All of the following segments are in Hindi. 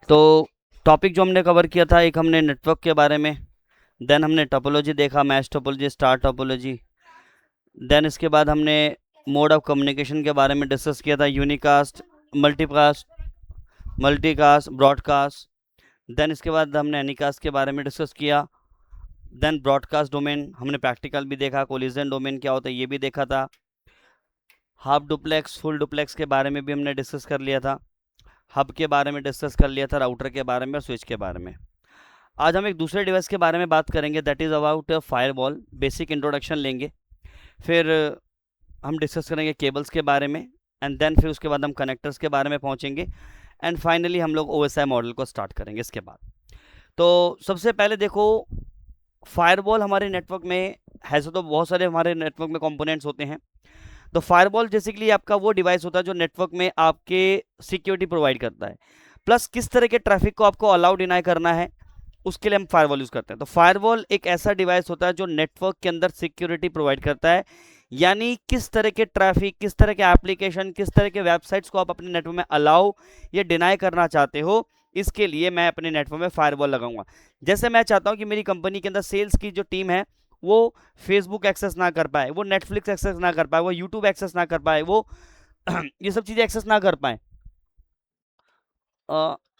तो टॉपिक जो हमने कवर किया था, एक हमने नेटवर्क के बारे में, देन हमने टोपोलॉजी देखा, mesh topology, star topology, then इसके बाद हमने मोड ऑफ कम्युनिकेशन के बारे में डिस्कस किया था, यूनिकास्ट, मल्टीकास्ट, ब्रॉडकास्ट। देन इसके बाद हमने एनीकास्ट के बारे में डिस्कस किया। देन ब्रॉडकास्ट डोमेन हमने प्रैक्टिकल भी देखा, कोलिजन डोमेन क्या होता है ये भी देखा था। हाफ डुप्लेक्स, फुल डुप्लेक्स के बारे में भी हमने डिस्कस कर लिया था। हब के बारे में डिस्कस कर लिया था, राउटर के बारे में और स्विच के बारे में। आज हम एक दूसरे डिवाइस के बारे में बात करेंगे, that is about firewall. Basic introduction लेंगे, फिर हम डिस्कस करेंगे केबल्स के बारे में, एंड देन फिर उसके बाद हम कनेक्टर्स के बारे में पहुंचेंगे, एंड फाइनली हम लोग OSI मॉडल को स्टार्ट करेंगे इसके बाद। तो सबसे पहले देखो, फायरवॉल हमारे नेटवर्क में ऐसे तो बहुत सारे हमारे नेटवर्क में कंपोनेंट्स होते हैं। तो फायरवॉल बेसिकली आपका वो डिवाइस होता है जो नेटवर्क में आपके सिक्योरिटी प्रोवाइड करता है, प्लस किस तरह के ट्रैफिक को आपको अलाउ डिनाई करना है उसके लिए हम फायरवॉल यूज़ करते हैं। तो फायरवॉल एक ऐसा डिवाइस होता है जो नेटवर्क के अंदर सिक्योरिटी प्रोवाइड करता है, यानी किस तरह के ट्रैफिक, किस तरह के एप्लीकेशन, किस तरह के वेबसाइट्स को आप अपने नेटवर्क में अलाउ या डिनाई करना चाहते हो, इसके लिए मैं अपने नेटवर्क में फायरवॉल लगाऊंगा। जैसे मैं चाहता हूं कि मेरी कंपनी के अंदर सेल्स की जो टीम है वो फेसबुक एक्सेस ना कर पाए, वो नेटफ्लिक्स एक्सेस ना कर पाए, वो यूट्यूब एक्सेस ना कर पाए, वो ये सब चीज़ें एक्सेस ना कर पाए।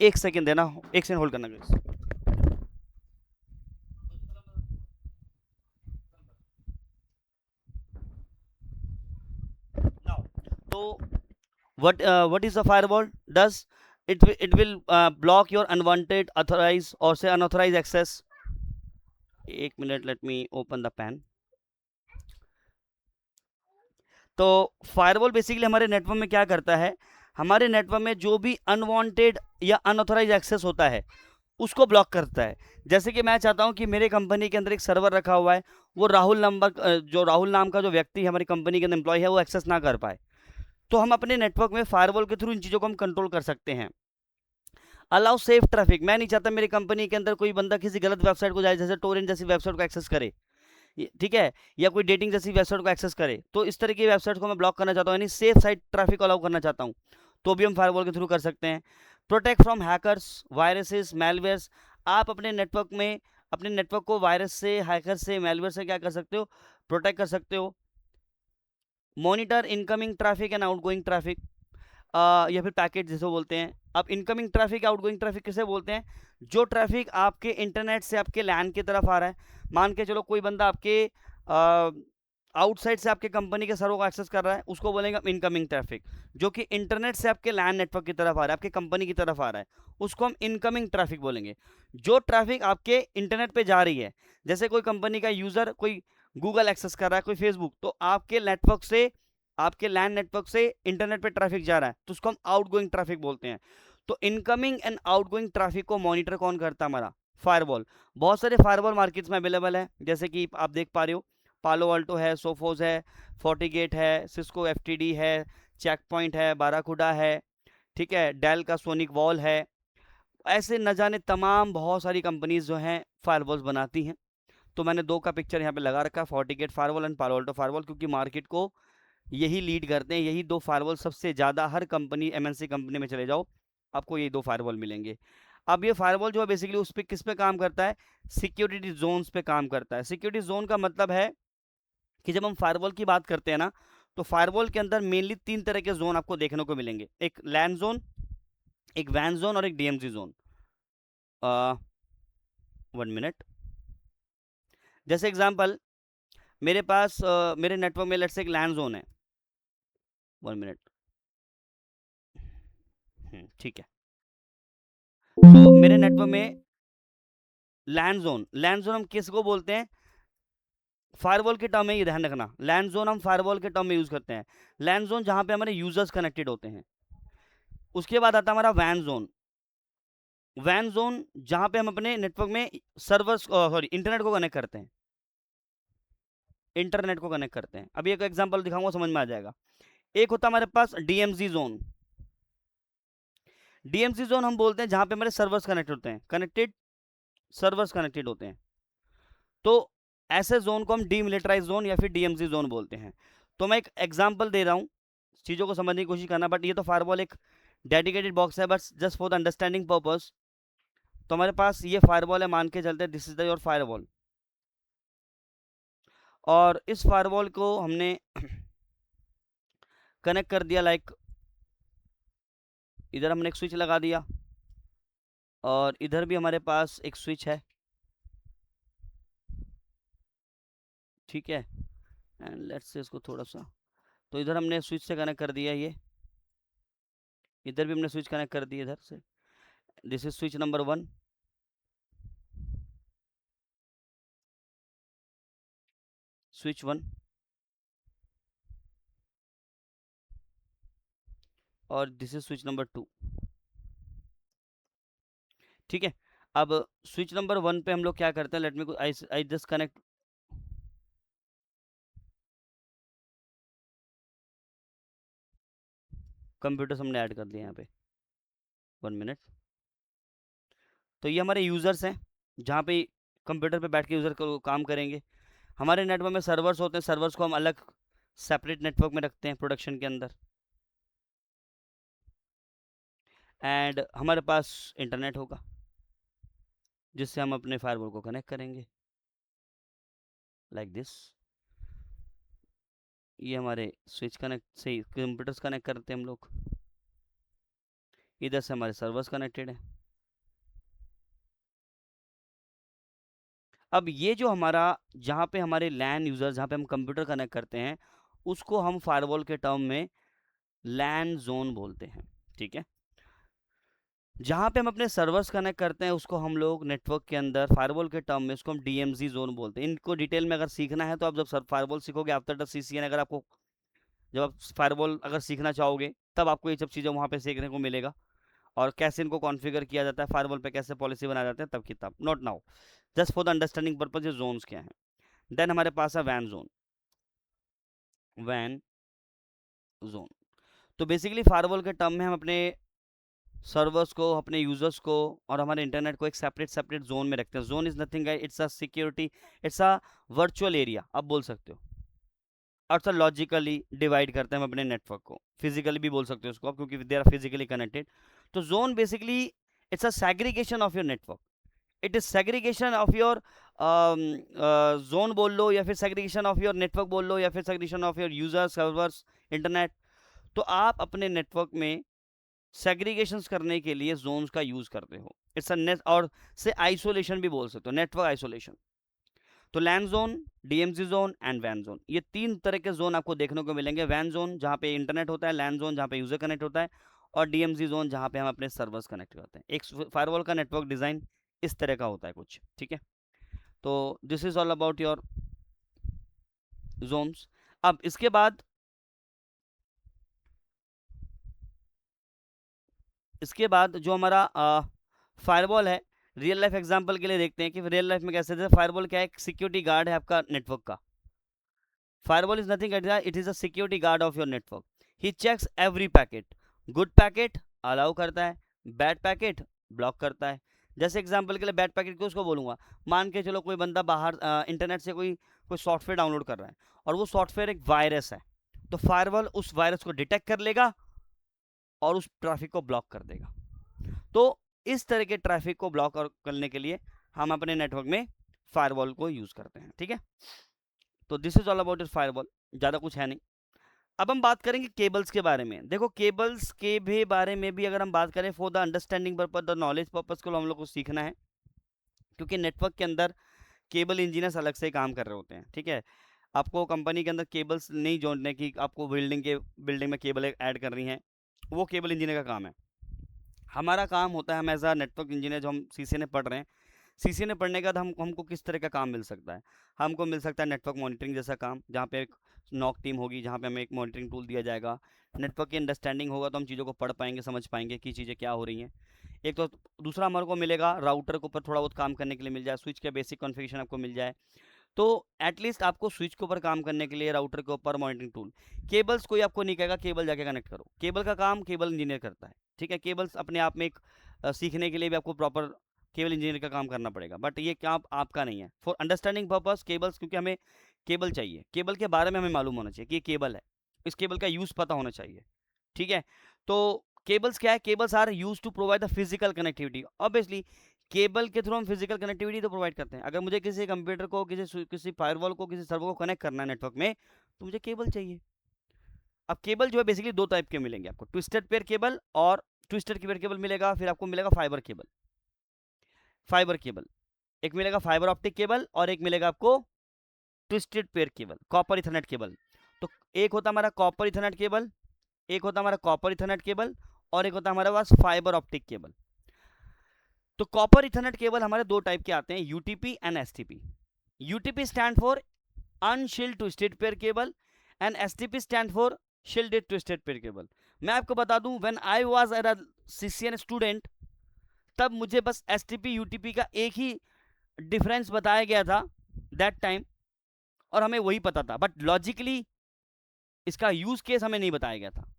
एक सेकेंड देना, एक सेकेंड होल्ड करना guys। Now, so what is a firewall does? It will block your unwanted, authorized or say unauthorized access. एक minute, let me open the pen. तो फायरवॉल बेसिकली हमारे नेटवर्क में क्या करता है, हमारे नेटवर्क में जो भी अनवांटेड या अनऑथराइज एक्सेस होता है उसको ब्लॉक करता है। जैसे कि मैं चाहता हूं कि मेरे कंपनी के अंदर एक सर्वर रखा हुआ है, वो राहुल नाम का जो व्यक्ति हमारी कंपनी के अंदर एम्प्लॉय है वो एक्सेस ना कर पाए, तो हम अपने नेटवर्क में फायरवॉल के थ्रू इन चीज़ों को हम कंट्रोल कर सकते हैं। अलाउ सेफ ट्रैफिक, मैं नहीं चाहता मेरी कंपनी के अंदर कोई बंदा किसी गलत वेबसाइट को जाए, जैसे टोरेंट जैसी वेबसाइट को एक्सेस करे, ठीक है, या कोई डेटिंग जैसी वेबसाइट को एक्सेस करे, तो इस तरह की वेबसाइट को मैं ब्लॉक करना चाहता हूँ, यानी सेफ साइट ट्रैफिक अलाउ करना चाहता हूँ, तो भी हम फायरवॉल के थ्रू कर सकते हैं। Protect from hackers, viruses, malwares, आप अपने नेटवर्क को वायरस से, हैकर से, मेलवेयर से क्या कर सकते हो, प्रोटेक्ट कर सकते हो। Monitor incoming traffic and outgoing traffic, या फिर पैकेट जिसे बोलते हैं। अब इनकमिंग ट्रैफिक, आउटगोइंग ट्रैफिक किसे बोलते हैं, जो ट्रैफिक आपके इंटरनेट से आपके लैन की तरफ आ रहा है। मान के चलो कोई बंदा आपके आउटसाइड से आपके कंपनी के सर्वर को एक्सेस कर रहा है, उसको बोलेंगे इनकमिंग ट्रैफिक। जो कि इंटरनेट से आपके लैन नेटवर्क की तरफ आ रहा है, आपके कंपनी की तरफ आ रहा है, उसको हम इनकमिंग ट्रैफिक बोलेंगे। जो ट्रैफिक आपके इंटरनेट पे जा रही है, जैसे कोई कंपनी का यूजर कोई गूगल एक्सेस कर रहा है, कोई फेसबुक, तो आपके नेटवर्क से, आपके लैन नेटवर्क से इंटरनेट पे ट्रैफिक जा रहा है, तो उसको हम आउटगोइंग ट्रैफिक बोलते हैं। तो इनकमिंग एंड आउटगोइंग ट्रैफिक को मॉनिटर कौन करता है, हमारा फायरवॉल। बहुत सारे फायरवॉल मार्केट्स में अवेलेबल है, जैसे कि आप देख पा रहे हो, पालो अल्टो है, सोफोस है, फोर्टिगेट है, सिस्को FTD है, चेक पॉइंट है, बाराकुडा है, ठीक है, डेल का सोनिक वॉल है। ऐसे न जाने तमाम बहुत सारी कंपनीज जो हैं फायरवॉल्स बनाती हैं। तो मैंने दो का पिक्चर यहाँ पे लगा रखा है, फोर्टिगेट फायरवॉल एंड पालो अल्टो फायरवॉल, क्योंकि मार्केट को यही लीड करते हैं, यही दो फायरवॉल सबसे ज़्यादा, हर कंपनी MNC कंपनी में चले जाओ आपको यही दो फायरवॉल मिलेंगे। अब ये फायरवॉल जो है बेसिकली उस पर किस पे काम करता है, सिक्योरिटी जोन्स पे काम करता है। सिक्योरिटी जोन का मतलब है कि जब हम फायरवॉल की बात करते हैं ना, तो फायरवॉल के अंदर मेनली 3 तरह के जोन आपको देखने को मिलेंगे, एक लैन जोन, एक वैन जोन और एक DMZ जोन। 1 मिनट, जैसे एग्जांपल मेरे पास मेरे नेटवर्क में लेट्स से एक लैन जोन है। 1 मिनट, ठीक है। तो मेरे नेटवर्क में लैन जोन हम किसको बोलते हैं, फायरवॉल के टर्म में, ये ध्यान रखना, लैन जोन हम फायरवॉल के टर्म में यूज करते हैं। लैन जोन जहां पे हमारे यूजर्स कनेक्टेड होते हैं। उसके बाद आता है हमारा वैन जोन। वैन जोन जहां पे हम अपने नेटवर्क में सर्वर्स, सॉरी, इंटरनेट को कनेक्ट करते हैं, इंटरनेट को कनेक्ट करते हैं। अभी एक एग्जांपल दिखाऊंगा, समझ में आ जाएगा। एक होता है हमारे पास DMZ जोन। DMZ जोन हम बोलते हैं जहां पे हमारे सर्वर्स कनेक्ट होते हैं, सर्वर्स कनेक्टेड होते हैं। तो ऐसे जोन को हम डीमिलिटराइज जोन या फिर DMZ जोन बोलते हैं। तो मैं एक एग्जांपल दे रहा हूं, चीज़ों को समझने की कोशिश करना, बट ये तो फायरवॉल एक डेडिकेटेड बॉक्स है, बस just for the understanding purpose. तो हमारे पास ये फायरवॉल है, मान के चलते हैं this is the your firewall, और इस फायरवॉल को हमने कनेक्ट कर दिया, लाइक इधर हमने एक स्विच लगा दिया और इधर भी हमारे पास एक स्विच है, ठीक है। एंड लेट्स से इसको थोड़ा सा, तो इधर हमने स्विच से कनेक्ट कर दिया, ये इधर भी हमने स्विच कनेक्ट कर दिया इधर से। This is switch number 1, switch 1, और दिस इज स्विच नंबर 2, ठीक है। अब स्विच नंबर 1 पे हम लोग क्या करते हैं, let me I just connect, computers हमने ऐड कर दिए यहाँ पे, 1 मिनट। तो ये हमारे यूज़र्स हैं, जहाँ पे कंप्यूटर पे बैठ के यूज़र को काम करेंगे। हमारे नेटवर्क में सर्वर्स होते हैं, सर्वर्स को हम अलग सेपरेट नेटवर्क में रखते हैं प्रोडक्शन के अंदर। एंड हमारे पास इंटरनेट होगा जिससे हम अपने फायरवॉल को कनेक्ट करेंगे, लाइक दिस। ये हमारे स्विच कनेक्ट से कंप्यूटर्स कनेक्ट करते हैं हम लोग, इधर से हमारे सर्वर्स कनेक्टेड है। अब ये जो हमारा, जहाँ पे हमारे लैन यूज़र, जहाँ पे हम कंप्यूटर कनेक्ट करते हैं, उसको हम फायरवॉल के टर्म में लैन जोन बोलते हैं, ठीक है। जहाँ पे हम अपने सर्वर्स कनेक्ट करते हैं उसको हम लोग नेटवर्क के अंदर फायरवॉल के टर्म में उसको हम डीएमजी जोन बोलते हैं। इनको डिटेल में अगर सीखना है तो आप जब फायरवॉल सीखोगे आफ्टर द सीसीएन, अगर आपको, जब आप फायरवॉल अगर सीखना चाहोगे तब आपको ये सब चीज़ें वहाँ पे सीखने को मिलेगा, और कैसे इनको कॉन्फ़िगर किया जाता है फायरवॉल पे, कैसे पॉलिसी बनाया जाता है, तब किताब, not now, just for the understanding purpose ये जोन्स क्या हैं। देन हमारे पास है वैन जोन, वैन जोन। तो बेसिकली फायरवॉल के टर्म में हम अपने सर्वर्स को, अपने यूजर्स को और हमारे इंटरनेट को एक सेपरेट सेपरेट जोन में रखते हैं। Zone is nothing, it's a security, it's a virtual area आप बोल सकते हो, और सर लॉजिकली डिवाइड करते हैं हम अपने नेटवर्क को, फिजिकली भी बोल सकते हो उसको आप, क्योंकि दे आर फिजिकली कनेक्टेड। तो zone basically it's a segregation of your network, it is segregation of your zone बोल लो, या फिर सेग्रीगेशन ऑफ योर नेटवर्क बोल लो, या फिर segregation of your users, servers, internet. तो आप अपने नेटवर्क में सेग्रीगेशंस करने के लिए जोन्स का यूज करते हो, इट्स अ नेट, और से आइसोलेशन भी बोल सकते हो, नेटवर्क आइसोलेशन। तो LAN zone, DMZ zone and वैन जोन, ये 3 तरह के जोन आपको देखने को मिलेंगे। वैन जोन जहाँ पे इंटरनेट होता है, लैन जोन जहाँ पे यूजर कनेक्ट होता है, और डीएमजी जोन जहाँ पे हम अपने सर्वर्स कनेक्ट करते हैं। एक फायरवॉल का नेटवर्क डिजाइन इस तरह का होता है कुछ, ठीक है। तो this is all about your zones. अब इसके बाद जो हमारा फायरवॉल है, रियल लाइफ एग्जांपल के लिए देखते हैं कि रियल लाइफ में कैसे, जैसे फायरवॉल क्या है, एक सिक्योरिटी गार्ड है आपका नेटवर्क का। Firewall is nothing, it is a security guard of your network. He checks every packet, good packet allow करता है, बैड पैकेट ब्लॉक करता है। जैसे एग्जांपल के लिए बैड पैकेट किसको बोलूंगा, मान के चलो कोई बंदा बाहर इंटरनेट से कोई कोई सॉफ्टवेयर डाउनलोड कर रहा है और वो सॉफ्टवेयर एक वायरस है, तो फायरवॉल उस वायरस को डिटेक्ट कर लेगा और उस ट्रैफिक को ब्लॉक कर देगा। तो इस तरह के ट्रैफिक को ब्लॉक करने के लिए हम अपने नेटवर्क में फायरवॉल को यूज करते हैं, ठीक है। तो this is all about it firewall, ज़्यादा कुछ है नहीं। अब हम बात करेंगे केबल्स के बारे में। देखो केबल्स के भी बारे में भी अगर हम बात करें, for the understanding purpose, the knowledge purpose को हम लोग को सीखना है, क्योंकि नेटवर्क के अंदर केबल इंजीनियर्स अलग से काम कर रहे होते हैं, ठीक है। आपको कंपनी के अंदर केबल्स नहीं जोड़ने की, आपको बिल्डिंग में केबल ऐड करनी है, वो केबल इंजीनियर का काम है। हमारा काम होता है, हम एज अ नेटवर्क इंजीनियर जो हम सीसीएनए पढ़ रहे हैं, सीसीएनए पढ़ने के बाद हमको किस तरह का काम मिल सकता है, हमको मिल सकता है नेटवर्क मॉनिटरिंग जैसा काम, जहाँ पे एक नॉक टीम होगी, जहाँ पे हमें एक मॉनिटरिंग टूल दिया जाएगा। नेटवर्क की अंडरस्टैंडिंग होगा तो हम चीज़ों को पढ़ पाएंगे, समझ पाएंगे कि चीज़ें क्या हो रही हैं। एक तो दूसरा हमारे को मिलेगा, राउटर के ऊपर थोड़ा बहुत काम करने के लिए मिल जाए, स्विच के बेसिक कॉन्फ़िगरेशन आपको मिल जाए, तो एटलीस्ट आपको स्विच के ऊपर काम करने के लिए, राउटर के ऊपर मॉनिटरिंग टूल। केबल्स कोई आपको नहीं कहेगा केबल जाके कनेक्ट करो, केबल का काम केबल इंजीनियर करता है, ठीक है। केबल्स अपने आप में एक सीखने के लिए भी आपको प्रॉपर केबल इंजीनियर का काम करना पड़ेगा, बट ये क्या आपका नहीं है। फॉर अंडरस्टैंडिंग पर्पस केबल्स, क्योंकि हमें केबल चाहिए, केबल के बारे में हमें मालूम होना चाहिए कि ये केबल है, इस केबल का यूज़ पता होना चाहिए, ठीक है। तो केबल्स क्या है, cables are use to provide the physical connectivity. Obviously cable के थ्रू हम फिजिकल कनेक्टिविटी तो प्रोवाइड करते हैं। अगर मुझे किसी कंप्यूटर को, किसी फायरवॉल को, किसी सर्वर को कनेक्ट करना है नेटवर्क में, तो मुझे केबल चाहिए। अब केबल जो है बेसिकली दो टाइप के मिलेंगे आपको, ट्विस्टेड पेयर केबल और ट्विस्टेड पेयर केबल मिलेगा, फिर आपको मिलेगा फाइबर केबल। फाइबर केबल एक मिलेगा, फाइबर ऑप्टिक केबल, और एक मिलेगा आपको twisted pair cable, copper ethernet cable. तो एक होता हमारा कॉपर इथरनेट केबल, एक होता हमारा कॉपर इथरनेट केबल, और एक होता हमारे पास फाइबर ऑप्टिक केबल। तो कॉपर इथरनेट केबल हमारे दो टाइप के आते हैं, UTP and STP. UTP stand for unshielded twisted pair cable and STP stand for shielded twisted pair cable. मैं आपको बता दूं, when I was at a CCN student, तब मुझे बस एसटीपी यूटीपी का एक ही डिफरेंस बताया गया था दैट टाइम, और हमें वही पता था, बट लॉजिकली इसका यूज केस हमें नहीं बताया गया था।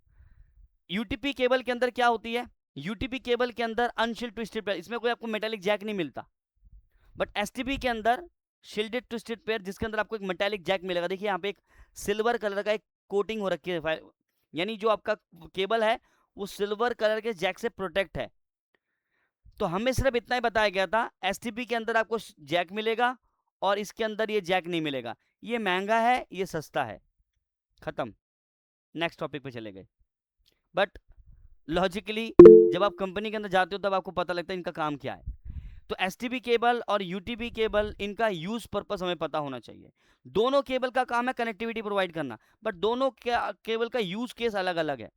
यूटीपी केबल के अंदर क्या होती है, यूटीपी केबल के अंदर अनशील्ड ट्विस्टेड पेयर, इसमें कोई आपको मेटालिक जैक नहीं मिलता। बट एसटीपी के अंदर शील्डेड ट्विस्टेड पेयर, जिसके अंदर आपको एक मेटालिक जैक मिलेगा। देखिए यहाँ पे एक सिल्वर कलर का एक कोटिंग हो रखी है, यानी जो आपका केबल है वो सिल्वर कलर के जैक से प्रोटेक्ट है। तो हमें सिर्फ इतना ही बताया गया था, एसटीपी के अंदर आपको जैक मिलेगा और इसके अंदर ये जैक नहीं मिलेगा, ये महंगा है, ये सस्ता है, खत्म, नेक्स्ट टॉपिक पे चले गए। बट लॉजिकली जब आप कंपनी के अंदर जाते हो तब आपको पता लगता है इनका काम क्या है। तो एसटीपी केबल और यूटीपी केबल, इनका यूज पर्पस हमें पता होना चाहिए। दोनों केबल का काम है कनेक्टिविटी प्रोवाइड करना, बट दोनों केबल का यूज केस अलग अलग है।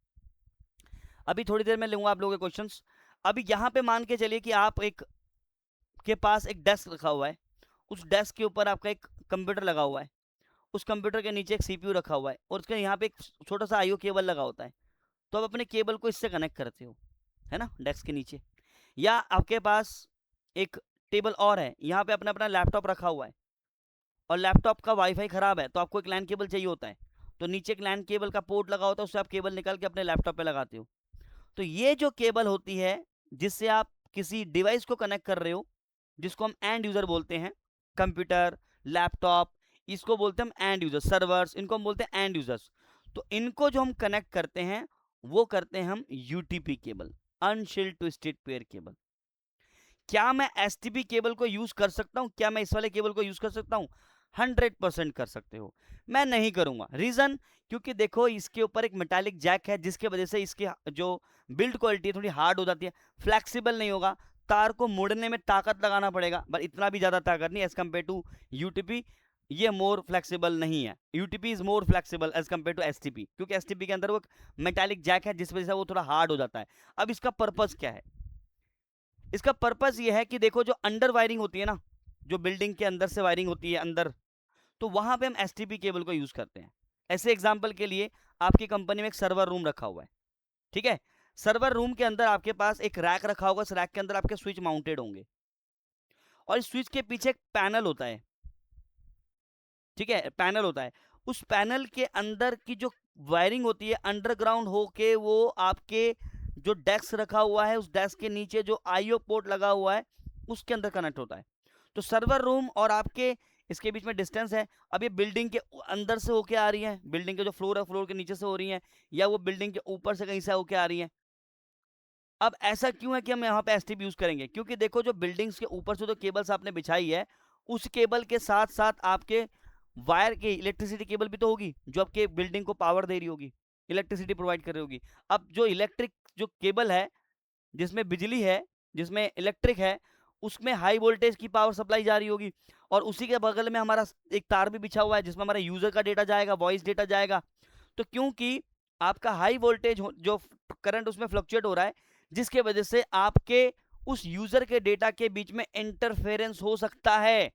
अभी थोड़ी देर में लूंगा आप लोगों के क्वेश्चंस। अभी यहाँ पे मान के चलिए कि आप एक के पास एक डेस्क रखा हुआ है, उस डेस्क के ऊपर आपका एक कंप्यूटर लगा हुआ है, उस कंप्यूटर के नीचे एक सीपीयू रखा हुआ है, और उसके यहाँ पे एक छोटा सा आईओ केबल लगा होता है। तो आप अपने केबल को इससे कनेक्ट करते हो, है ना, डेस्क के नीचे। या आपके पास एक टेबल और है, यहाँ पे अपना अपना लैपटॉप रखा हुआ है, और लैपटॉप का वाईफाई खराब है, तो आपको एक लैन केबल चाहिए होता है, तो नीचे एक लैन केबल का पोर्ट लगा होता है, उससे आप केबल निकाल के अपने लैपटॉप पे लगाते हो। तो ये जो केबल होती है जिससे आप किसी डिवाइस को कनेक्ट कर रहे हो, जिसको हम एंड यूजर बोलते हैं, कंप्यूटर, लैपटॉप, इसको बोलते हैं हम एंड यूजर, सर्वर्स, इनको हम बोलते हैं एंड यूजर्स। तो इनको जो हम कनेक्ट करते हैं वो करते हैं हम UTP cable, unshielded twisted pair cable. क्या मैं एसटीपी केबल को यूज कर सकता हूं, क्या मैं इस वाले केबल को यूज कर सकता हूं? 100% कर सकते हो। मैं नहीं करूंगा, रीजन, क्योंकि देखो इसके ऊपर एक मेटालिक जैक है, जिसके वजह से इसकी जो बिल्ड क्वालिटी है थोड़ी हार्ड हो जाती है, फ्लेक्सिबल नहीं होगा, तार को मोड़ने में ताकत लगाना पड़ेगा, बट इतना भी ज्यादा ताकत नहीं एज कम्पेयर टू यूटीपी। ये मोर फ्लेक्सिबल नहीं है, UTP is more flexible as compare to STP, क्योंकि एसटीपी के अंदर वो मेटालिक जैक है जिस वजह से वो थोड़ा हार्ड हो जाता है। अब इसका पर्पज क्या है? इसका पर्पस ये है कि देखो जो अंडर वायरिंग होती है ना, जो बिल्डिंग के अंदर से वायरिंग होती है अंदर, तो वहां पे हम एसटीपी केबल को यूज करते हैं। ऐसे एग्जांपल के लिए आपकी कंपनी में एक सर्वर रूम रखा हुआ है, ठीक है, सर्वर रूम के अंदर आपके पास एक रैक रखा होगा, इस रैक के अंदर आपके स्विच माउंटेड होंगे, और इस स्विच के पीछे एक पैनल होता है, ठीक है, पैनल होता है। उस पैनल के अंदर की जो वायरिंग होती है अंडरग्राउंड होके वो आपके जो डेस्क रखा हुआ है, उस डेस्क के नीचे जो आईओ पोर्ट लगा हुआ है उसके अंदर कनेक्ट होता है। तो सर्वर रूम और आपके इसके बीच में डिस्टेंस है। अब ये बिल्डिंग के अंदर से होके आ रही है, बिल्डिंग के जो फ्लोर है फ्लोर के नीचे से हो रही है, या वो बिल्डिंग के ऊपर से कहीं से होके आ रही है। अब ऐसा क्यों है कि हम यहाँ पे एसटीपी यूज करेंगे? क्योंकि देखो जो बिल्डिंग्स के ऊपर से जो केबल्स आपने बिछाई है, उस केबल के साथ साथ आपके वायर के इलेक्ट्रिसिटी केबल भी तो होगी, जो आपके बिल्डिंग को पावर दे रही होगी, इलेक्ट्रिसिटी प्रोवाइड कर रही होगी। अब जो इलेक्ट्रिक जो केबल है, जिसमें बिजली है, जिसमें इलेक्ट्रिक है, उसमें हाई वोल्टेज की पावर सप्लाई जा रही होगी, और उसी के बगल में हमारा एक तार भी बिछा हुआ है जिसमें हमारा यूजर का डेटा जाएगा, वॉइस डेटा जाएगा। तो क्योंकि आपका हाई वोल्टेज जो करंट उसमें फ्लक्चुएट हो रहा है, जिसके वजह से आपके उस यूजर के डेटा के बीच में इंटरफेरेंस हो सकता है।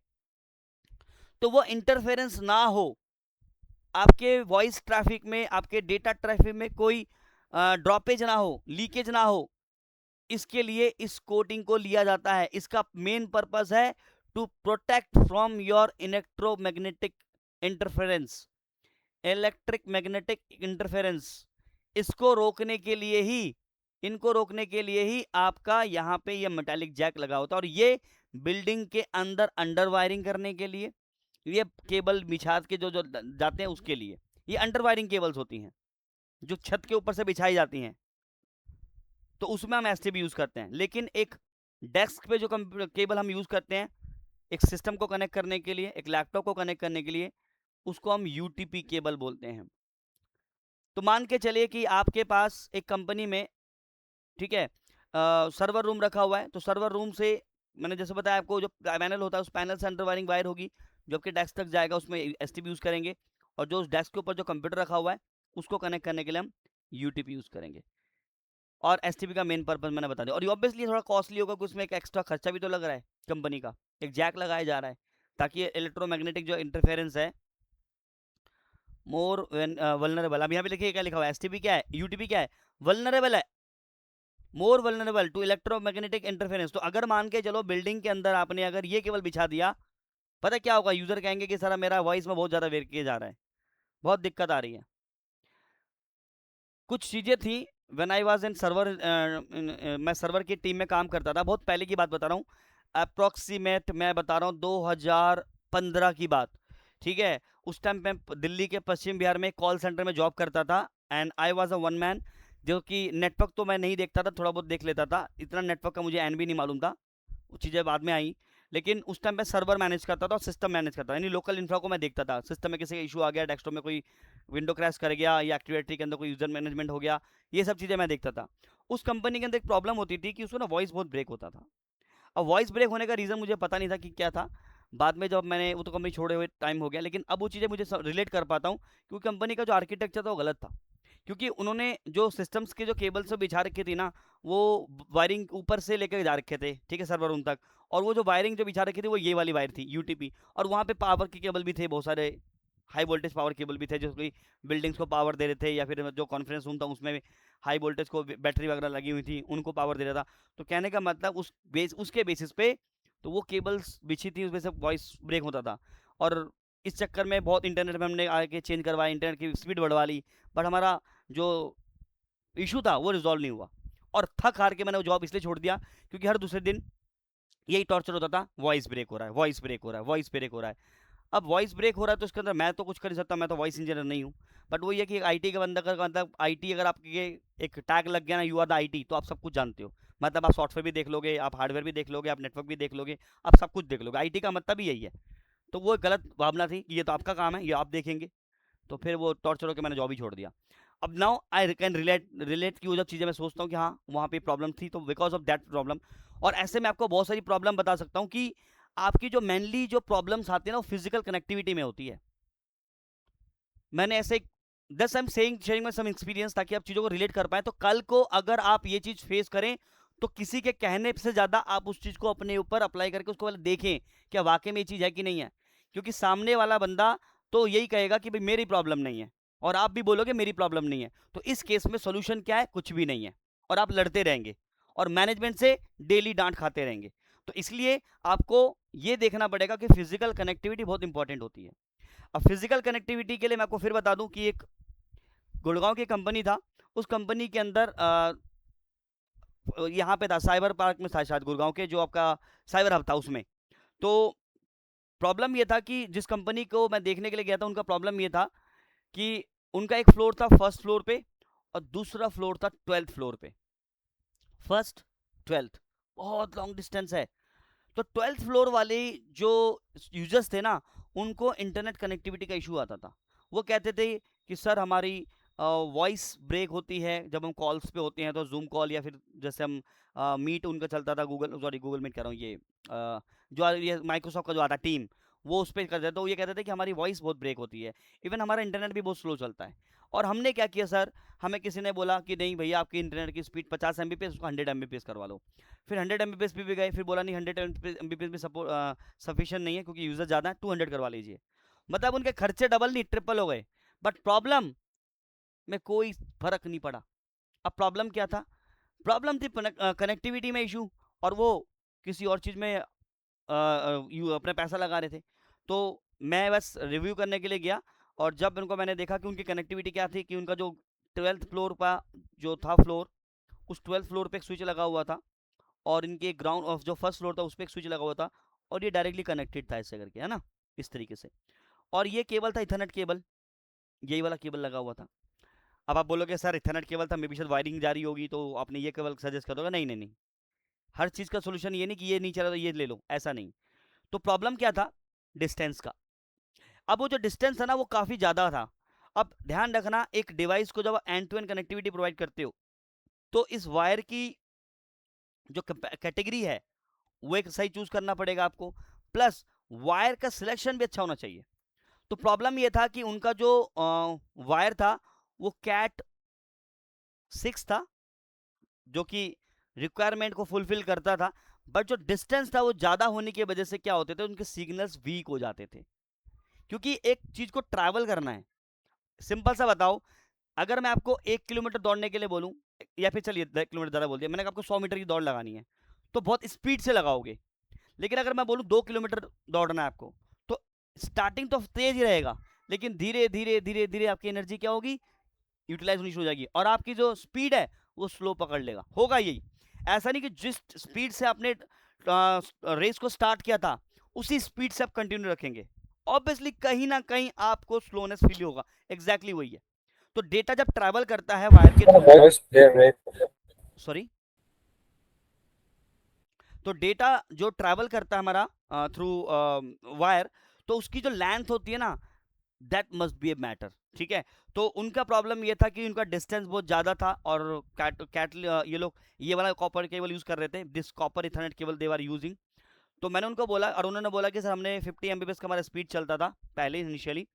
तो वो इंटरफेरेंस ना हो, आपके वॉइस ट्रैफिक में, आपके डेटा ट्रैफिक में कोई ड्रॉपेज ना हो, लीकेज ना हो, इसके लिए इस कोटिंग को लिया जाता है। इसका मेन पर्पस है to protect from your electromagnetic interference, electric magnetic interference. इसको रोकने के लिए ही, इनको रोकने के लिए ही आपका यहाँ पे ये मेटालिक जैक लगा होता है। और ये बिल्डिंग के अंदर अंडर वायरिंग करने के लिए, ये केबल बिछा के जो जो जाते हैं उसके लिए, ये अंडर वायरिंग केबल्स होती हैं जो छत के ऊपर से बिछाई जाती हैं। तो उसमें हम एसटीपी यूज़ करते हैं। लेकिन एक डेस्क पे जो केबल हम यूज़ करते हैं एक सिस्टम को कनेक्ट करने के लिए, एक लैपटॉप को कनेक्ट करने के लिए, उसको हम यूटीपी केबल बोलते हैं। तो मान के चलिए कि आपके पास एक कंपनी में, ठीक है, सर्वर रूम रखा हुआ है। तो सर्वर रूम से मैंने जैसे बताया आपको, जो पैनल होता है उस पैनल से अंडर वायरिंग वायर होगी जो आपके डेस्क तक जाएगा, उसमें एसटीपी यूज़ करेंगे। और जो उस डेस्क के ऊपर जो कंप्यूटर रखा हुआ है उसको कनेक्ट करने के लिए हम यूटीपी यूज़ करेंगे। और एसटीपी का मेन पर्पज मैंने बता दिया। और ये ऑब्वियसली थोड़ा कॉस्टली होगा, कुछ उसमें एक एक्स्ट्रा खर्चा भी तो लग रहा है कंपनी का, एक जैक लगाया जा रहा है ताकि इलेक्ट्रोमैग्नेटिक जो इंटरफेरेंस है मोर वल्नरेबल। अब यहाँ पे देखिए क्या लिखा हुआ है, एसटीपी क्या है, यूटीपी क्या है, वल्नरेबल है, more vulnerable to electromagnetic interference. तो अगर मान के चलो बिल्डिंग के अंदर आपने अगर ये केबल बिछा दिया, पता क्या होगा, यूजर कहेंगे कि सर मेरा वॉइस में बहुत ज़्यादा वेर किया जा रहा है, बहुत दिक्कत आ रही है। कुछ चीज़ें थी when I was in server, मैं सर्वर की टीम में काम करता था, बहुत पहले की बात बता रहा हूँ, अप्रॉक्सीमेट मैं बता रहा हूँ 2015 की बात, ठीक है। उस टाइम मैं दिल्ली के पश्चिम बिहार में कॉल सेंटर में जॉब करता था and I was a one man, जो कि नेटवर्क तो मैं नहीं देखता था, थोड़ा बहुत देख लेता था, इतना नेटवर्क का मुझे एन भी नहीं मालूम था, वो चीज़ें बाद में आई। लेकिन उस टाइम पे सर्वर मैनेज करता था और सिस्टम मैनेज करता था, यानी लोकल इंफ्रा को मैं देखता था। सिस्टम में किसी का इशू आ गया, डेस्कटॉप में कोई विंडो क्रैश कर गया या एक्टिविटी के अंदर कोई यूजर मैनेजमेंट हो गया, ये सब चीज़ें मैं देखता था। उस कंपनी के अंदर एक प्रॉब्लम होती थी कि उसको ना वॉइस बहुत ब्रेक होता था। अब वॉइस ब्रेक होने का रीज़न मुझे पता नहीं था कि क्या था। बाद में जब मैंने वो तो कंपनी छोड़े हुए टाइम हो गया, लेकिन अब वो चीज़ें मुझे रिलेट कर पाता हूँ क्योंकि कंपनी का जो आर्किटेक्चर था वो गलत था। क्योंकि उन्होंने जो सिस्टम्स के जो केबल्स बिछा रखी थी ना, वो वायरिंग ऊपर से लेकर जा रखे थे, ठीक है, सर्वर रूम तक। और वो जो वायरिंग जो बिछा रखी थी वो ये वाली वायर थी, यूटीपी। और वहाँ पे पावर के केबल भी थे, बहुत सारे हाई वोल्टेज पावर केबल भी थे जो कोई बिल्डिंग्स को पावर दे रहे थे, या फिर जो कॉन्फ्रेंस रूम था उसमें हाई वोल्टेज को बैटरी वगैरह लगी हुई थी उनको पावर दे रहा था। तो कहने का मतलब उसके बेसिस पे तो वो केबल्स बिछी थी, उस वजह से वॉइस ब्रेक होता था। और इस चक्कर में बहुत इंटरनेट में हमने आके चेंज करवाया, इंटरनेट की स्पीड बढ़वा ली, बट हमारा जो इशू था वो रिजॉल्व नहीं हुआ। और थक हार के मैंने वो जॉब इसलिए छोड़ दिया क्योंकि हर दूसरे दिन यही टॉर्चर होता था, वॉइस ब्रेक हो रहा है, वॉइस ब्रेक हो रहा है, वॉइस ब्रेक हो रहा है। अब वॉइस ब्रेक हो रहा है तो इसके अंदर मैं तो कुछ कर नहीं सकता, मैं तो वॉइस इंजीनियर नहीं हूँ। बट वो ये कि आईटी का बंदा का मतलब आईटी, अगर आपके एक टैग लग गया ना, यू आर द आईटी, तो आप सब कुछ जानते हो। मतलब आप सॉफ्टवेयर भी देख लोगे, आप हार्डवेयर भी देख लोगे, आप नेटवर्क भी देख लोगे, आप सब कुछ देख लोगे। आईटी का मतलब ही यही है। तो वो गलत भावना थी कि ये तो आपका काम है, ये आप देखेंगे। तो फिर वो टॉर्चर होकर मैंने जॉब ही छोड़ दिया। अब नाउ आई कैन रिलेट की वो जब चीज़ें मैं सोचता हूँ कि हाँ वहाँ पे प्रॉब्लम थी, तो बिकॉज ऑफ दैट प्रॉब्लम। और ऐसे में आपको बहुत सारी प्रॉब्लम बता सकता हूँ कि आपकी जो मेनली जो प्रॉब्लम्स आती है ना वो फिजिकल कनेक्टिविटी में होती है। मैंने ऐसे दस I am saying sharing my some experience ताकि आप चीज़ों को रिलेट कर पाए। तो कल को अगर आप ये चीज़ फेस करें तो किसी के कहने से ज़्यादा आप उस चीज़ को अपने ऊपर अप्लाई करके उसको पहले देखें क्या वाकई में ये चीज़ है कि नहीं है। क्योंकि सामने वाला बंदा तो यही कहेगा कि भाई मेरी प्रॉब्लम नहीं है, और आप भी बोलोगे मेरी प्रॉब्लम नहीं है। तो इस केस में सोल्यूशन क्या है, कुछ भी नहीं है, और आप लड़ते रहेंगे और मैनेजमेंट से डेली डांट खाते रहेंगे। तो इसलिए आपको ये देखना पड़ेगा कि फिजिकल कनेक्टिविटी बहुत इंपॉर्टेंट होती है। अब फिजिकल कनेक्टिविटी के लिए मैं आपको फिर बता दूं कि एक गुड़गांव की कंपनी था, उस कंपनी के अंदर यहाँ पे था साइबर पार्क में था शायद गुड़गांव के, जो आपका साइबर हब था उसमें। तो प्रॉब्लम ये था कि जिस कंपनी को मैं देखने के लिए गया था उनका प्रॉब्लम ये था कि उनका एक फ्लोर था फर्स्ट फ्लोर पे और दूसरा फ्लोर था 12th फ्लोर पे। फर्स्ट 12th बहुत लॉन्ग डिस्टेंस है। तो 12th फ्लोर वाले जो यूजर्स थे ना, उनको इंटरनेट कनेक्टिविटी का इशू आता था। वो कहते थे कि सर हमारी वॉइस ब्रेक होती है जब हम कॉल्स पे होते हैं, तो जूम कॉल या फिर जैसे हम मीट उनका चलता था, गूगल मीट कर रहा हूँ, ये जो ये माइक्रोसॉफ्ट का जो आता टीम, वो उस पर करते थे। तो ये कहते थे कि हमारी वॉइस बहुत ब्रेक होती है, इवन हमारा इंटरनेट भी बहुत स्लो चलता है। और हमने क्या किया सर, हमें किसी ने बोला कि नहीं भैया आपकी इंटरनेट की स्पीड 50 MBPS, उसको 100 MBPS करवा लो। फिर 100 MBPS भी गए, फिर बोला नहीं 100 MBPS भी सफिशिएंट नहीं है क्योंकि यूज़र ज़्यादा है, 200 करवा लीजिए। मतलब उनके खर्चे डबल नहीं ट्रिपल हो गए, बट प्रॉब्लम में कोई फर्क नहीं पड़ा। अब प्रॉब्लम क्या था, प्रॉब्लम थी कनेक्टिविटी में इशू, और वो किसी और चीज़ में अपने पैसा लगा रहे थे। तो मैं बस रिव्यू करने के लिए गया, और जब उनको मैंने देखा कि उनकी कनेक्टिविटी क्या थी, कि उनका जो 12th फ्लोर का जो था फ्लोर, उस 12th फ्लोर पे एक स्विच लगा हुआ था, और इनके ग्राउंड ऑफ जो फर्स्ट फ्लोर था उस पर एक स्विच लगा हुआ था, और ये डायरेक्टली कनेक्टेड था ऐसे करके, है ना, इस तरीके से। और ये केबल था इथरनेट केबल, यही वाला केबल लगा हुआ था। अब आप बोलोगे सर इथरनेट केबल था, मे बी शायद वायरिंग जा रही होगी तो आपने ये केबल सजेस्ट कर दोगे, नहीं नहीं नहीं, हर चीज़ का सोल्यूशन ये नहीं कि ये नहीं चला तो ये ले लो, ऐसा नहीं। तो प्रॉब्लम क्या था, डिस्टेंस का। अब वो जो डिस्टेंस था ना वो काफ़ी ज़्यादा था। अब ध्यान रखना, एक डिवाइस को जब end to end connectivity provide करते हो तो इस वायर की जो कैटेगरी है वो एक सही चूज करना पड़ेगा आपको, प्लस वायर का सिलेक्शन भी अच्छा होना चाहिए। तो प्रॉब्लम ये था कि उनका जो वायर था वो कैट 6 था, जो कि रिक्वायरमेंट को फुलफिल करता था, बट जो डिस्टेंस था वो ज़्यादा होने की वजह से क्या होते थे, उनके सिग्नल्स वीक हो जाते थे। क्योंकि एक चीज़ को ट्रैवल करना है, सिंपल सा बताओ, अगर मैं आपको 1 किलोमीटर दौड़ने के लिए बोलूं, या फिर चलिए 10 किलोमीटर ज़्यादा बोल दिया मैंने, आपको 100 मीटर की दौड़ लगानी है तो बहुत स्पीड से लगाओगे। लेकिन अगर मैं बोलूं 2 किलोमीटर दौड़ना है आपको, तो स्टार्टिंग तो तेज ही रहेगा, लेकिन धीरे धीरे धीरे धीरे आपकी एनर्जी क्या होगी, यूटिलाइज होनी शुरू हो जाएगी, और आपकी जो स्पीड है वो स्लो पकड़ लेगा। होगा यही, ऐसा नहीं कि जिस स्पीड से आपने रेस को स्टार्ट किया था उसी स्पीड से आप कंटिन्यू रखेंगे, ऑब्वियसली कहीं ना कहीं आपको स्लोनेस फील होगा। एग्जैक्टली वही है। तो डेटा जब ट्रैवल करता है वायर के थ्रू, सॉरी, तो डेटा जो ट्रैवल करता है हमारा थ्रू वायर, तो उसकी जो लेंथ होती है ना, that must be a matter, ठीक है। तो उनका प्रॉब्लम ये था कि उनका डिस्टेंस बहुत ज़्यादा था, और कैट ये लोग ये वाला कॉपर केबल यूज़ कर रहे थे, this copper ethernet cable they are using. तो मैंने उनको बोला, और उन्होंने बोला कि सर हमने 50 Mbps का हमारा स्पीड चलता था पहले इनिशियली,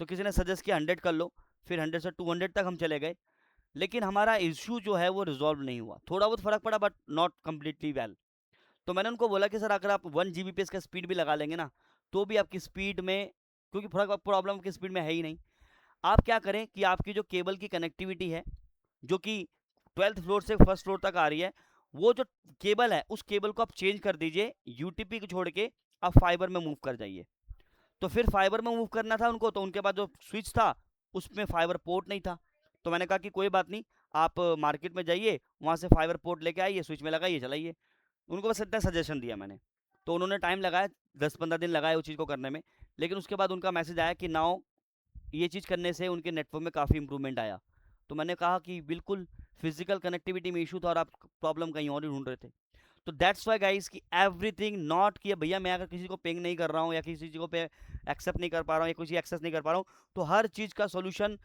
तो किसी ने सजेस्ट किया 100 कर लो, फिर 100 से 200 तक हम चले गए, लेकिन हमारा इशू जो है वो रिजॉल्व नहीं हुआ, थोड़ा बहुत फर्क पड़ा बट नॉट कम्प्लीटली वेल। तो मैंने उनको बोला कि सर अगर आप 1 Gbps का स्पीड भी लगा लेंगे ना, तो भी आपकी स्पीड में, क्योंकि प्रॉब्लम की स्पीड में है ही नहीं, आप क्या करें कि आपकी जो केबल की कनेक्टिविटी है, जो कि 12th फ्लोर से फर्स्ट फ्लोर तक आ रही है, वो जो केबल है उस केबल को आप चेंज कर दीजिए, यूटीपी को छोड़ के आप फाइबर में मूव कर जाइए। तो फिर फाइबर में मूव करना था उनको, तो उनके पास जो स्विच था उसमें फाइबर पोर्ट नहीं था। तो मैंने कहा कि कोई बात नहीं, आप मार्केट में जाइए, वहाँ से फाइबर पोर्ट लेके आइए, स्विच में लगाइए, चलाइए। उनको बस इतना सजेशन दिया मैंने। तो उन्होंने टाइम लगाया, 10-15 दिन लगाए उस चीज़ को करने में, लेकिन उसके बाद उनका मैसेज आया कि नाउ ये चीज़ करने से उनके नेटवर्क में काफ़ी इंप्रूवमेंट आया। तो मैंने कहा कि बिल्कुल फिजिकल कनेक्टिविटी में इशू था और आप प्रॉब्लम कहीं और ही ढूंढ रहे थे। तो दैट्स वाई गाइस कि एवरीथिंग नॉट किया भैया, मैं अगर किसी को पिंग नहीं कर रहा हूँ या किसी चीज़ को पे एक्सेप्ट नहीं कर पा रहा हूँ या कुछ एक्सेस नहीं कर पा रहा हूँ, तो हर चीज़ का सोल्यूशन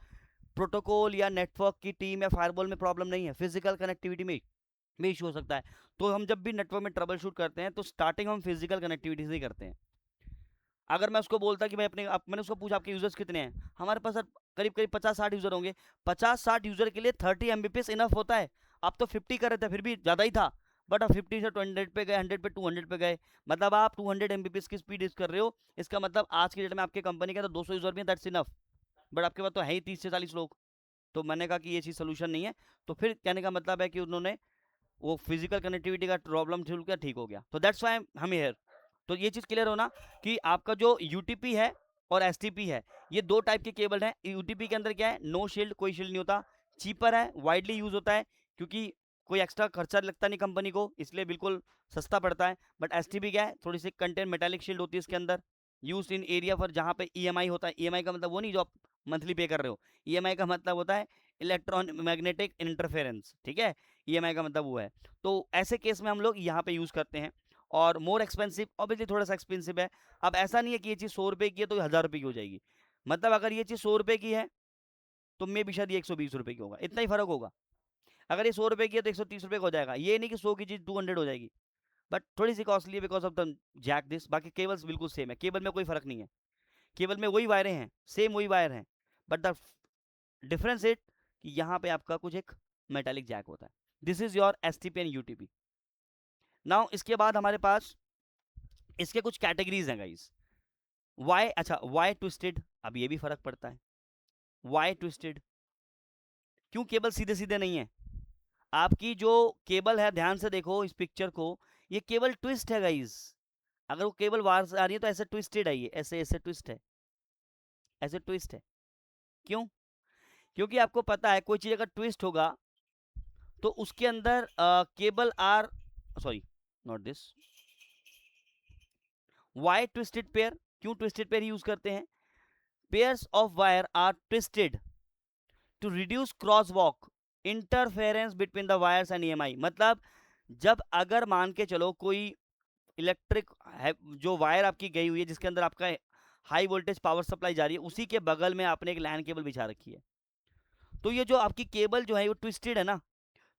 प्रोटोकॉल या नेटवर्क की टीम या फायरवॉल में प्रॉब्लम नहीं है, फिजिकल कनेक्टिविटी में इशू हो सकता है। तो हम जब भी नेटवर्क में ट्रबल शूट करते हैं तो स्टार्टिंग हम फिजिकल कनेक्टिविटी से ही करते हैं। अगर मैं उसको बोलता कि भाई मैंने उसको पूछा आपके यूजर्स कितने हैं, हमारे पास सर करीब करीब 50-60 यूजर होंगे। 50-60 यूजर के लिए 30 Mbps इनफ होता है। आप तो 50 कर रहे थे, फिर भी ज़्यादा ही था, बट आप 50 से 200 पे गए, 100 पे 200 पे गए, मतलब आप 200 Mbps की स्पीड यूज कर रहे हो। इसका मतलब आज की डेट में आपके कंपनी का तो 200 यूजर भी है, दैट्स इनफ, बट आपके पास तो है ही 30 से 40 लोग। तो मैंने कहा कि ये चीज़ सोल्यूशन नहीं है। तो फिर कहने का मतलब है कि उन्होंने वो फिजिकल कनेक्टिविटी का प्रॉब्लम ठीक हो गया। तो दैट्स वाई हम हेयर। तो ये चीज़ क्लियर होना कि आपका जो यूटीपी है और एसटीपी है, ये दो टाइप के केबल हैं। यूटीपी के अंदर क्या है, नो शील्ड, कोई शील्ड नहीं होता, चीपर है, वाइडली यूज होता है, क्योंकि कोई एक्स्ट्रा खर्चा लगता नहीं कंपनी को, इसलिए बिल्कुल सस्ता पड़ता है। बट एसटीपी क्या है, थोड़ी सी कंटेंट मेटालिक शील्ड होती है इसके अंदर, यूज इन एरिया पर जहाँ पे ईएमआई होता है। ईएमआई का मतलब वो नहीं जो आप मंथली पे कर रहे हो, ईएमआई का मतलब होता है इलेक्ट्रॉन मैग्नेटिक इंटरफेरेंस, ठीक है, ईएमआई का मतलब वो है। तो ऐसे केस में हम लोग यहाँ पे यूज़ करते हैं। और मोर एक्सपेंसिव, ऑब्वियसली थोड़ा सा एक्सपेंसिव है। अब ऐसा नहीं है कि ये चीज़ 100 रुपये की है तो 1000 रुपये की हो जाएगी, मतलब अगर ये चीज़ 100 रुपये की है तो मे भी शायद ये 120 रुपये की होगा, इतना ही फर्क होगा। अगर ये 100 रुपये की है तो 130 रुपये का हो जाएगा, ये नहीं कि 100 की चीज़ 200 हो जाएगी। बट थोड़ी सी कॉस्टली है because of the jack this. बाकी केबल्स बिल्कुल सेम है, केबल में कोई फर्क नहीं है, केबल में वही वायरें हैं, सेम वही वायर हैं, बट द डिफरेंस इट कि यहाँ पे आपका कुछ एक मेटालिक जैक होता है। This is your STP and UTP. Now इसके बाद हमारे पास इसके कुछ कैटेगरीज हैं गाइस। वाई, अच्छा वाई ट्विस्टेड, अब ये भी फर्क पड़ता है। वाई ट्विस्टेड, क्यों केबल सीधे सीधे नहीं है। आपकी जो केबल है, ध्यान से देखो इस पिक्चर को, ये केबल ट्विस्ट है गाइस। अगर वो केबल बाहर से आ रही है तो ऐसे ट्विस्टेड है, ये ऐसे ऐसे ट्विस्ट है, ऐसे ट्विस्ट है। क्यों? क्योंकि आपको पता है कोई चीज अगर ट्विस्ट होगा तो उसके अंदर cable are, sorry not this, why twisted pair. क्यों ट्विस्टेड पेयर यूज करते हैं? Pairs of wire are twisted to reduce cross talk interference between the wires and EMI। मतलब जब अगर मान के चलो कोई इलेक्ट्रिक जो वायर आपकी गई हुई है जिसके अंदर आपका हाई वोल्टेज पावर सप्लाई जा रही है, उसी के बगल में आपने एक लैन केबल बिछा रखी है, तो ये जो आपकी केबल जो है वो ट्विस्टेड है ना,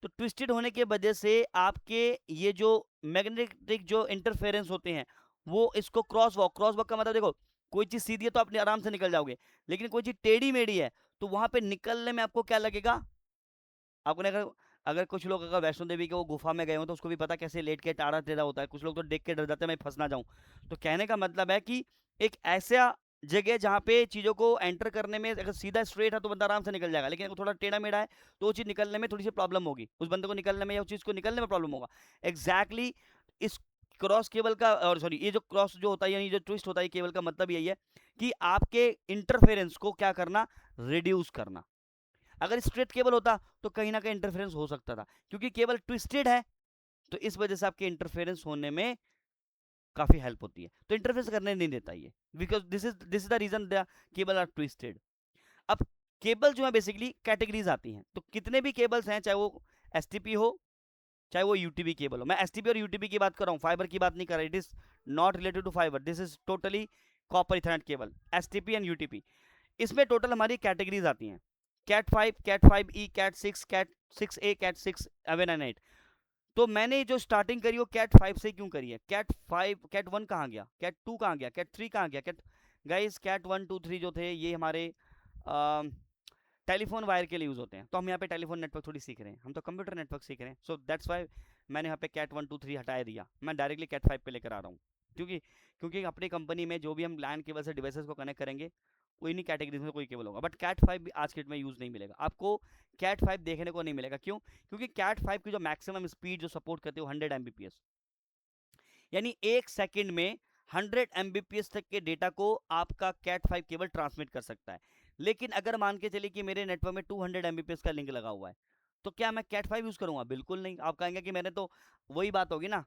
तो ट्विस्टेड होने के वजह से आपके ये जो मैग्नेटिक जो इंटरफेरेंस होते हैं वो इसको क्रॉस वॉक का मतलब देखो, कोई चीज सीधी है तो आप आराम से निकल जाओगे, लेकिन कोई चीज टेढ़ी मेढ़ी है तो वहां पे निकलने में आपको क्या लगेगा। आपने अगर अगर कुछ लोग अगर वैष्णो देवी के वो गुफा में गए हो तो उसको भी पता कैसे लेट के टाड़ा टेढ़ा होता है, कुछ लोग तो देख के डर जाते हैं मैं फंस ना जाऊं। तो कहने का मतलब है कि एक ऐसा जगह जहाँ पे चीज़ों को एंटर करने में अगर सीधा स्ट्रेट है तो बंदा आराम से निकल जाएगा, लेकिन अगर थोड़ा टेढ़ा मेढ़ा है तो वो चीज़ निकलने में थोड़ी सी प्रॉब्लम होगी, उस बंदे को निकलने में या उस चीज़ को निकलने में प्रॉब्लम होगा। एग्जैक्टली इस क्रॉस केबल का और सॉरी ये जो क्रॉस जो होता है यानी जो ट्विस्ट होता है केबल का मतलब यही है कि आपके इंटरफेरेंस को क्या करना, रिड्यूस करना। अगर स्ट्रेट केबल होता तो कहीं ना कहीं इंटरफेरेंस हो सकता था, क्योंकि केबल ट्विस्टेड है तो इस वजह से आपके इंटरफेरेंस होने में काफी हेल्प होती है, तो इंटरफेरेंस करने नहीं देता ये, because this is the reason the cable are twisted. अब केबल जो है बेसिकली कैटेगरीज आती हैं, तो कितने भी केबल्स हैं चाहे वो एसटीपी हो चाहे वो यूटीपी केबल हो, मैं एसटीपी और यूटीपी की बात कर रहा हूँ, फाइबर की बात नहीं कर रहा, it is not related to fibre, this is totally copper ethernet cable, STP and UTP. इसमें टोटल हमारी कैटेगरीज आती हैं, cat 5, cat 5E, cat 6, cat 6A, cat 6 7 and 8। तो मैंने जो स्टार्टिंग करी वो कैट 5 से क्यों करी है, कैट 5 कैट 1 कहाँ गया, कैट 2 कहाँ गया, कैट 3 कहाँ गया, कैट गाइस कैट 1 2 3 जो थे ये हमारे टेलीफोन वायर के लिए यूज होते हैं, तो हम यहाँ पे टेलीफोन नेटवर्क थोड़ी सीख रहे हैं, हम तो कंप्यूटर नेटवर्क सीख रहे हैं, सो दैट्स वाई मैंने यहाँ पे कैट 1 2 3 हटा दिया, मैं डायरेक्टली कैट 5 पे लेकर आ रहा हूँ। क्योंकि क्योंकि अपनी कंपनी में जो भी हम लैन केबल से डिवाइसेस को कनेक्ट करेंगे वो इन्हीं कैटेगरीज में कोई केबल होगा, बट कैट 5 भी आज के डेट में यूज नहीं मिलेगा आपको, कैट 5 देखने को नहीं मिलेगा। क्यों? क्योंकि कैट 5 की जो मैक्सिमम स्पीड जो सपोर्ट करती है वो 100 Mbps, यानी एक सेकंड में 100 Mbps तक के डेटा को आपका कैट 5 केबल ट्रांसमिट कर सकता है। लेकिन अगर मान के चलिए कि मेरे नेटवर्क में 200 Mbps का लिंक लगा हुआ है, तो क्या मैं कैट 5 यूज करूंगा? बिल्कुल नहीं। आप कहेंगे कि मैंने तो, वही बात होगी ना,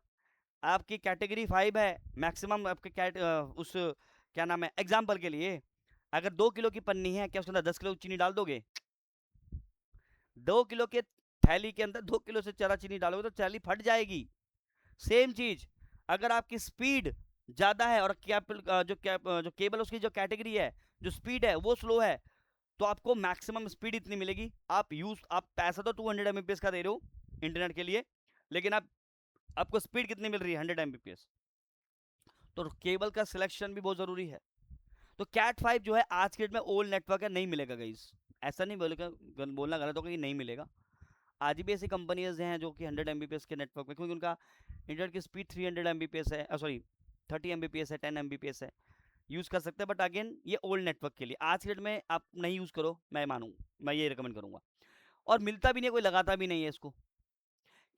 आपकी कैटेगरी 5 है, मैक्सिमम आपके कैट उस क्या नाम है, एग्जाम्पल के लिए अगर 2 किलो की पन्नी है, क्या उसके अंदर 10 किलो चीनी डाल दोगे? 2 किलो के थैली के अंदर 2 किलो से ज़्यादा चीनी डालोगे तो थैली फट जाएगी। सेम चीज अगर आपकी स्पीड ज्यादा है और जो केबल उसकी जो कैटेगरी है, जो स्पीड है वो स्लो है, तो आपको मैक्सिमम स्पीड इतनी मिलेगी। आप पैसा तो 200 Mbps का दे रहे हो इंटरनेट के लिए, लेकिन आपको स्पीड कितनी मिल रही है? 100 Mbps। तो केबल का सिलेक्शन भी बहुत जरूरी है। तो कैट 5 जो है आज के डेट में ओल्ड नेटवर्क है, नहीं मिलेगा गाइस, ऐसा नहीं बोलेगा, बोलना गलत होगा कि नहीं मिलेगा। आज भी ऐसी कंपनीज हैं जो कि 100 Mbps के नेटवर्क में, क्योंकि उनका इंटरनेट की स्पीड 300 Mbps है, सॉरी 30 Mbps है, 10 Mbps है, यूज़ कर सकते हैं। बट अगेन ये ओल्ड नेटवर्क के लिए, आज के डेट में आप नहीं यूज़ करो, मैं मानूँ, मैं ये रिकमेंड करूँगा। और मिलता भी नहीं, कोई लगाता भी नहीं है इसको।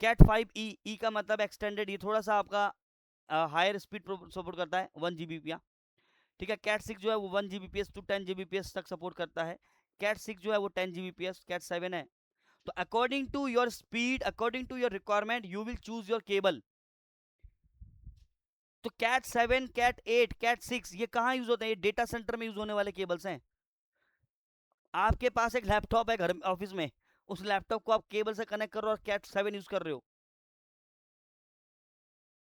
कैट 5E का मतलब एक्सटेंडेड, ये थोड़ा सा आपका हायर स्पीड सपोर्ट करता है, 1 Gbps। ठीक है, कैट 6 जो है वो 1 Gbps टू 10 Gbps तक सपोर्ट करता है। कैट 6 जो है वो 10 Gbps, कैट 7 है। तो according to your speed, according to your requirement, you will choose your cable. तो कैट 7, कैट 8, कैट 6 ये कहाँ यूज होते हैं? ये डेटा सेंटर में यूज होने वाले केबल्स हैं। आपके पास एक लैपटॉप है घर ऑफिस में, उस लैपटॉप को आप केबल से कनेक्ट कर रहे हो और कैट 7 यूज कर रहे हो,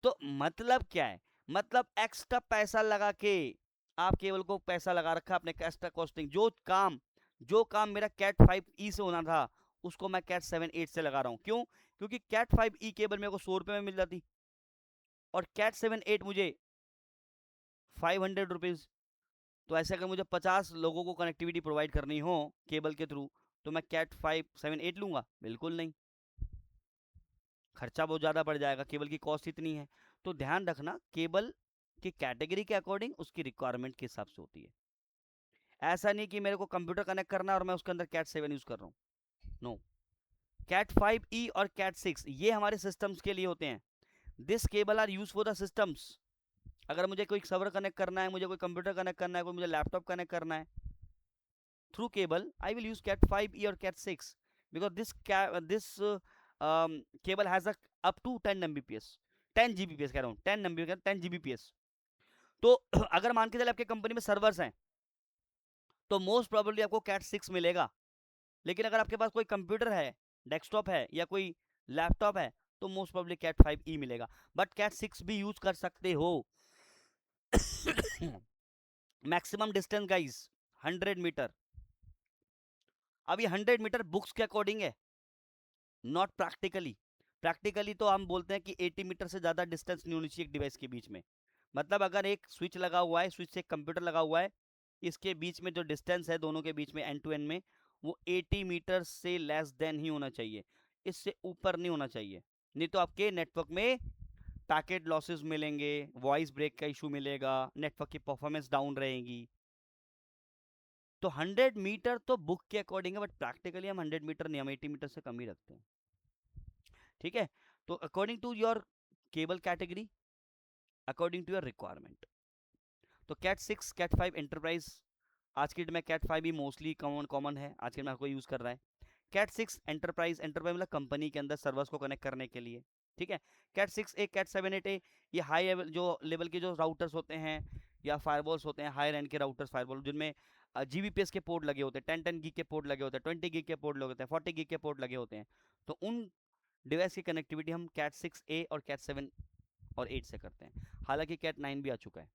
तो मतलब क्या है? मतलब एक्स्ट्रा पैसा लगा के, आप केबल को पैसा लगा रखा अपने एक्स्ट्रा कॉस्टिंग, जो काम मेरा कैट 5E से होना था उसको मैं कैट 7 8 से लगा रहा हूं। क्यों? क्योंकि कैट 5E केबल मेरे को 100 रुपये में मिल जाती और कैट 7 8 मुझे 500 रुपीज। तो ऐसे अगर मुझे 50 लोगों को कनेक्टिविटी प्रोवाइड करनी हो केबल के थ्रू, तो मैं कैट 5 7 8 लूंगा? बिल्कुल नहीं, खर्चा बहुत ज़्यादा पड़ जाएगा, केबल की कॉस्ट इतनी है। तो ध्यान रखना, केबल की कैटेगरी के अकॉर्डिंग उसकी रिक्वायरमेंट के हिसाब से होती है। ऐसा नहीं कि मेरे को कंप्यूटर कनेक्ट करना है और मैं उसके अंदर कैट 7 यूज़ कर रहा हूँ, नो। कैट 5E और कैट 6 ये हमारे सिस्टम्स के लिए होते हैं। This cable are use for the systems. अगर मुझे कोई सर्वर कनेक्ट करना है, मुझे कोई कंप्यूटर कनेक्ट करना है, कोई मुझे लैपटॉप कनेक्ट करना है through cable, I will use cat 5E और cat 6 because this cable has up to 10 Mbps, 10 Gbps कह रहा हूँ, 10 Mbps 10 Gbps। तो अगर मान के चले आपके कंपनी में सर्वर्स हैं तो मोस्ट प्रोबेबली आपको कैट 6 मिलेगा, लेकिन अगर आपके पास कोई कंप्यूटर है, डेस्कटॉप है या कोई लैपटॉप है तो मोस्ट प्रोबेबली कैट 5e मिलेगा। बट कैट 6 भी यूज कर सकते हो। Maximum distance guys 100 metre. अब ये 100 मीटर बुक्स के अकॉर्डिंग है, नॉट प्रैक्टिकली। प्रैक्टिकली तो हम बोलते हैं कि 80 मीटर से ज़्यादा डिस्टेंस नहीं होनी चाहिए एक डिवाइस के बीच में। मतलब अगर एक स्विच लगा हुआ है, स्विच से एक कंप्यूटर लगा हुआ है, इसके बीच में जो डिस्टेंस है दोनों के बीच में एंड टू एंड में, वो 80 मीटर से लेस देन ही होना चाहिए, इससे ऊपर नहीं होना चाहिए। नहीं तो आपके नेटवर्क में पैकेट लॉसेस मिलेंगे, वॉइस ब्रेक का इशू मिलेगा, नेटवर्क की परफॉर्मेंस डाउन रहेगी। तो 100 मीटर तो बुक के अकॉर्डिंग है, बट प्रैक्टिकली हम 100 मीटर नहीं, हम 80 मीटर से कम ही रखते हैं। ठीक है, तो according to your cable category, according to your requirement. तो कैट 6 कैट 5 एंटरप्राइज, आज की डेट में कैट 5 ही मोस्टली कॉमन है, आज के डेट में हर कोई यूज कर रहा है। कैट 6 एंटरप्राइज, एंटरप्राइज मतलब कंपनी के अंदर सर्वर्स को कनेक्ट करने के लिए। ठीक है, कैट 6 ए कैट 7 8 ए ये हाई लेवल जो लेवल के जो राउटर्स होते हैं या फायरवॉल्स होते हैं, हायर एंड के राउटर्स फायरवॉल जिनमें जीबीपीएस के पोर्ट लगे होते हैं, 10 गीग के पोर्ट लगे होते हैं, 20 गीग के पोर्ट लगे होते हैं, 40 गीग के पोर्ट लगे होते हैं। तो उन डिवाइस की कनेक्टिविटी हम कैट 6 ए और कैट 7 और 8 से करते हैं। हालांकि कैट 9 भी आ चुका है।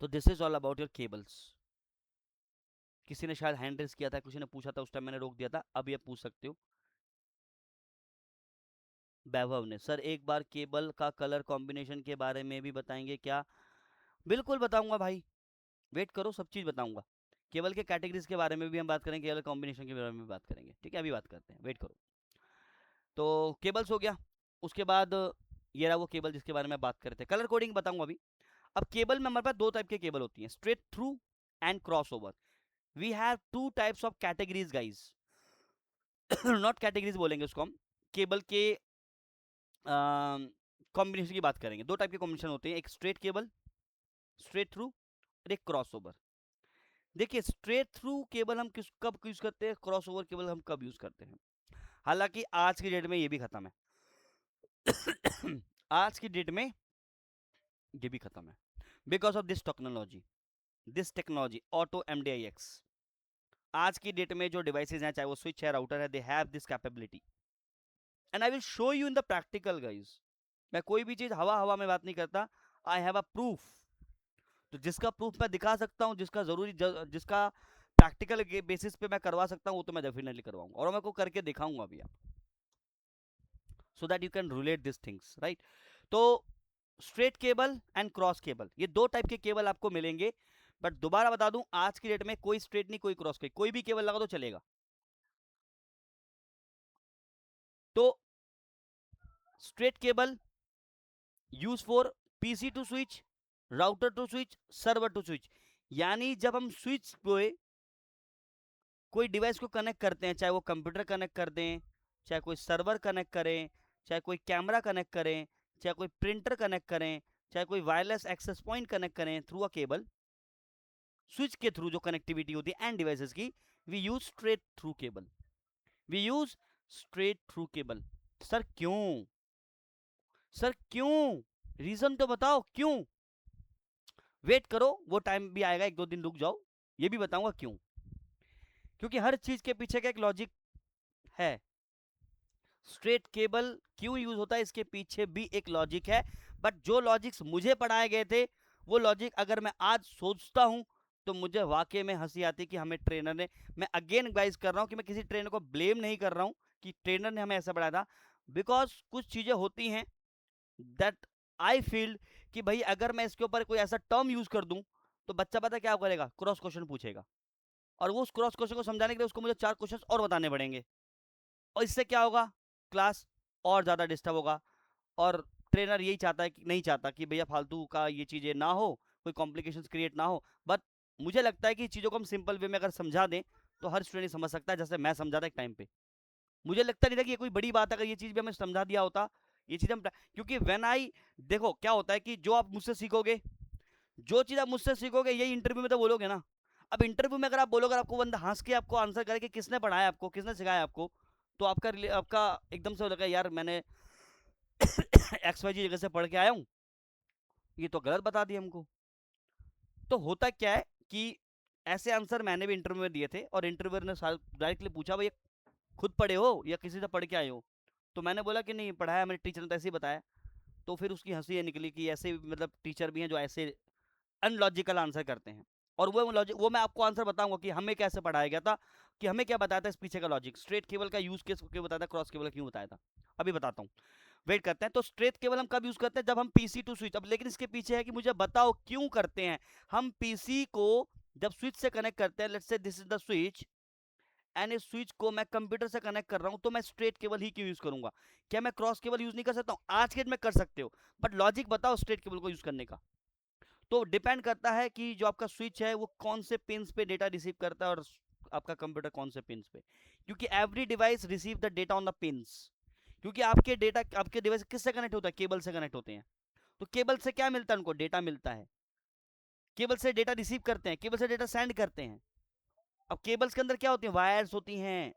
तो this is all about your cables. किसी ने शायद हैंड रेस किया था, किसी ने पूछा था, उस टाइम मैंने रोक दिया था, अब ये पूछ सकते हो। वैभव ने, सर एक बार केबल का कलर कॉम्बिनेशन के बारे में भी बताएंगे क्या? बिल्कुल बताऊंगा भाई, वेट करो, सब चीज़ बताऊंगा। केबल के कैटेगरीज के बारे में भी हम बात करेंगे, केबल कॉम्बिनेशन के बारे में भी बात करेंगे। ठीक है, अभी बात करते हैं, वेट करो। तो केबल्स हो गया, उसके बाद ये रहा वो केबल जिसके बारे में बात कर रहे थे। कलर कोडिंग बताऊंगा अभी। अब केबल में हमारे पास दो टाइप के केबल होती हैं, straight through and cross over. We have two types of categories guys, not categories बोलेंगे उसको हम, केबल के कॉम्बिनेशन की बात करेंगे। दो टाइप के कॉम्बिनेशन होते हैं, एक स्ट्रेट केबल स्ट्रेट थ्रू और एक क्रॉस ओवर। देखिए स्ट्रेट थ्रू केबल हम किस कब यूज करते हैं, क्रॉस ओवर केबल हम कब यूज करते हैं। हालांकि आज की डेट में ये भी खत्म है। आज की डेट में ये भी खत्म है, because of this technology auto MDIX। आज की डेट में जो डिवाइसेज हैं, चाहे वो स्विच है, राउटर है, they have this capability and I will show you in the practical guys. मैं कोई भी चीज हवा हवा में बात नहीं करता, आई हैव अ प्रूफ। तो जिसका प्रूफ मैं दिखा सकता हूँ, जिसका प्रैक्टिकल बेसिस पे मैं करवा सकता हूँ, वो तो मैं डेफिनेटली करवाऊंगा और मैं को करके दिखाऊंगा अभी आप, so that you can relate this things, right. तो straight cable and cross cable, ये दो टाइप के केबल आपको मिलेंगे। बट दोबारा बता दूं, आज की डेट में कोई स्ट्रेट नहीं, कोई क्रॉस, कोई भी केबल लगा तो चलेगा। तो straight cable use for PC to switch, router to switch, server to switch. यानी जब हम स्विच पे कोई डिवाइस को कनेक्ट करते हैं, चाहे वो कंप्यूटर कनेक्ट कर दें, चाहे कोई सर्वर कनेक्ट करें, चाहे कोई कैमरा कनेक्ट करें, चाहे कोई प्रिंटर कनेक्ट करें, चाहे कोई वायरलेस एक्सेस पॉइंट कनेक्ट करें थ्रू अ केबल, स्विच के थ्रू जो कनेक्टिविटी होती है एंड डिवाइसेस की, we use straight through cable. We use straight through cable. Sir क्यों? सर क्यों? रीजन तो बताओ क्यों। वेट करो, वो टाइम भी आएगा, एक दो दिन रुक जाओ, ये भी बताऊंगा क्यों। क्योंकि हर चीज के पीछे का एक लॉजिक है। स्ट्रेट केबल क्यों यूज होता है, इसके पीछे भी एक लॉजिक है। बट जो लॉजिक्स मुझे पढ़ाए गए थे, वो लॉजिक अगर मैं आज सोचता हूं तो मुझे वाकई में हंसी आती कि हमें ट्रेनर ने, मैं अगेन गाइज कर रहा हूं कि मैं किसी ट्रेनर को ब्लेम नहीं कर रहा हूं कि ट्रेनर ने हमें ऐसा पढ़ाया था। बिकॉज कुछ चीजें होती हैं दैट आई फील कि भाई अगर मैं इसके ऊपर कोई ऐसा टर्म यूज कर दूं तो बच्चा पता क्या करेगा, क्रॉस क्वेश्चन पूछेगा, और वो उस क्रॉस क्वेश्चन को समझाने के लिए उसको मुझे 4 क्वेश्चन और बताने पड़ेंगे, और इससे क्या होगा, क्लास और ज़्यादा डिस्टर्ब होगा। और ट्रेनर यही चाहता है कि, नहीं चाहता कि भैया फालतू का ये चीज़ें ना हो, कोई कॉम्प्लिकेशंस क्रिएट ना हो। बट मुझे लगता है कि चीज़ों को हम सिंपल वे में अगर समझा दें तो हर स्टूडेंट समझ सकता है, जैसे मैं समझा था एक टाइम पे। मुझे लगता नहीं था कि ये कोई बड़ी बात है, अगर ये चीज़ भी हमें समझा दिया होता, ये चीज़ हम, क्योंकि व्हेन आई, देखो क्या होता है कि जो आप मुझसे सीखोगे, जो चीज़ आप मुझसे सीखोगे यही इंटरव्यू में तो बोलोगे ना। अब इंटरव्यू में अगर आप बोलोगे, आपको बंदा हंस के आपको आंसर करे कि किसने पढ़ाया आपको, किसने सिखाया आपको, तो आपका एकदम से हो लगा यार मैंने XYZ जगह से पढ़ के आया हूँ, ये तो गलत बता दिया हमको। तो होता क्या है कि ऐसे आंसर मैंने भी इंटरव्यू में दिए थे, और इंटरव्यूअर ने डायरेक्टली पूछा, भाई खुद पढ़े हो या किसी से पढ़ के आए हो? तो मैंने बोला कि नहीं पढ़ाया, मेरे टीचर ने तो ऐसे ही बताया। तो फिर उसकी हंसी ये निकली कि ऐसे मतलब टीचर भी हैं जो ऐसे अनलॉजिकल आंसर करते हैं। और वो लॉजिक, वो मैं आपको आंसर बताऊंगा कि हमें कैसे पढ़ाया गया था, कि हमें क्या बताया था इस पीछे का लॉजिक। स्ट्रेट केबल का यूज केस क्यों बताया था, क्रॉस केबल क्यों बताया था, अभी बताता हूँ। वेट करते हैं। तो स्ट्रेट केबल हम कब यूज करते हैं, जब हम पीसी टू स्विच। अब लेकिन इसके पीछे है कि मुझे बताओ क्यों करते हैं हम पीसी को जब स्विच से कनेक्ट करते हैं। Let's say this is the switch, and इस स्विच को मैं कंप्यूटर से कनेक्ट कर रहा हूं, तो मैं स्ट्रेट केबल ही क्यों यूज करूंगा? क्या मैं क्रॉस केबल यूज नहीं कर सकता हूं? आज के डेट में कर सकते हो, बट लॉजिक बताओ स्ट्रेट केबल को यूज करने का। तो डिपेंड करता है कि जो आपका स्विच है वो कौन से पिंस पे डेटा रिसीव करता है, और आपका कंप्यूटर कौन से पिंस पे। क्योंकि every device receive the data on the pins. क्योंकि आपके डेटा, आपके डिवाइस किससे कनेक्ट होता है? केबल से कनेक्ट होते हैं। तो केबल से क्या मिलता है उनको? डेटा मिलता है। केबल से डेटा रिसीव करते हैं, केबल से डेटा सेंड करते हैं। अब केबल्स के अंदर क्या होती है? वायर्स होती हैं,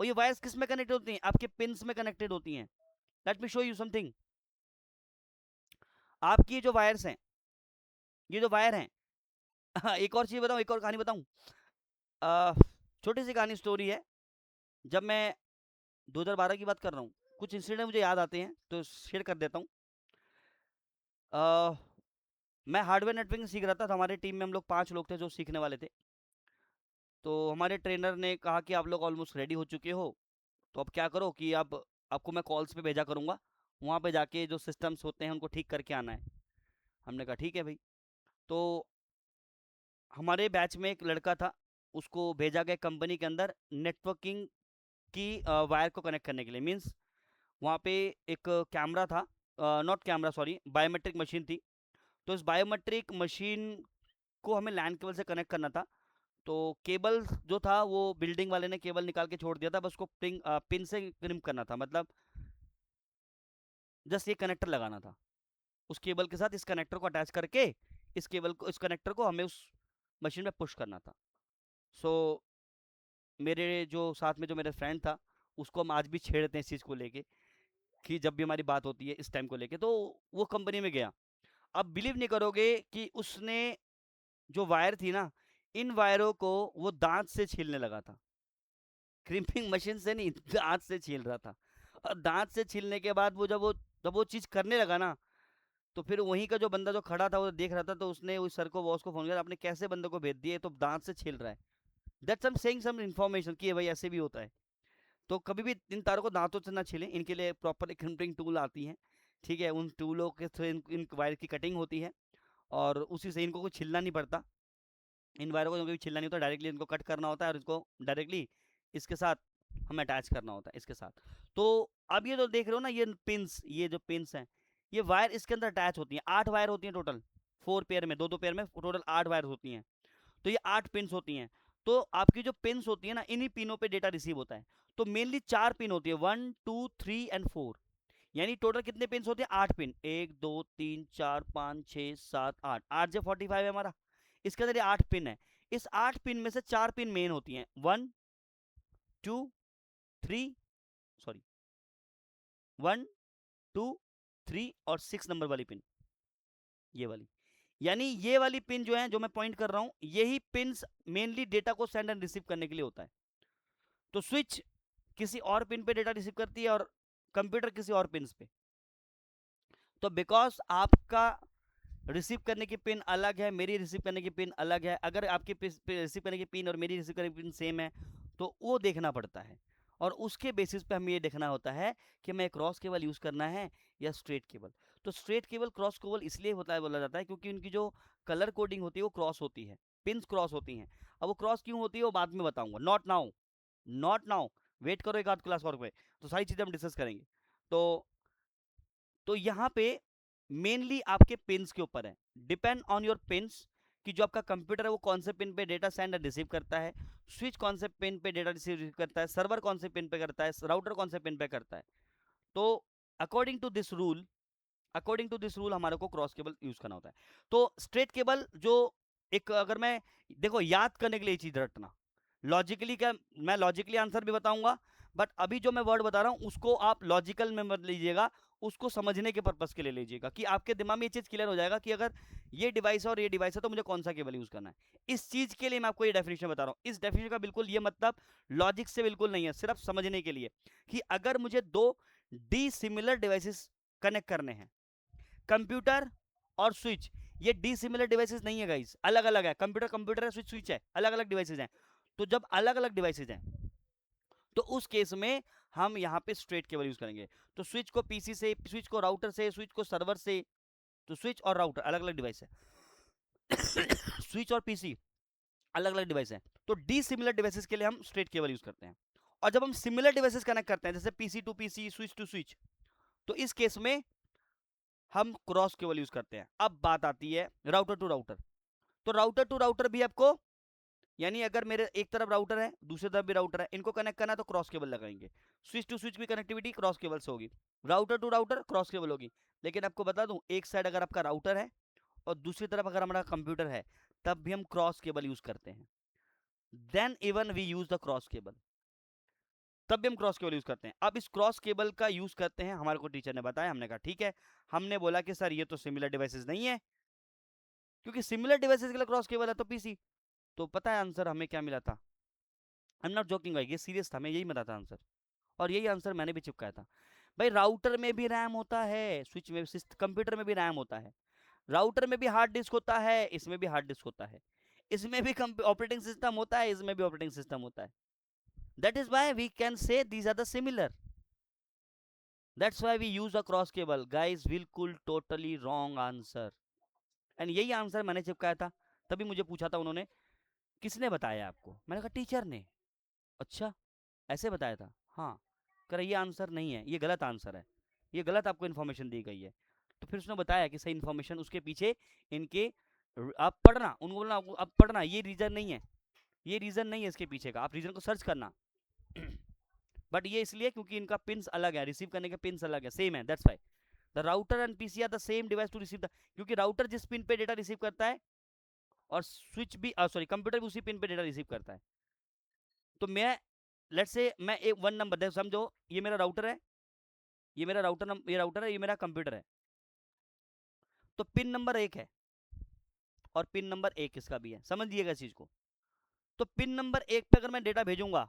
और ये वायर्स किस में कनेक्ट होती हैं? आपके पिंस में कनेक्टेड होती हैं। Let me show you something. आपकी जो वायर्स हैं, ये जो वायर हैं एक और चीज बताऊं, एक और कहानी बताऊं। छोटी सी कहानी स्टोरी है। जब मैं 2012 की बात कर रहा हूँ, कुछ इंसिडेंट मुझे याद आते हैं तो शेयर कर देता हूँ। मैं हार्डवेयर नेटवर्किंग सीख रहा था, तो हमारे टीम में हम लोग 5 लोग थे जो सीखने वाले थे। तो हमारे ट्रेनर ने कहा कि आप लोग ऑलमोस्ट रेडी हो चुके हो, तो अब क्या करो कि अब आपको मैं कॉल्स पे भेजा करूँगा, वहाँ पे जाके जो सिस्टम्स होते हैं उनको ठीक करके आना है। हमने कहा ठीक है भाई। तो हमारे बैच में एक लड़का था, उसको भेजा गया कंपनी के अंदर नेटवर्किंग की वायर को कनेक्ट करने के लिए। मीन्स वहाँ पे एक कैमरा था, not camera sorry, biometric machine थी। तो इस बायोमेट्रिक मशीन को हमें लैंड केबल से कनेक्ट करना था। तो केबल जो था वो बिल्डिंग वाले ने केबल निकाल के छोड़ दिया था, बस उसको पिन से क्रिम करना था। मतलब जस्ट ये कनेक्टर लगाना था, उस केबल के साथ इस कनेक्टर को अटैच करके इस केबल को, इस कनेक्टर को हमें उस मशीन में पुश करना था। सो मेरे जो साथ में जो मेरा फ्रेंड था, उसको हम आज भी छेड़ते हैं इस चीज़ को लेके, कि जब भी हमारी बात होती है इस टाइम को लेके। तो वो कंपनी में गया। अब बिलीव नहीं करोगे कि उसने जो वायर थी ना, इन वायरों को वो दांत से छीलने लगा था। क्रिम्पिंग मशीन से नहीं, दांत से छील रहा था। और दांत से छीलने के बाद जब वो चीज़ करने लगा ना, तो फिर वहीं का जो बंदा जो खड़ा था वो देख रहा था, तो उसने उस सर को, बॉस को फोन किया, आपने कैसे बंदे को भेज दिए, तो दांत से छील रहा है। That's I am saying some information कि भाई ऐसे भी होता है। तो कभी भी इन तारों को दांतों से ना छीलें, इनके लिए प्रॉपर एक क्रिम्पिंग टूल आती है। ठीक है, उन टूलों के थ्रू इन वायर की कटिंग होती है, और उसी से इनको कुछ छीलना नहीं पड़ता। इन वायरों को कभी छीलना नहीं होता, डायरेक्टली इनको कट करना होता है, और इसको डायरेक्टली इसके साथ हमें अटैच करना होता है, इसके साथ। तो अब ये जो देख रहे हो ना, ये पिंस, ये जो पिंस हैं, ये वायर इसके अंदर अटैच होती हैं। 8 वायर होती हैं टोटल, 4 पेयर में, 2-2 पेयर में टोटल 8 वायर होती हैं। तो ये 8 पिन्स होती हैं। तो आपकी जो पिन्स होती है ना, इन्हीं पिनों पे डेटा रिसीव होता है। तो मेनली 4 पिन होती है, 1 2 3 एंड 4। यानी टोटल कितने पिन्स होते हैं? 8 पिन, 1 2 3 4 5 6 7 8, 8 से 45 है हमारा। इसके अंदर ये 8 पिन है। इस 8 पिन में से 4 पिन मेन होती हैं, 1 2 3, सॉरी 1 2 3 और 6 नंबर वाली पिन, ये वाली। यानी ये वाली पिन जो है, जो मैं पॉइंट कर रहा हूं, यही पिन्स मेनली डेटा को सेंड एंड रिसीव करने के लिए होता है। तो स्विच किसी और पिन पे डेटा रिसीव करती है, और कंप्यूटर किसी और पिन पे। तो बिकॉज आपका रिसीव करने की पिन अलग है, मेरी रिसीव करने की पिन अलग है। अगर आपकी रिसीव करने की पिन और मेरी रिसीव करने की पिन सेम है, तो वो देखना पड़ता है, और उसके बेसिस पे हमें ये देखना होता है कि हमें क्रॉस केबल यूज़ करना है या स्ट्रेट केबल। तो स्ट्रेट केबल, क्रॉस केबल इसलिए होता है, बोला जाता है, क्योंकि उनकी जो कलर कोडिंग होती है वो क्रॉस होती है, पिन्स क्रॉस होती हैं। अब वो क्रॉस क्यों होती है वो बाद में बताऊंगा, not now, not now. Wait करो एक आध क्लास और पे, तो सारी चीज़ें हम डिस्कस करेंगे। तो यहाँ पे मेनली आपके पिन्स के ऊपर है, डिपेंड ऑन योर पिन्स, कि जो आपका कंप्यूटर है वो कौन से पिन पे डेटा सेंड एंड रिसीव करता है, स्विच कौन से पिन पे डेटा रिसीव करता है, सर्वर कौन से पिन पे करता है, राउटर कौन से पिन पे करता है। तो according to this rule, according to this rule हमारे को क्रॉस केबल यूज करना होता है। तो स्ट्रेट केबल जो एक, अगर मैं, देखो याद करने के लिए चीज रटना, लॉजिकली क्या, मैं लॉजिकली आंसर भी बताऊंगा, बट अभी जो मैं वर्ड बता रहा हूं उसको आप लॉजिकल में मत लीजिएगा, उसको समझने के पर्पस के लिए लीजिएगा कि आपके दिमाग में ये चीज क्लियर हो जाएगा कि अगर ये डिवाइस है और ये डिवाइस है तो मुझे कौन सा केबल यूज करना है। इस चीज के लिए मैं आपको ये डेफिनेशन बता रहा हूँ। इस डेफिनेशन का बिल्कुल ये मतलब लॉजिक से बिल्कुल नहीं है, सिर्फ समझने के लिए कि अगर मुझे दो डिसिमिलर डिवाइसेस कनेक्ट करने हैं, कंप्यूटर और स्विच, ये डिसिमिलर डिवाइसेस नहीं है गाइस, अलग अलग है। कंप्यूटर कंप्यूटर है, स्विच स्विच है, अलग अलग डिवाइसेस हैं। तो जब अलग अलग डिवाइसेस हैं तो उस केस में हम यहाँ पे स्ट्रेट केबल यूज करेंगे। तो स्विच को पीसी से, स्विच को राउटर से, स्विच को सर्वर से, तो स्विच और राउटर अलग अलग डिवाइस है। स्विच और पीसी अलग अलग डिवाइस है। तो डी सिमिलर डिवाइसेस के लिए हम स्ट्रेट केबल यूज करते हैं। और जब हम सिमिलर डिवाइसेस कनेक्ट करते हैं जैसे PC to PC, switch to switch, तो इस केस में हम क्रॉस केबल यूज करते हैं। अब बात आती है राउटर टू राउटर। तो राउटर टू राउटर भी आपको, यानी अगर मेरे एक तरफ राउटर है दूसरी तरफ भी राउटर है, इनको कनेक्ट करना है तो क्रॉस केबल लगाएंगे। स्विच टू स्विच की कनेक्टिविटी क्रॉस केबल से होगी, router to router cross cable होगी। लेकिन आपको बता दूं, एक साइड अगर आपका राउटर है और दूसरी तरफ अगर हमारा कंप्यूटर है, तब भी हम क्रॉस केबल यूज करते हैं। Then even we use the cross cable, तब भी हम क्रॉस केबल यूज करते हैं। अब इस क्रॉस केबल का यूज करते हैं, हमारे को टीचर ने बताया, हमने कहा ठीक है। हमने बोला कि सर ये तो सिमिलर डिवाइसेस नहीं है, क्योंकि सिमिलर डिवाइसेस के लिए क्रॉस केबल है तो पीसी। तो पता है आंसर हमें क्या मिला था? आई एम नॉट जोकिंग भाई, ये सीरियस था, मैं यही मिला था आंसर। और यही आंसर मैंने भी चिपकाया था भाई। राउटर में भी रैम होता है, स्विच में, कंप्यूटर में भी रैम होता है, राउटर में भी हार्ड डिस्क होता है, इसमें भी हार्ड डिस्क होता है, इसमें भी ऑपरेटिंग सिस्टम होता है, इसमें भी ऑपरेटिंग सिस्टम होता है। That is why we can say these are the similar. That's why we use a cross cable. Guys बिल्कुल टोटली रॉन्ग आंसर। एंड यही आंसर मैंने चिपकाया था। तभी मुझे पूछा था उन्होंने, किसने बताया आपको? मैंने कहा टीचर ने। अच्छा, ऐसे बताया था? हाँ। कह रहा ये आंसर नहीं है, ये गलत आंसर है, ये गलत आपको इन्फॉर्मेशन दी गई है। तो फिर उसने बताया कि सही इन्फॉर्मेशन उसके पीछे इनके, आप पढ़ना, उनको बोलना आप पढ़ना, ये रीजन नहीं है, ये रीजन नहीं है इसके पीछे का, आप रीजन को सर्च करना। बट ये इसलिए क्योंकि इनका पिंस अलग है, रिसीव करने के पिंस अलग है, सेम है, that's why the router and PC are the same device to receive the, क्योंकि राउटर जिस पिन पे डेटा रिसीव करता है और स्विच भी, सॉरी, कंप्यूटर भी उसी पिन पे डेटा रिसीव करता है। तो मैं, लेट्स से मैं एक वन नंबर देखो, समझो ये मेरा राउटर है, ये मेरा राउटर, ये राउटर है, ये मेरा कंप्यूटर है। तो पिन नंबर 1 है और पिन नंबर 1 इसका भी है, समझ लीजिएगा इस चीज को। तो पिन नंबर 1 पे अगर मैं डेटा भेजूंगा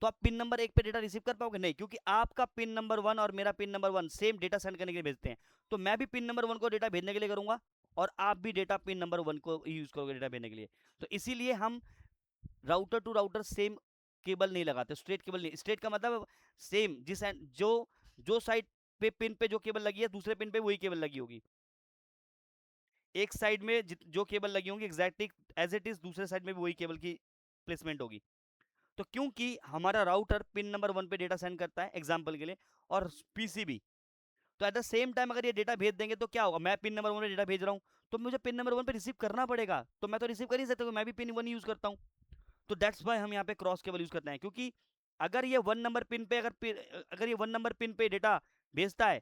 तो आप पिन नंबर 1 पे डेटा रिसीव कर पाओगे? नहीं, क्योंकि आपका पिन नंबर 1 और मेरा pin number 1 same data send करने के लिए भेजते हैं। तो मैं भी पिन नंबर 1 को डेटा भेजने के लिए करूंगा और आप भी डेटा पिन नंबर 1 को यूज करोगे डेटा भेजने के लिए। तो इसीलिए हम router to router same cable नहीं लगाते, स्ट्रेट केबल नहीं। स्ट्रेट का मतलब सेम, जिस जो जो साइड पे पिन पे जो केबल लगी है दूसरे पिन पे वही केबल लगी होगी। एक साइड में जो केबल लगी होंगी एग्जैक्टली एज इट इज, दूसरे साइड में भी वही केबल की प्लेसमेंट होगी। तो क्योंकि हमारा राउटर पिन नंबर 1 पे डेटा सेंड करता है एग्जांपल के लिए, और पीसी भी, तो एट द सेम टाइम अगर ये डेटा भेज देंगे तो क्या होगा? मैं पिन नंबर 1 पे डेटा भेज रहा हूँ तो मुझे पिन नंबर 1 पे रिसीव करना पड़ेगा, तो मैं तो रिसीव कर ही सकता हूँ, मैं भी पिन 1 यूज करता हूँ। तो दैट्स वाई हम यहाँ पे क्रॉस केबल यूज करते हैं, क्योंकि अगर ये 1 नंबर पिन पे अगर ये 1 नंबर पिन पे डेटा भेजता है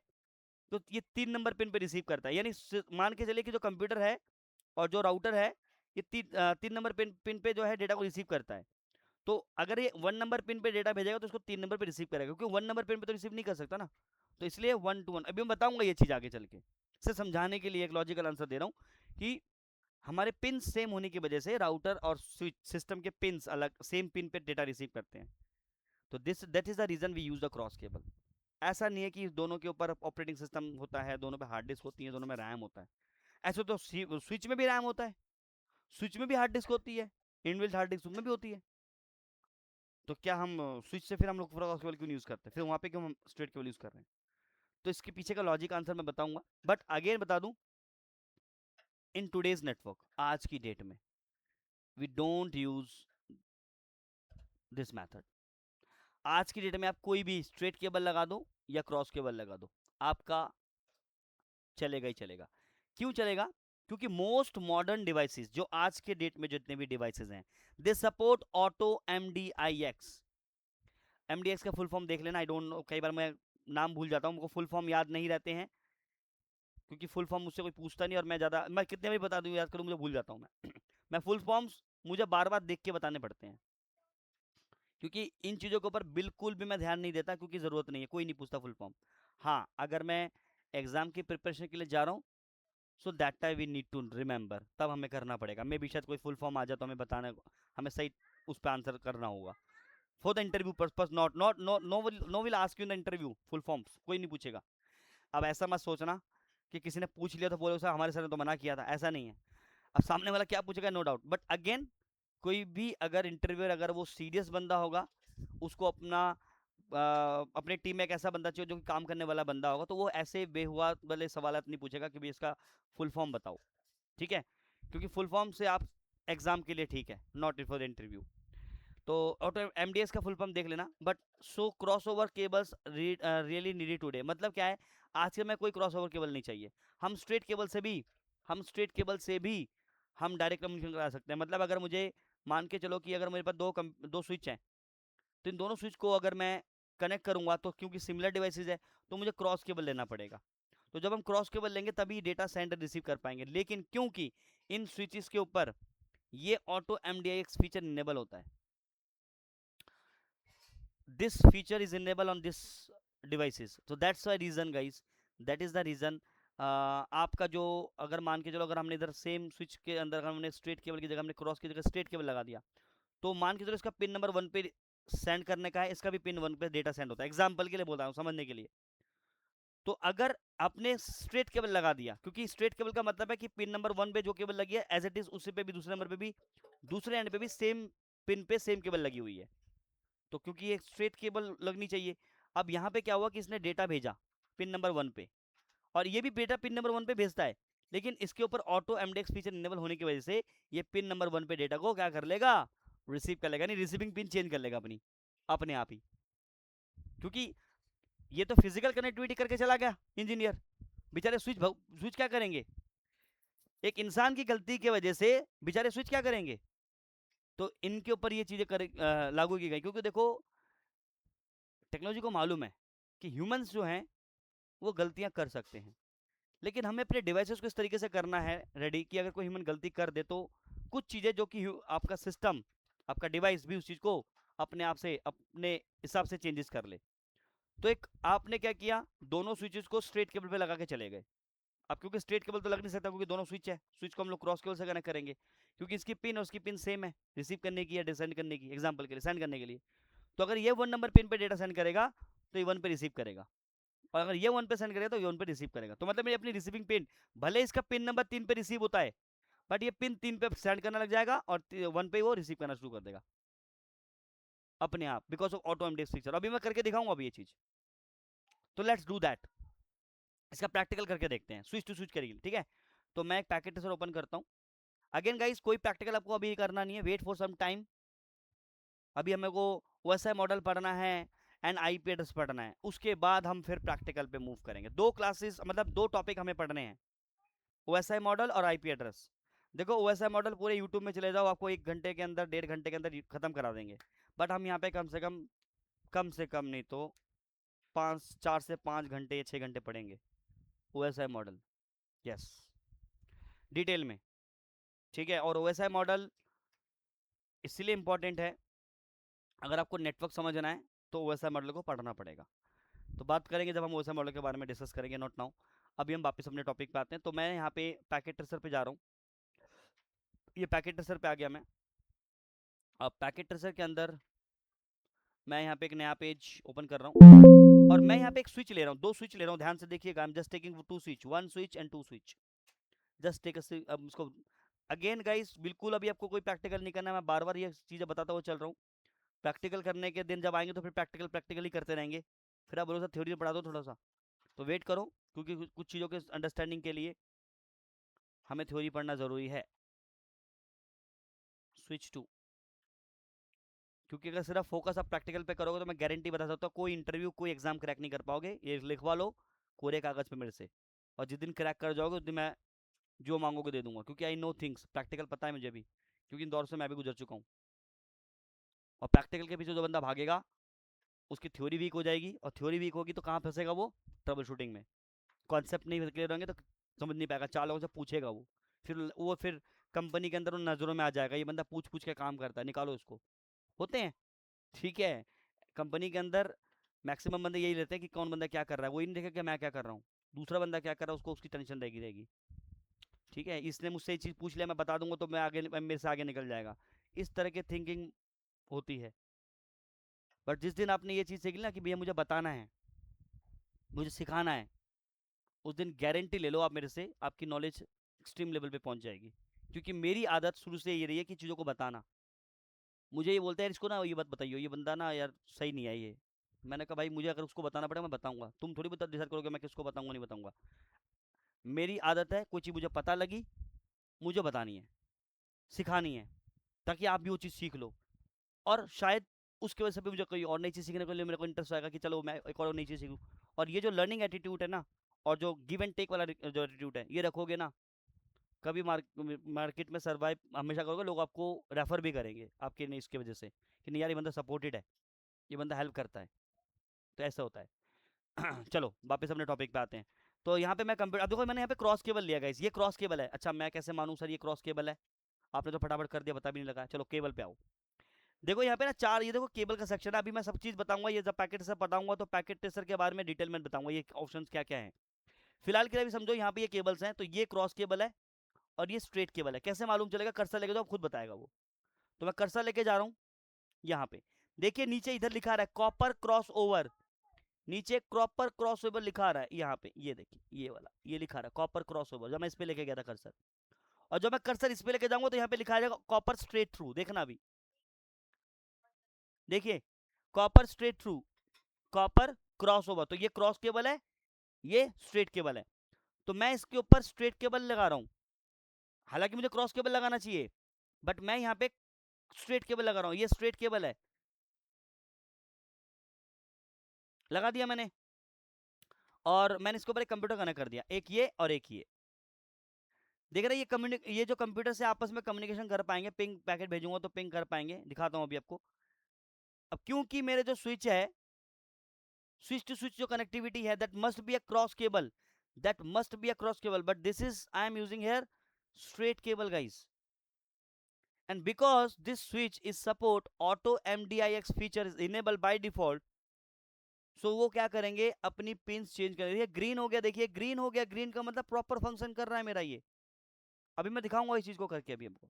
तो ये 3 नंबर पिन पे रिसीव करता है। यानी मान के चलिए कि जो कंप्यूटर है और जो राउटर है, ये 3 नंबर पिन पे जो है डेटा को रिसीव करता है। तो अगर ये 1 नंबर पिन पे डेटा भेजेगा तो उसको 3 नंबर पे रिसीव करेगा, क्योंकि 1 नंबर पिन पे तो रिसीव नहीं कर सकता ना। तो इसलिए 1 to 1, अभी मैं बताऊंगा ये चीज आगे चल के, इसे समझाने के लिए एक लॉजिकल आंसर दे रहा हूँ कि हमारे पिन सेम होने की वजह से राउटर और स्विच सिस्टम के पिन्स अलग, सेम पिन पे डेटा रिसीव करते हैं। तो this that is the reason we use the cross cable. ऐसा नहीं है कि दोनों के ऊपर ऑपरेटिंग सिस्टम होता है, दोनों पे हार्ड डिस्क होती है, दोनों में रैम होता है। ऐसे तो स्विच में भी रैम होता है, स्विच में भी हार्ड डिस्क होती है, इनबिल्ट हार्ड डिस्क उसमें भी होती है। तो क्या हम स्विच से फिर हम लोग क्रॉस केबल क्यों यूज करते हैं, फिर वहां पे क्यों हम स्ट्रेट केबल यूज कर रहे हैं? तो इसके पीछे का लॉजिक आंसर मैं बताऊंगा, बट अगेन बता दूं, इन टूडेज नेटवर्क, आज की डेट में, we don't use this method. आज की डेट में आप कोई भी स्ट्रेट केबल लगा दो या क्रॉस केबल लगा दो, आपका चलेगा ही चलेगा। क्यों चलेगा? क्योंकि मोस्ट मॉडर्न डिवाइसेस जो आज के डेट में जितने भी डिवाइसेस हैं, they support auto MDIX। MDX का फुल फॉर्म देख लेना, आई डोंट नो, कई बार मैं नाम भूल जाता हूँ, मुझको फुल फॉर्म याद नहीं रहते हैं, क्योंकि फुल फॉर्म मुझसे कोई पूछता नहीं और मैं ज़्यादा, मैं कितने भी बता दूँ याद करूँ मुझे भूल जाता हूँ मैं। मैं फुल फॉर्म्स मुझे बार बार देख के बताने पड़ते हैं, क्योंकि इन चीज़ों के ऊपर बिल्कुल भी मैं ध्यान नहीं देता, क्योंकि ज़रूरत नहीं है, कोई नहीं पूछता फुल फॉर्म। हाँ, अगर मैं एग्जाम की प्रिपरेशन के लिए जा रहा हूँ, so that time we need to remember, तब हमें करना पड़ेगा। मे बी शायद कोई फुल फॉर्म आ जाए तो हमें बताना, हमें सही उस पर आंसर करना होगा। For the interview purpose, not not no no will ask you in the interview full forms, कोई नहीं पूछेगा। अब ऐसा मत सोचना कि किसी ने पूछ लिया तो बोले सर हमारे सर ने तो मना किया था, ऐसा नहीं है। अब सामने वाला क्या पूछेगा, नो डाउट, बट अगेन कोई भी अगर इंटरव्यूअर अगर वो सीरियस बंदा होगा, उसको अपना अपने टीम में एक ऐसा बंदा चाहिए जो कि काम करने वाला बंदा होगा, तो वो ऐसे बेहुआ वाले सवाल नहीं पूछेगा कि भाई इसका फुल फॉर्म बताओ, ठीक है? क्योंकि फुल फॉर्म से आप एग्जाम के लिए ठीक है, नॉट फॉर द इंटरव्यू। तो ऑटो एमडीएस का फुल फॉर्म देख लेना। But so cross over cables really needed today, मतलब क्या है, आज के में कोई क्रॉस ओवर केबल नहीं चाहिए। हम स्ट्रेट केबल से भी हम डायरेक्ट कम्युनिकेशन करा सकते हैं। मतलब अगर मुझे मान के चलो कि अगर मेरे पास दो स्विच हैं, तो इन दोनों स्विच को अगर मैं कनेक्ट करूंगा तो क्योंकि सिमिलर डिवाइसेज है तो मुझे क्रॉस केबल लेना पड़ेगा। तो जब हम क्रॉस केबल लेंगे तभी डेटा सेंड रिसीव कर पाएंगे। लेकिन क्योंकि इन स्विचेस के ऊपर ये ऑटो एमडीआईएक्स फीचर इनेबल होता है, this feature is enabled on this devices, so that's why reason guys, that is the reason। आपका जो अगर मान के चलो अगर हमने इधर सेम स्विच के अंदर अगर हमने स्ट्रेट केबल की जगह हमने क्रॉस की जगह स्ट्रेट केबल लगा दिया, तो मान के चलो इसका पिन नंबर 1 पे सेंड करने का है, इसका भी पिन 1 पे डेटा सेंड होता है, एग्जाम्पल के लिए बोल रहा हूँ समझने के लिए। तो अगर आपने स्ट्रेट केबल लगा दिया, क्योंकि स्ट्रेट केबल का मतलब है कि पिन नंबर 1 पे जो केबल लगी है एज इट इज उसी पे भी दूसरे नंबर पे भी दूसरे एंड पे भी सेम पिन पे सेम केबल लगी हुई है, तो क्योंकि एक स्ट्रेट केबल लगनी चाहिए। अब यहाँ पे क्या हुआ कि इसने डेटा भेजा पिन नंबर 1 पे, और ये भी डेटा पिन नंबर 1 पे भेजता है, लेकिन इसके ऊपर ऑटो एमडेक्स फीचर इनेबल होने की वजह से ये पिन नंबर 1 पे डेटा को क्या कर लेगा, रिसीव कर लेगा, नहीं रिसीविंग पिन चेंज कर लेगा अपने आप ही। क्योंकि ये तो फिजिकल कनेक्टिविटी करके चला गया इंजीनियर, बेचारे स्विच क्या करेंगे, एक इंसान की गलती की वजह से बेचारे स्विच क्या करेंगे। तो इनके ऊपर ये चीजें लागू की गई, क्योंकि देखो टेक्नोलॉजी को मालूम है कि ह्यूमंस जो हैं वो गलतियां कर सकते हैं, लेकिन हमें अपने डिवाइसेस को इस तरीके से करना है रेडी कि अगर कोई ह्यूमन गलती कर दे तो कुछ चीज़ें जो कि आपका सिस्टम आपका डिवाइस भी उस चीज़ को अपने आप से अपने हिसाब से चेंजेस कर ले। तो एक आपने क्या किया, दोनों स्विचेस को स्ट्रेट केबल पे लगा के चले गए। अब क्योंकि स्ट्रेट केबल तो लग नहीं सकता क्योंकि दोनों स्विच है, स्विच को हम लोग क्रॉस केबल से कनेक्ट करेंगे, क्योंकि इसकी पिन और उसकी पिन सेम है रिसीव करने की या डिसेंड करने की, एग्जाम्पल के लिए सेंड करने के लिए। तो अगर ये 1 नंबर पिन पे डेटा सेंड करेगा तो ये 1 पे रिसीव करेगा, और अगर ये 1 पे सेंड करेगा तो ये 1 पे रिसीव करेगा। तो मतलब मेरी अपनी रिसीविंग पिन, भले इसका पिन नंबर 3 पे रिसीव होता है, बट ये पिन 3 पे सेंड करना लग जाएगा और 1 पे वो रिसीव करना शुरू कर देगा अपने आप, because of auto MDX feature. अभी मैं करके दिखाऊंगा अभी ये चीज, तो लेट्स डू दैट। इसका प्रैक्टिकल करके देखते हैं स्विच टू स्विच करेंगे, ठीक है? तो मैं एक पैकेट टेस्टर ओपन करता हूँ। अगेन गाइस कोई प्रैक्टिकल आपको अभी करना नहीं है, वेट फॉर सम टाइम। अभी हमें को ओएसआई मॉडल पढ़ना है एंड आईपी एड्रेस पढ़ना है, उसके बाद हम फिर प्रैक्टिकल पे मूव करेंगे। दो क्लासेस मतलब दो टॉपिक हमें पढ़ने हैं, ओएसआई मॉडल और आईपी एड्रेस। देखो ओएसआई मॉडल पूरे यूट्यूब में चले जाओ, आपको 1 घंटे के अंदर 1.5 घंटे के अंदर खत्म करा देंगे, बट हम यहाँ पे कम से कम नहीं तो 4 से 5 घंटे 6 घंटे पढ़ेंगे ओएसआई मॉडल, यस, डिटेल में, ठीक है? और ओएसआई मॉडल इसलिए इंपॉर्टेंट है, अगर आपको नेटवर्क समझना है तो ओएसआई मॉडल को पढ़ना पड़ेगा। तो बात करेंगे जब हम ओएसआई मॉडल के बारे में डिस्कस करेंगे, नॉट नाउ। अभी हम वापस अपने टॉपिक पे आते हैं। तो मैं यहाँ पे पैकेट ट्रेसर पे जा रहा हूँ, ये पैकेट ट्रेसर पे आ गया मैं। अब पैकेट ट्रेसर के अंदर मैं यहाँ पे एक नया पेज ओपन कर रहा हूँ, और मैं यहाँ पे एक स्विच ले रहा हूँ, दो स्विच ले रहा हूँ, ध्यान से देखिएगा। I am just taking 2 switch, 1 switch and 2 switch, just take अब इसको अगेन गाइस बिल्कुल अभी आपको कोई प्रैक्टिकल नहीं करना है, मैं बार बार ये चीज़ें बताता हुआ चल रहा हूँ। प्रैक्टिकल करने के दिन जब आएंगे तो फिर प्रैक्टिकल ही करते रहेंगे, फिर आप बोलो थ्योरी पढ़ा दो थोड़ा सा, तो वेट करो, क्योंकि कुछ चीज़ों के अंडरस्टैंडिंग के लिए हमें थ्योरी पढ़ना ज़रूरी है। स्विच टू, क्योंकि अगर सिर्फ फोकस आप प्रैक्टिकल पे करोगे तो मैं गारंटी बता सकता हूँ कोई इंटरव्यू कोई एग्जाम क्रैक नहीं कर पाओगे। ये लिखवा लो कोरे कागज पे मेरे से, और जिस दिन क्रैक कर जाओगे उस दिन मैं जो मांगोगे दे दूंगा, क्योंकि आई नो थिंग्स, प्रैक्टिकल पता है मुझे भी, क्योंकि इन दौर से मैं भी गुजर चुका हूँ। और प्रैक्टिकल के पीछे जो बंदा भागेगा उसकी थ्योरी वीक हो जाएगी, और थ्योरी वीक होगी तो कहाँ फंसेगा वो, ट्रबल शूटिंग में। कॉन्सेप्ट नहीं क्लियर होंगे तो समझ नहीं पाएगा, 4 लोगों से पूछेगा वो फिर कंपनी के अंदर उन नज़रों में आ जाएगा ये बंदा पूछ पूछ के काम करता है, निकालो इसको, होते हैं, ठीक है? कंपनी के अंदर मैक्सिमम बंदे यही रहते हैं कि कौन बंदा क्या कर रहा है, वही नहीं देखेगा कि मैं क्या कर रहा हूँ, दूसरा बंदा क्या कर रहा है उसको उसकी टेंशन रहेगी। ठीक है, इसने मुझसे ये चीज़ पूछ लिया, मैं बता दूंगा तो मैं आगे, मेरे से आगे निकल जाएगा। इस तरह की थिंकिंग होती है। बट जिस दिन आपने ये चीज़ सीखी ना कि भैया मुझे बताना है, मुझे सिखाना है, उस दिन गारंटी ले लो आप मेरे से, आपकी नॉलेज एक्सट्रीम लेवल पे पहुंच जाएगी। क्योंकि मेरी आदत शुरू से ये रही है कि चीज़ों को बताना। मुझे ये बोलते हैं इसको ना ये बात बताइए, ये बंदा ना यार सही नहीं है ये। मैंने कहा भाई मुझे अगर उसको बताना पड़ेगा मैं बताऊंगा, तुम थोड़ी बता डिसाइड करोगे मैं किसको बताऊंगा नहीं बताऊंगा। मेरी आदत है कोई चीज़ मुझे पता लगी, मुझे बतानी है, सिखानी है, ताकि आप भी वो चीज़ सीख लो। और शायद उसकी वजह से भी मुझे कोई और नई चीज़ सीखने के लिए मेरे को इंटरेस्ट आएगा कि चलो मैं एक और नई चीज़ सीखूं। और ये जो लर्निंग एटीट्यूड है ना, और जो गिव एंड टेक वाला जो एटीट्यूड है, ये रखोगे ना, कभी मार्केट में सर्वाइव हमेशा करोगे, लोग आपको रेफर भी करेंगे आपके नहीं इसकी वजह से कि नहीं यार ये बंदा सपोर्टेड है, ये बंदा हेल्प करता है। तो ऐसा होता है। चलो वापस अपने टॉपिक पे आते हैं। तो यहाँ पे मैं कंप्यूटर, अब देखो मैंने यहाँ पे क्रॉस केबल लिया गाइस, ये क्रॉस केबल है। अच्छा मैं कैसे मानूं सर ये क्रॉस केबल है, आपने तो फटाफट कर दिया, पता भी नहीं लगा। चलो केबल पे आओ। देखो यहाँ पे ना चार, ये देखो केबल का सेक्शन है। अभी मैं सब चीज बताऊंगा, ये जब पैकेट से बताऊंगा तो पैकेट टेस्टर के बारे में डिटेल में बताऊंगा ये ऑप्शंस क्या क्या है। फिलहाल के लिए भी समझो यहाँ पे ये केबल्स हैं, तो ये क्रॉस केबल है और ये स्ट्रेट केबल है। कैसे मालूम चलेगा, कर्सर लेके तो आप खुद बताएगा वो। तो मैं कर्सर लेके जा रहा हूँ यहाँ पे, देखिए नीचे इधर लिखा रहा है कॉपर क्रॉस ओवर, नीचे कॉपर क्रॉस ओवर लिखा रहा है यहाँ पे, ये देखिए ये वाला ये लिखा रहा है कॉपर क्रॉस ओवर, जब मैं इस पे लेके गया था कर्सर। और जब मैं कर्सर इस पे लेके जाऊंगा तो यहाँ पे लिखा जाएगा कॉपर स्ट्रेट थ्रू, देखना अभी देखिए copper straight through, copper cross over, तो ये क्रॉस केबल है, ये स्ट्रेट केबल है। तो मैं इसके ऊपर स्ट्रेट केबल लगा रहा हूँ, हालांकि मुझे क्रॉस केबल लगाना चाहिए, बट मैं यहाँ पे स्ट्रेट केबल लगा रहा हूँ। ये स्ट्रेट केबल है, लगा दिया मैंने, और मैंने इसके ऊपर एक कंप्यूटर कनेक्ट कर दिया, एक ये और एक ये। देख रहे ये जो कंप्यूटर से आपस में कम्युनिकेशन कर पाएंगे, पिंग पैकेट भेजूंगा तो पिंग कर पाएंगे, दिखाता हूँ अभी आपको। अब क्योंकि मेरे जो स्विच है, स्विच टू स्विच जो कनेक्टिविटी है, that must be a cross cable, that must be a cross cable, but this is I am using here straight cable guys. And because this switch is support auto MDIX feature is enabled by default, so वो क्या करेंगे अपनी पिंस चेंज करेंगे। ग्रीन हो गया, देखिए ग्रीन हो गया, ग्रीन का मतलब प्रॉपर फंक्शन कर रहा है मेरा ये। अभी मैं दिखाऊंगा इस चीज को करके अभी हमको।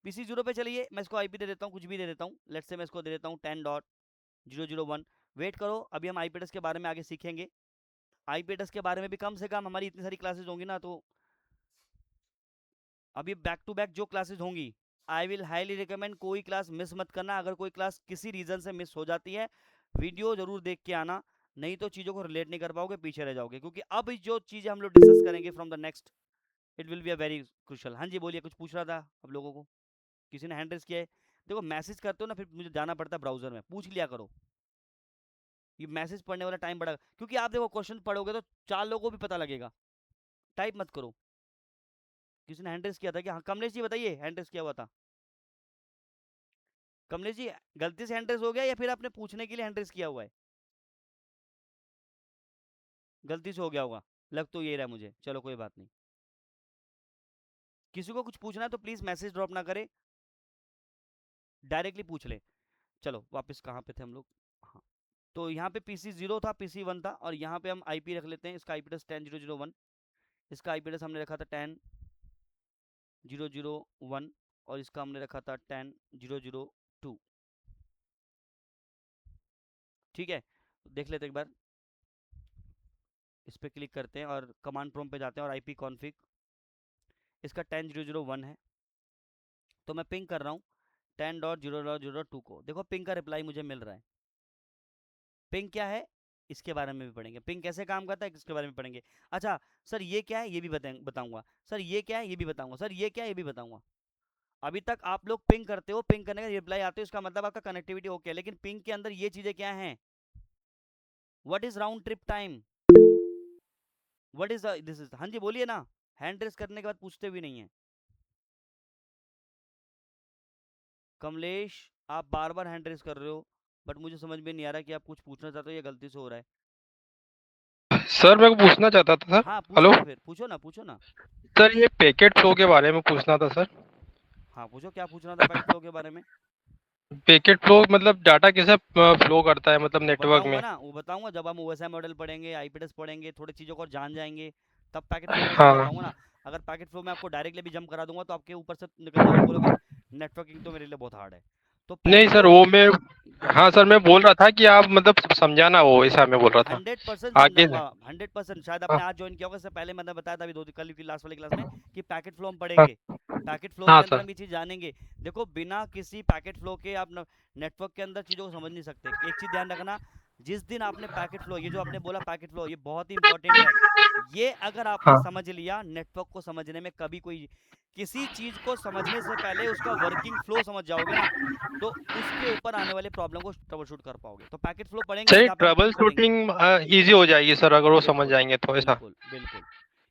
पीसी जीरो पे चलिए, मैं इसको आईपी दे देता हूँ, कुछ भी दे देता हूँ, लेट्स से मैं इसको दे देता हूँ 10.001। वेट करो, अभी हम आईपी एड्रेस के बारे में आगे सीखेंगे। आईपी एड्रेस के बारे में भी कम से कम हमारी इतनी सारी क्लासेस होंगी ना, तो अभी बैक टू बैक जो क्लासेस होंगी, आई विल हाईली रिकमेंड कोई क्लास मिस मत करना। अगर कोई क्लास किसी रीजन से मिस हो जाती है, वीडियो जरूर देख के आना, नहीं तो चीज़ों को रिलेट नहीं कर पाओगे, पीछे रह जाओगे। क्योंकि अब जो चीज़ें हम लोग डिस्कस करेंगे from the next, it will be a very crucial. हाँ जी बोलिए, कुछ पूछ रहा था अब लोगों को, किसी ने हैंड रेस किया है। देखो मैसेज करते हो ना, फिर मुझे जाना पड़ता है ब्राउजर में, पूछ लिया करो, ये मैसेज पढ़ने वाला टाइम बढ़ेगा। क्योंकि आप देखो क्वेश्चन पढ़ोगे तो चार लोगों को भी पता लगेगा, टाइप मत करो। किसी ने हैंड रेस किया था कि हाँ, कमलेश जी बताइए हैंड रेस किया हुआ था। कमलेश जी गलती से हैंड रेस हो गया या फिर आपने पूछने के लिए हैंड रेस किया हुआ है? गलती से हो गया होगा, लग तो यही रहा है मुझे। चलो कोई बात नहीं, किसी को कुछ पूछना है तो प्लीज मैसेज ड्रॉप ना करे, डायरेक्टली पूछ ले। चलो वापस कहाँ पे थे हम लोग, हाँ। तो यहाँ पे पीसी 0 था, पीसी 1 था, और यहाँ पे हम आईपी रख लेते हैं। इसका आईपी एड्रेस 10.0.0.1, इसका आईपी एड्रेस हमने रखा था 10.0.0.1, और इसका हमने रखा था 10.0.0.2। ठीक है, देख लेते एक बार, इस पर क्लिक करते हैं और कमांड प्रॉम्प्ट पे जाते हैं और आईपी कॉन्फ़िग, इसका 10.0.0.1 है, तो मैं पिंग कर रहा हूँ 10.0.0.2 को। देखो पिंग का रिप्लाई मुझे मिल रहा है। पिंग क्या है इसके बारे में भी पढ़ेंगे, पिंग कैसे काम करता है इसके बारे में पढ़ेंगे। अच्छा सर ये क्या है ये भी बताऊंगा, सर ये क्या है ये भी बताऊंगा, सर ये क्या है ये भी बताऊंगा। अभी तक आप लोग पिंग करते हो, पिंग करने का रिप्लाई आते हो, इसका मतलब आपका कनेक्टिविटी ओके है। लेकिन पिंग के अंदर ये चीजें क्या हैं, what is round trip time, what is this is, हाँ जी बोलिए ना, हैंड रेस करने के बाद पूछते भी नहीं है। कमलेश आप बार बार हैंड रेस कर रहे हो, बट मुझे समझ में नहीं आ रहा कि आप कुछ पूछना चाहते हो या गलती से हो रहा है। सर मैं को पूछना चाहता था सर। हाँ पूछो हेलो ना, फिर पूछो ना, पूछो ना। सर, ये पैकेट फ्लो के बारे में पूछना था सर। हाँ पूछो क्या पूछना था पैकेट फ्लो के बारे में। पैकेट फ्लो मतलब डाटा कैसे फ्लो करता है मतलब नेटवर्क बताऊंगा में? ना, वो बताऊंगा जब हम ओएसआई मॉडल पढ़ेंगे, आईपीएस पढ़ेंगे, थोड़ी चीज़ों को और जान जाएंगे, तब पैकेट फ्लो में हाँ। बताऊंगा ना। अगर पैकेट फ्लो में आपको डायरेक्टली भी जंप करा दूंगा तो आपके ऊपर से निकल जाओगे, बोलोगे नेटवर्किंग तो मेरे लिए बहुत हार्ड है। तो नहीं पहले सर, तो वो मैं, हाँ सर, मैं बोल रहा था कि आप मतलब समझाना, वो ऐसा मैं बोल रहा था 100% आगे समझाऊंगा, से। 100%। शायद आपने हाँ आज ज्वाइन किया होगा, इससे पहले मैंने बताया था अभी दो कल की लास्ट वाली क्लास में कि पैकेट फ्लो हम हाँ पढ़ेंगे। पैकेट फ्लो के हाँ अंदर सर। हम ये चीज़ जानेंगे। देखो, बिना किसी पैकेट फ्लो के आप नेटवर्क के अंदर चीज़ों को समझ नहीं सकते। एक चीज़ ध्यान रखना, जिस दिन आपने पैकेट फ्लो, ये जो आपने बोला पैकेट फ्लो, ये बहुत ही इंपॉर्टेंट है। ये अगर आपने हाँ। समझ लिया, नेटवर्क को समझने में कभी कोई, किसी चीज को समझने से पहले उसका वर्किंग फ्लो समझ जाओगे ना, तो उसके ऊपर आने वाले प्रॉब्लम को ट्रबल शूट कर पाओगे। तो पैकेट फ्लो पढ़ेंगे सही, जहाँ पे हम ट्रबल पिक करेंगे। शूटिंग इजी हो जाएगी सर अगर वो समझ बिल्कुल जाएंगे तो, ऐसा? बिल्कुल बिल्कुल,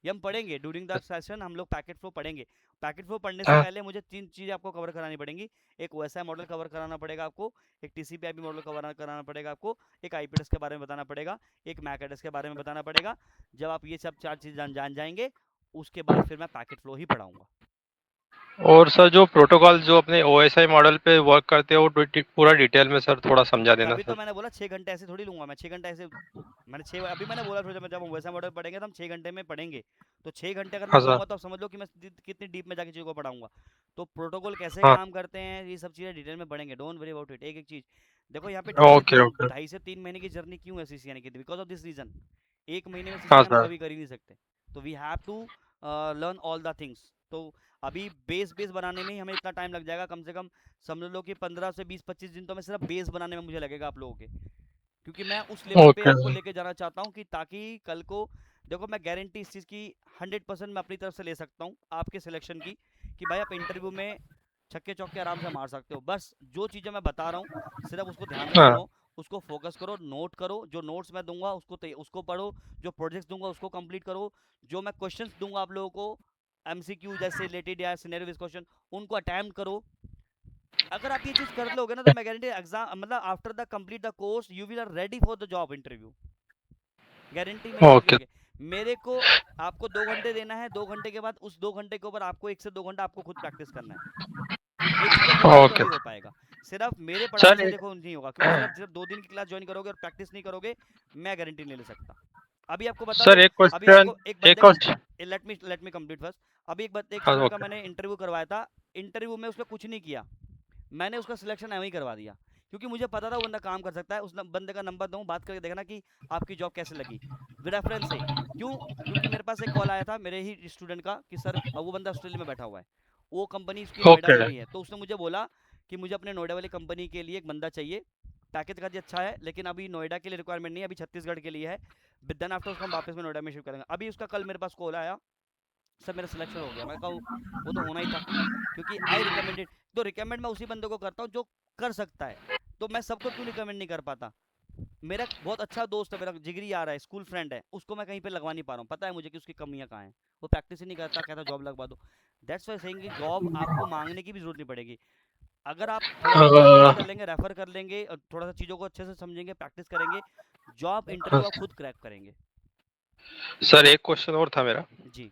ये हम पढ़ेंगे ड्यूरिंग द सेशन, हम लोग पैकेट फ्लो पढ़ेंगे। पैकेट फ्लो पढ़ने से हाँ। पहले मुझे तीन चीज़ें आपको कवर करानी पड़ेंगी। एक ओएसआई मॉडल कवर कराना पड़ेगा आपको, एक टीसीपी/आईपी मॉडल कवर कराना पड़ेगा आपको, एक आईपीएस के बारे में बताना पड़ेगा, एक मैक एड्रेस के बारे में बताना पड़ेगा। जब आप ये सब चार चीज़ जान जाएंगे, उसके बाद फिर मैं पैकेट फ्लो ही पढ़ाऊंगा। और सर जो प्रोटोकॉल जो अपने ओएसआई मॉडल पे वर्क करते हैं वो पूरा डिटेल में सर थोड़ा समझा देना तभी तो सर। मैंने बोला 6 घंटे ऐसे थोड़ी लूंगा मैं, 6 घंटे ऐसे। मैंने छः, अभी मैंने बोला फिर जब हम वैसा मॉडल पढ़ेंगे तो हम 6 घंटे में पढ़ेंगे। तो 6 घंटे अगर मैं हाँ सर। बोलूंगा तो आप समझ लो कि मैं कितनी डीप में जाके चीज़ों को पढ़ाऊंगा। तो प्रोटोकॉल कैसे हाँ। काम करते हैं, ये सब चीज़ें डिटेल में पढ़ेंगे, डोंट वरी अबाउट इट। एक एक चीज़ देखो, यहाँ पे ओके ओके। 2.5 से 3 महीने की जर्नी क्यों है सीसीएनए की, बिकॉज ऑफ दिस रीजन। एक महीने में हाँ सीसीएनए हम सर। कभी कर ही नहीं सकते। तो we have to learn all the things. तो अभी बेस बेस बनाने में ही हमें इतना टाइम लग जाएगा, कम से कम समझ लो कि 15 से 20-25 दिन तो मैं सिर्फ बेस बनाने में मुझे लगेगा आप लोगों के। क्योंकि मैं उस लेवल पे ओके आपको सर। लेके जाना चाहता हूँ कि ताकि कल को, देखो मैं गारंटी इस चीज़ की 100% मैं अपनी तरफ से ले सकता हूँ आपके सिलेक्शन की, कि भाई आप इंटरव्यू में छक्के चौके आराम से मार सकते हो। बस जो चीज़ें मैं बता रहा हूँ, सिर्फ उसको ध्यान से हाँ सुनो, उसको फोकस करो, नोट करो, जो नोट्स मैं दूंगा उसको पढ़ो, जो प्रोजेक्ट्स दूंगा उसको कंप्लीट करो, जो मैं क्वेश्चंस दूंगा आप लोगों को एमसीक्यू जैसे रिलेटेड या सिनेरियो बेस्ड क्वेश्चन, उनको अटेम्प्ट करो। अगर आप ये चीज कर लोगे ना, तो मैं गारंटी एग्जाम मतलब after the complete the course you will are ready for the job interview. Guarantee मेरी चीज ओके। लेके, मेरे को आपको 2 घंटे देना है, 2 घंटे के बाद उस 2 घंटे के ऊपर आपको 1 से 2 घंटा आपको खुद प्रैक्टिस करना है। ये चीजें करोगे तो ओके अभी हो पाएगा। सिर्फ मेरे पढ़ाने सर। से देखो नहीं होगा, क्योंकि सिर्फ सिर्फ 2 दिन की क्लास ज्वाइन करोगे और प्रैक्टिस नहीं करोगे, मैं गारंटी नहीं ले सकता। अभी आपको बता सर दूं, एक अभी क्वेश्चन, आपको एक बंदे एक का, question. Let me complete first. अभी एक हाँ स्टूडेंट का ओके। मैंने इंटरव्यू करवाया था। इंटरव्यू में उसने कुछ नहीं किया, मैंने उसका सिलेक्शन एवं ही करवा दिया, क्योंकि मुझे पता था वो बंदा काम कर सकता है। उस बंदे का नंबर दूँ, बात करके देखना कि आपकी जॉब कैसे लगी, रेफरेंस से। क्यों? क्योंकि मेरे पास एक कॉल आया था मेरे ही स्टूडेंट का कि सर, वो बंदा ऑस्ट्रेलिया में बैठा हुआ है, वो कंपनी उसकी नोएडा ओके। में भी है, तो उसने मुझे बोला कि मुझे अपने नोएडा वाली कंपनी के लिए एक बंदा चाहिए, पैकेज का भी अच्छा है, लेकिन अभी नोएडा के लिए रिक्वायरमेंट नहीं है, अभी छत्तीसगढ़ के लिए है। देन आफ्टर उसको हम वापस में नोएडा में शिफ्ट करेंगे। अभी उसका कल मेरे पास कॉल आया, सर मेरा सिलेक्शन हो गया। मैं कहूँ वो तो होना ही था, क्योंकि आई रिकमेंडेड। तो रिकमेंड मैं उसी बंदे को करता हूँ जो कर सकता है। तो मैं सबको क्यों रिकमेंड नहीं कर पाता? मेरा एक बहुत अच्छा दोस्त है, मेरा जिगरी यार है, स्कूल फ्रेंड है, उसको मैं कहीं पे लगवा नहीं पा रहा हूँ, पता है मुझे कि उसकी कमियां कहाँ हैं। वो प्रैक्टिस ही नहीं करता, कहता जॉब लगवा दो। दैट्स वाई सेइंग कि जॉब आपको मांगने की भी जरूरत नहीं पड़ेगी। अगर आप थोड़ा सा प्रैक्टिस कर लेंगे, रेफर कर लेंगे, और थोड़ा सा चीज़ों को अच्छे से समझेंगे, प्रैक्टिस करेंगे, जॉब इंटरव्यू आप खुद क्रैक करेंगे। सर एक क्वेश्चन और था मेरा। जी।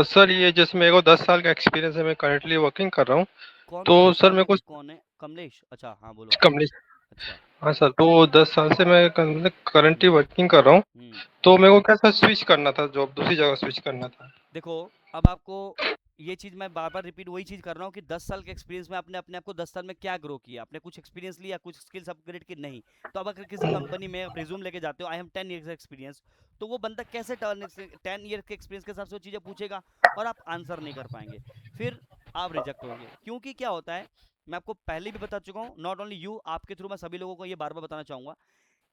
सर ये जैसे मेरे को 10 साल का एक्सपीरियंस है, मैं करंटली वर्किंग कर रहा हूँ। कौन तो सर कौन मेरे को कौन है? कमलेश? अच्छा हाँ, बोलो। कमलेश। अच्छा। हाँ सर, तो 10 साल से मैं करंटली हम्म वर्किंग कर रहा हूँ। हम्म। तो मेरे को क्या सर, स्विच करना था, जॉब दूसरी जगह स्विच करना था। देखो, अब आपको ये चीज़ मैं बार बार रिपीट वही चीज़ कर रहा हूँ कि 10 साल के एक्सपीरियंस में आपने अपने आप को 10 साल में क्या ग्रो किया, आपने कुछ एक्सपीरियंस लिया, कुछ स्किल्स अपग्रेड की? नहीं। तो अब अगर किसी कंपनी में आप रिज्यूम लेके जाते हो, आई एम 10 ईयर्स एक्सपीरियंस, तो वो बंदा कैसे 10 ईयर के एक्सपीरियंस के हिसाब से वो चीज़ें पूछेगा, और आप आंसर नहीं कर पाएंगे, फिर आप रिजेक्ट होंगे। क्योंकि क्या होता है, मैं आपको पहले भी बता चुका हूँ, नॉट ओनली यू, आपके थ्रू मैं सभी लोगों को ये बार बार बताना चाहूंगा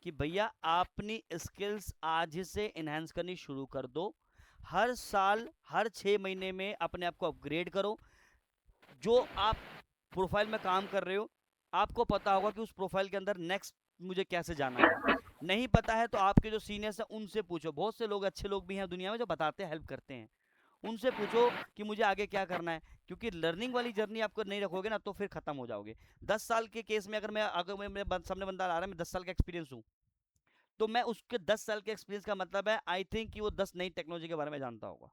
कि भैया अपनी स्किल्स आज से इनहेंस करनी शुरू कर दो। हर साल, हर 6 महीने में अपने आप को अपग्रेड करो। जो आप प्रोफाइल में काम कर रहे हो, आपको पता होगा कि उस प्रोफाइल के अंदर नेक्स्ट मुझे कैसे जाना है। नहीं पता है तो आपके जो सीनियर्स हैं उनसे पूछो, बहुत से लोग, अच्छे लोग भी हैं दुनिया में जो बताते हैं, हेल्प करते हैं। उनसे पूछो कि मुझे आगे क्या करना है, क्योंकि लर्निंग वाली जर्नी आपको नहीं रखोगे ना, तो फिर खत्म हो जाओगे। 10 साल के केस में अगर मैं मेरे सामने बंदा आ रहा है, मैं 10 साल का एक्सपीरियंस हूँ, तो मैं उसके 10 साल के एक्सपीरियंस का मतलब है, आई थिंक कि वो 10 नई टेक्नोलॉजी के बारे में जानता होगा,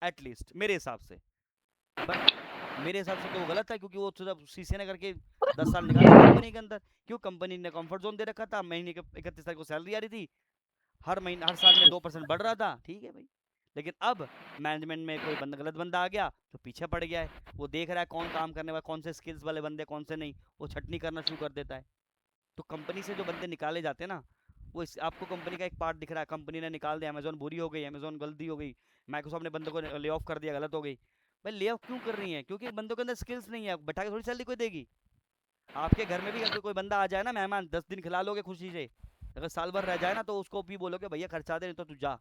एटलीस्ट मेरे हिसाब से। बट मेरे हिसाब से तो वो गलत है, क्योंकि वो सीसी ने करके 10 साल निकाल दिया कंपनी के अंदर। क्यों? कंपनी ने कंफर्ट जोन दे रखा था, महीने के 31 तारीख को सैलरी आ रही थी, हर महीने हर साल में 2% बढ़ रहा था, ठीक है भाई। लेकिन अब मैनेजमेंट में कोई गलत बंदा आ गया तो पीछे पड़ गया है। वो देख रहा है कौन काम करने वाला, कौन से स्किल्स वाले बंदे कौन से नहीं, वो छटनी करना शुरू कर देता है। तो कंपनी से जो बंदे निकाले जाते हैं ना, वो आपको कंपनी का एक पार्ट दिख रहा है, कंपनी ने निकाल दिया, अमेजोन बुरी हो गई, अमेजोन गलती हो गई, माइक्रोसॉफ्ट ने बंदों को ले ऑफ कर दिया, गलत हो गई। भाई ले ऑफ क्यों कर रही है? क्योंकि बंदों के अंदर स्किल्स नहीं है, बैठा के थोड़ी सैलरी कोई देगी। आपके घर में भी अगर कोई बंदा आ जाए ना, मेहमान, 10 दिन खिला लोगे खुशी से, अगर साल भर रह जाए ना, तो उसको भी बोलोगे भैया खर्चा दे, नहीं तो तू जा।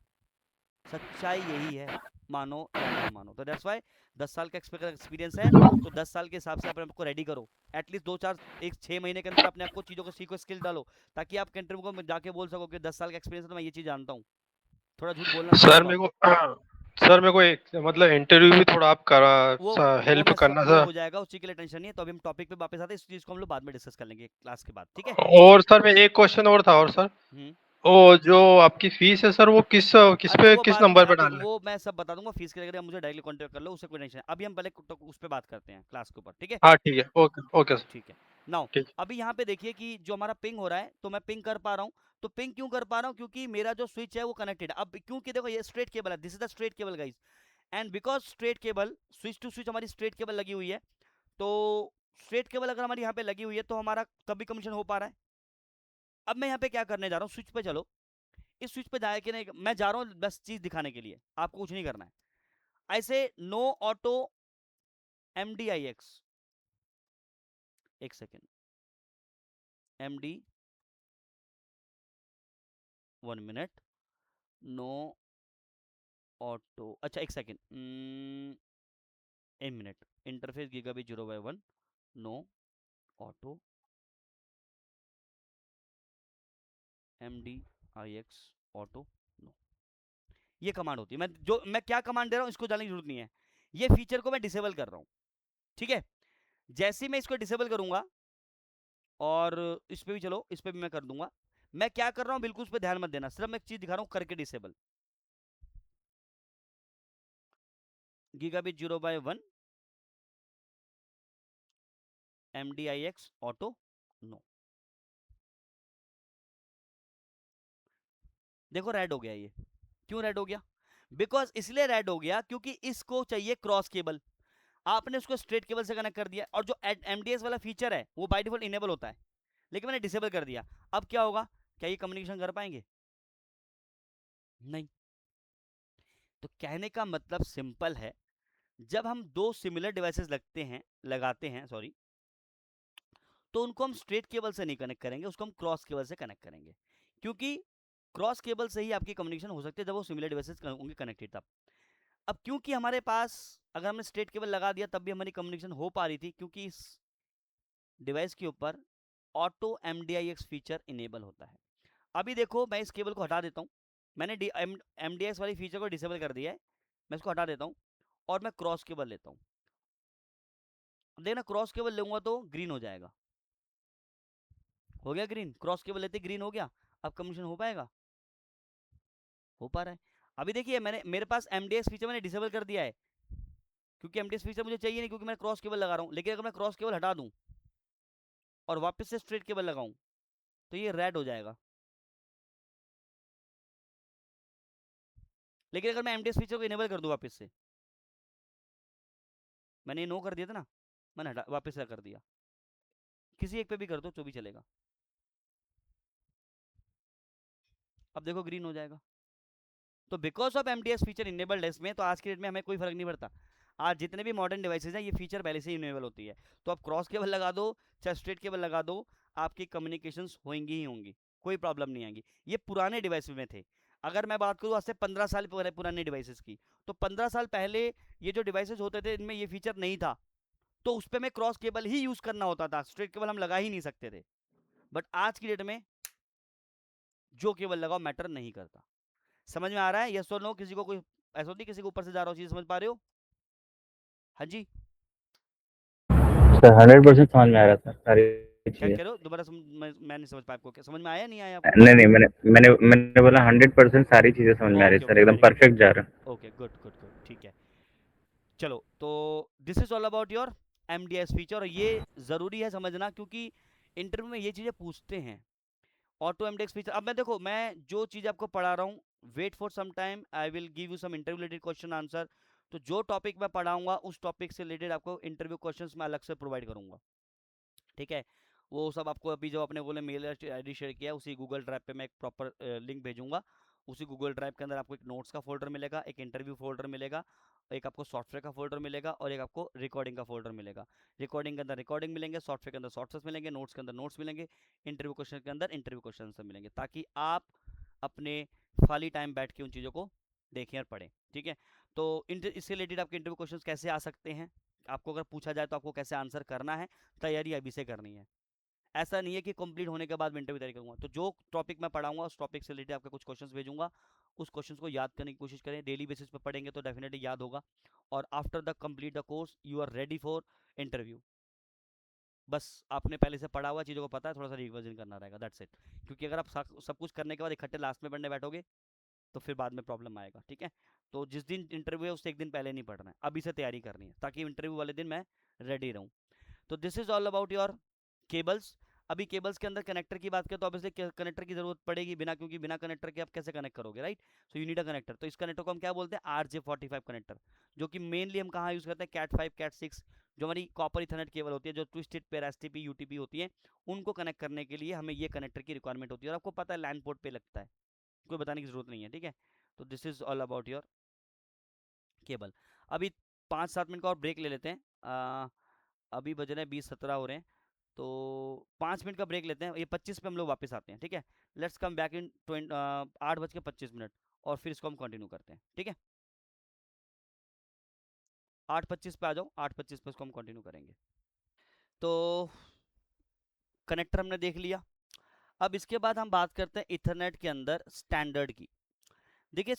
सच्चाई यही है, मानो या ना मानो। तो दैट्स वाई 10 साल का एक्सपीरियंस है, तो 10 साल के हिसाब से अपने आप को रेडी करो। एटलीस्ट 2 4 एक 6 महीने के अंदर अपने आप को चीज़ों को सीखो, स्किल डालो, ताकि आप इंटरव्यू को जाके बोल सको कि 10 साल का एक्सपीरियंस है तो मैं ये चीज़ जानता हूँ। थोड़ा झूठ बोलना सर सीखो आप। मेरे को सर मेरे को एक मतलब इंटरव्यू भी थोड़ा आप करा वो हेल्प मैं करना वो सर। हो जाएगा, उस चीज़ के लिए टेंशन नहीं है। तो अभी हम टॉपिक पे वापस आते हैं, इस चीज़ को हम लोग बाद में डिस्कस कर लेंगे क्लास के बाद, ठीक है। और सर मैं एक क्वेश्चन और था, और सर हम्म। वो जो आपकी फीस है सर, वो किस किस अरे पे वो किस बाद में, नंबर पे अभी डालना है? वो मैं सब बता दूंगा। फीस के लिए मुझे डायरेक्टली कांटेक्ट कर लो, उससे कोई टेंशन है। अभी हम पहले उस पर बात करते हैं क्लास के ऊपर, ठीक है। हाँ ठीक है, ओके ओके सर। ठीक है। नाउ ठीक। अभी यहाँ पे देखिए कि जो हमारा पिंग हो रहा है, तो मैं पिंग कर पा रहा हूँ। तो पिंग क्यों कर पा रहा हूँ? क्योंकि मेरा जो स्विच है वो कनेक्टेड है। अब क्योंकि देखो ये स्ट्रेट केबल है, this is the straight cable guys. And because straight cable, switch to switch हमारी स्ट्रेट केबल लगी हुई है, तो स्ट्रेट केबल अगर हमारी यहाँ पे लगी हुई है तो हमारा तभी कम्युनिकेशन हो पा रहा है। अब मैं यहाँ पे क्या करने जा रहा हूँ, स्विच पे चलो। इस स्विच पे जाए कि नहीं, मैं जा रहा हूँ बस चीज दिखाने के लिए, आपको कुछ नहीं करना है। ऐसे नो ऑटो MDIX, एक second, MD 1 minute, no auto, अच्छा एक second, 1 minute, interface gigabit 0/1, no auto MDIX auto, no. ये कमांड होती है। मैं क्या कमांड दे रहा हूँ इसको जानने की जरूरत नहीं है। ये फीचर को मैं डिसेबल कर रहा हूँ, ठीक है। जैसे ही मैं इसको डिसेबल करूंगा, और इस पे भी चलो, इस पे भी मैं कर दूंगा। मैं क्या कर रहा हूँ बिल्कुल उस पर ध्यान मत देना, सिर्फ मैं एक चीज दिखा रहा हूँ करके disable. Gigabit 0/1 MDIX auto, no. देखो रेड हो गया ये। क्यों रेड हो गया? बिकॉज इसलिए रेड हो गया क्योंकि इसको चाहिए क्रॉस केबल, आपने उसको स्ट्रेट केबल से कनेक्ट कर दिया, और जो MDS वाला फीचर है वो बाय डिफॉल्ट इनेबल होता है, लेकिन मैंने डिसेबल कर दिया। अब क्या होगा? क्या ये कम्युनिकेशन कर पाएंगे? नहीं। तो कहने का मतलब सिंपल है, जब हम दो सिमिलर डिवाइसेस लगाते हैं सॉरी, तो उनको हम स्ट्रेट केबल से नहीं कनेक्ट करेंगे, उसको हम क्रॉस केबल से कनेक्ट करेंगे। क्योंकि क्रॉस केबल से ही आपकी कम्युनिकेशन हो सकती है जब वो सिमिलर डिवाइसेस होंगे कनेक्टेड तब। अब क्योंकि हमारे पास, अगर हमने स्ट्रेट केबल लगा दिया तब भी हमारी कम्युनिकेशन हो पा रही थी, क्योंकि इस डिवाइस के ऊपर ऑटो MDIX फीचर इनेबल होता है। अभी देखो मैं इस केबल को हटा देता हूँ, मैंने MDIX वाली फीचर को डिसेबल कर दिया है, मैं इसको हटा देता हूँ और मैं क्रॉस केबल लेता हूँ। देखना क्रॉस केबल लूंगा तो ग्रीन हो जाएगा, हो गया ग्रीन, क्रॉस केबल लेते ग्रीन हो गया। अब कम्युनिकेशन हो पाएगा? हो पा रहा है। अभी देखिए मैंने, मेरे पास MDIX फीचर मैंने डिसेबल कर दिया है, क्योंकि MDIX फीचर मुझे चाहिए नहीं, क्योंकि मैं क्रॉस केबल लगा रहा हूँ। लेकिन अगर मैं क्रॉस केबल हटा दूं और वापस से स्ट्रेट केबल लगाऊं, तो ये रेड हो जाएगा। लेकिन अगर मैं MDIX फीचर को इनेबल कर दूं वापस से, मैंने ये नो कर दिया था ना, मैंने हटा वापस से कर दिया, किसी एक पे भी कर दो तो भी चलेगा। अब देखो ग्रीन हो जाएगा। तो because of MDIX feature enabled है इसमें, तो आज की डेट में हमें कोई फर्क नहीं पड़ता। आज जितने भी मॉडर्न डिवाइसेज हैं ये फीचर पहले से ही इनेबल होती है। तो आप क्रॉस केबल लगा दो चाहे स्ट्रेट केबल लगा दो, आपकी कम्युनिकेशंस होंगी ही होंगी, कोई प्रॉब्लम नहीं आएगी। ये पुराने डिवाइस में थे। अगर मैं बात करूँ आज से 15 साल पुराने डिवाइसेस की, तो 15 साल पहले ये जो डिवाइसेज होते थे इनमें ये फीचर नहीं था, तो उस पर मैं क्रॉस केबल ही यूज करना होता था, स्ट्रेट केबल हम लगा ही नहीं सकते थे। बट आज की डेट में जो केबल लगाओ मैटर नहीं करता। समझ में आ रहा है? यस और नो? किसी को कोई ऐसा नहीं किसी को ऊपर से जा रहा हो, चीज समझ पा रहे हो? हाँ जी। सर 100% समझ में आ रहा था सारी क्या चीजें। कह रहे हो दोबारा? मैं नहीं समझ पाया, आपको क्या समझ में आया नहीं आया आपको? नहीं नहीं, मैंने बोला 100% सारी चीजें समझ में आ रही ओके सर, ओके, एकदम वेरी गुड, परफेक्ट जा रहा है। ओके गुड गुड गुड, ठीक है। चलो, तो this is all about your MDS feature, और ये ज़रूरी है समझना क्योंकि इंटरव्यू में ये चीज़ें पूछते हैं। ऑटो MDX फीचर, अब मैं देखो, मैं जो चीज़ आपको पढ़ा रहा हूँ, wait for some time, I will give you some interview related question answer. तो जो टॉपिक मैं पढ़ाऊंगा उस टॉपिक से रिलेटेड आपको इंटरव्यू क्वेश्चंस मैं अलग से प्रोवाइड करूंगा, ठीक है। वो सब आपको अभी जो अपने बोले मेल ID शेयर किया, उसी गूगल ड्राइव पे मैं एक प्रॉपर लिंक भेजूंगा। उसी गूगल ड्राइव के अंदर आपको एक नोट्स का फोल्डर मिलेगा, एक इंटरव्यू फोल्डर मिलेगा, एक आपको सॉफ्टवेयर का फोल्डर मिलेगा, और एक आपको रिकॉर्डिंग का फोल्डर मिलेगा। रिकॉर्डिंग के अंदर रिकॉर्डिंग मिलेंगे, सॉफ्टवेयर के अंदर सॉफ्टवेयर मिलेंगे, नोट्स के अंदर नोट्स मिलेंगे, इंटरव्यू क्वेश्चन के अंदर इंटरव्यू क्वेश्चन मिलेंगे, ताकि आप अपने खाली टाइम बैठ के उन चीज़ों को देखें और पढ़ें, ठीक है। तो इससे रिलेटेड आपके इंटरव्यू क्वेश्चन कैसे आ सकते हैं, आपको अगर पूछा जाए तो आपको कैसे आंसर करना है, तैयारी अभी से करनी है। ऐसा नहीं है कि कंप्लीट होने के बाद मैं इंटरव्यू तैयारी करूंगा। तो जो टॉपिक मैं पढ़ाऊंगा उस टॉपिक से रिलेटेड आपके कुछ क्वेश्चंस भेजूंगा, उस क्वेश्चंस को याद करने की कोशिश करें। डेली बेसिस पे पढ़ेंगे तो डेफिनेटली याद होगा, और after the complete the course you are ready for interview. बस आपने पहले से पढ़ा हुआ चीज़ों को पता है, थोड़ा सा रिविजन करना रहेगा, दैट्स इट। क्योंकि अगर आप सब कुछ करने के बाद इकट्ठे लास्ट में पढ़ने बैठोगे तो फिर बाद में प्रॉब्लम आएगा, ठीक है। तो जिस दिन इंटरव्यू है उससे एक दिन पहले नहीं पढ़ना है, अभी से तैयारी करनी है, ताकि इंटरव्यू वाले दिन मैं रेडी रहूँ। तो this is all about your cables. अभी केबल्स के अंदर कनेक्टर की बात करें तो ऑब्वियसली कनेक्टर की जरूरत पड़ेगी, बिना, क्योंकि बिना कनेक्टर के आप कैसे कनेक्ट करोगे, right. So you need a connector. तो इस कनेक्टर को हम क्या बोलते हैं, RJ45 कनेक्टर, जो कि मेनली हम कहाँ यूज़ करते हैं, Cat5 Cat6, जो हमारी कॉपर इथरनेट केबल होती है, जो ट्विस्टेड पेयर STP UTP होती है, उनको कनेक्ट करने के लिए हमें ये कनेक्टर की रिक्वायरमेंट होती है, और आपको पता है लैंड पोर्ट पे लगता है, कोई बताने की जरूरत नहीं है, ठीक है। तो this is all about your cable. अभी 5-7 मिनट का और ब्रेक ले लेते हैं। अभी बज रहे हैं 20-17 हो रहे हैं, तो 5 मिनट का ब्रेक लेते हैं, ये 25 पे हम लोग वापस आते हैं, ठीक है। लेट्स कम बैक इन 8:25, और फिर इसको हम कंटिन्यू करते हैं, ठीक है। 8:25 पे आ जाओ, 8:25 पे इसको हम कंटिन्यू करेंगे। तो कनेक्टर हमने देख लिया। अब इसके बाद हम बात करते हैं इथरनेट के अंदर स्टैंडर्ड की। देखिए,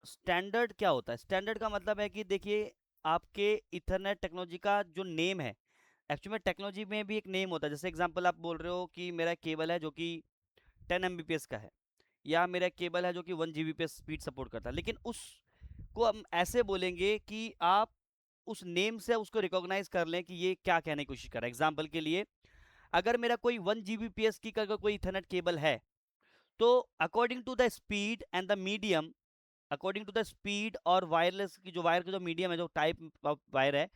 स्टैंडर्ड क्या होता है, स्टैंडर्ड का मतलब है कि देखिए, आपके इथरनेट टेक्नोलॉजी का जो नेम है, एक्चुअली में टेक्नोलॉजी में भी एक नेम होता है। जैसे एग्जांपल आप बोल रहे हो कि मेरा केबल है जो कि 10 Mbps का है, या मेरा केबल है जो कि 1 Gbps स्पीड सपोर्ट करता है, लेकिन उसको हम ऐसे बोलेंगे कि आप उस नेम से उसको रिकॉग्नाइज कर लें कि ये क्या कहने की कोशिश कर रहा है। एग्जाम्पल के लिए, अगर मेरा कोई 1 Gbps की कोई इथरनेट केबल है, तो according to the speed and the medium, according to the speed और वायरलेस की जो वायर का जो मीडियम है, जो टाइप ऑफ वायर है,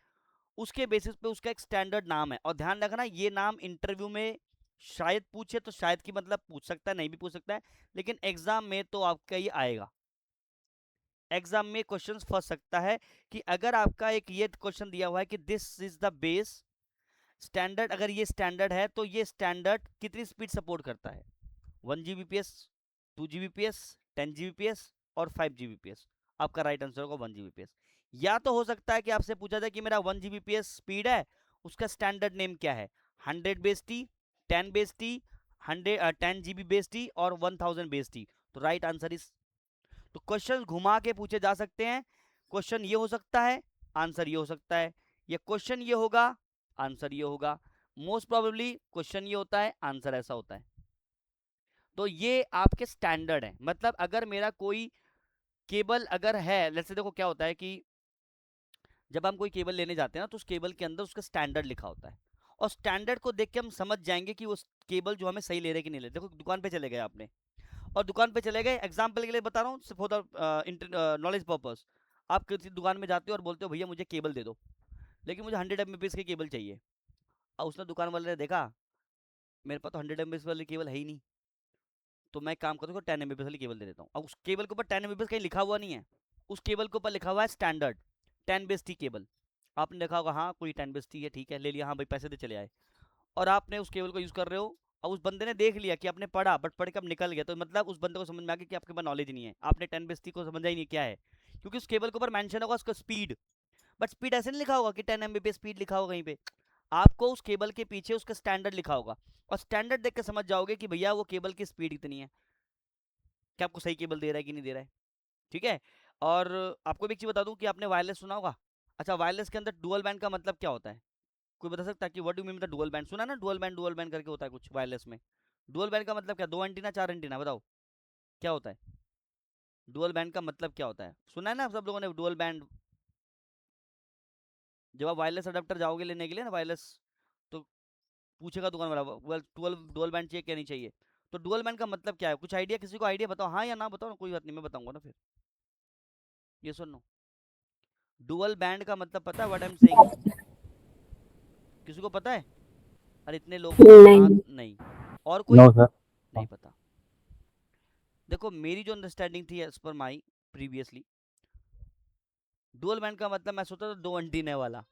उसके बेसिस पे उसका एक स्टैंडर्ड नाम है। और ध्यान रखना, ये नाम इंटरव्यू में शायद पूछे, तो शायद की मतलब पूछ सकता है, नहीं भी पूछ सकता है, लेकिन एग्जाम में तो आपका ये आएगा। एग्जाम में क्वेश्चन फंस सकता है कि अगर आपका एक ये क्वेश्चन दिया हुआ है कि this is the base standard, अगर ये स्टैंडर्ड है तो ये स्टैंडर्ड कितनी स्पीड सपोर्ट करता है, 1 Gbps, 2 Gbps, 10 Gbps और 5 Gbps। आपका राइट आंसर होगा 1 Gbps। या तो हो सकता है कि आपसे पूछा जाए कि मेरा 1 Gbps स्पीड है, उसका स्टैंडर्ड नेम क्या है, 100 base T, 10 base T, 10 GB base T और 1000 बेस टी। तो राइट आंसर इज, तो क्वेश्चन घुमा के पूछे जा सकते हैं। क्वेश्चन ये हो सकता है, आंसर ये हो सकता है, या क्वेश्चन ये होगा, आंसर ये होगा। मोस्ट प्रोबेबली क्वेश्चन ये होता है, आंसर ऐसा होता है। तो ये आपके स्टैंडर्ड है। मतलब अगर मेरा कोई केबल अगर है, जैसे देखो क्या होता है कि जब हम कोई केबल लेने जाते हैं ना, तो उस केबल के अंदर उसका स्टैंडर्ड लिखा होता है, और स्टैंडर्ड को देख के हम समझ जाएंगे कि वो केबल जो हमें सही ले रहे कि नहीं ले रहे। देखो, दुकान पे चले गए आपने, और दुकान पे चले गए, एग्जाम्पल के लिए बता रहा हूँ, फॉर द नॉलेज पर्पज, आप किसी दुकान में जाते हो और बोलते हो भैया मुझे केबल दे दो, लेकिन मुझे 100 Mbps की केबल चाहिए। और उसने दुकान वाले ने देखा मेरे पास तो 100 Mbps वाली केबल है ही नहीं, तो मैं एक काम करता हूँ 10 Mbps वाली केबल दे देता हूँ। अब उस केबल के ऊपर 10 Mbps कहीं लिखा हुआ नहीं है, उस केबल के ऊपर लिखा हुआ है स्टैंडर्ड 10 बेस टी केबल। आपने देखा होगा, हाँ कोई 10 बेस टी है, ठीक है ले लिया, हाँ भाई पैसे दे चले आए, और आपने उस केबल को यूज़ कर रहे हो। और उस बंदे ने देख लिया कि आपने पढ़ा, बट पढ़ के अब निकल गया, तो मतलब उस बंदे को समझ में आ गया कि आपके पास नॉलेज नहीं है, आपने 10 बेस टी को समझा ही नहीं क्या है, क्योंकि उस केबल के ऊपर मेंशन होगा उसका स्पीड, बट स्पीड ऐसे नहीं लिखा होगा कि 10 Mbps स्पीड लिखा होगा कहीं पे। आपको उस केबल के पीछे उसका स्टैंडर्ड लिखा होगा, और स्टैंडर्ड देख के समझ जाओगे कि भैया वो केबल की स्पीड कितनी है, क्या आपको सही केबल दे रहा है कि नहीं दे रहा है, ठीक है। और आपको भी एक चीज़ बता दूं कि आपने वायरलेस सुना होगा। अच्छा, वायरलेस के अंदर डुअल बैंड का मतलब क्या होता है, कोई बता सकता है कि what do mean by dual band? सुना ना, डुअल बैंड करके होता है कुछ वायरलेस में। डुअल बैंड का मतलब क्या, 2 एंटीना 4 एंटीना, बताओ क्या होता है डुअल बैंड का मतलब क्या होता है? सुना है ना सब लोगों ने डुअल बैंड? जब आप वायरलेस अडेप्टर जाओगे लेने के लिए ना वायरलेस, तो पूछेगा दुकान वाला 12 डुअल बैंड चाहिए क्या नहीं चाहिए। तो डुअल बैंड का मतलब क्या है, कुछ आइडिया, किसी को आइडिया बताओ, हाँ या ना बताओ ना, कोई बात नहीं मैं बताऊंगा ना फिर। ये सुनो, डुअल बैंड का मतलब पता है व्हाट आई एम सेइंग, किसी को पता है? अरे इतने लोग हाँ नहीं। नहीं, और कोई नो सर। नहीं पता। देखो मेरी जो अंडरस्टैंडिंग थी एज पर माई प्रीवियसली, डुअल बैंड का मतलब मैं सोचता था दो एंटीना वाला।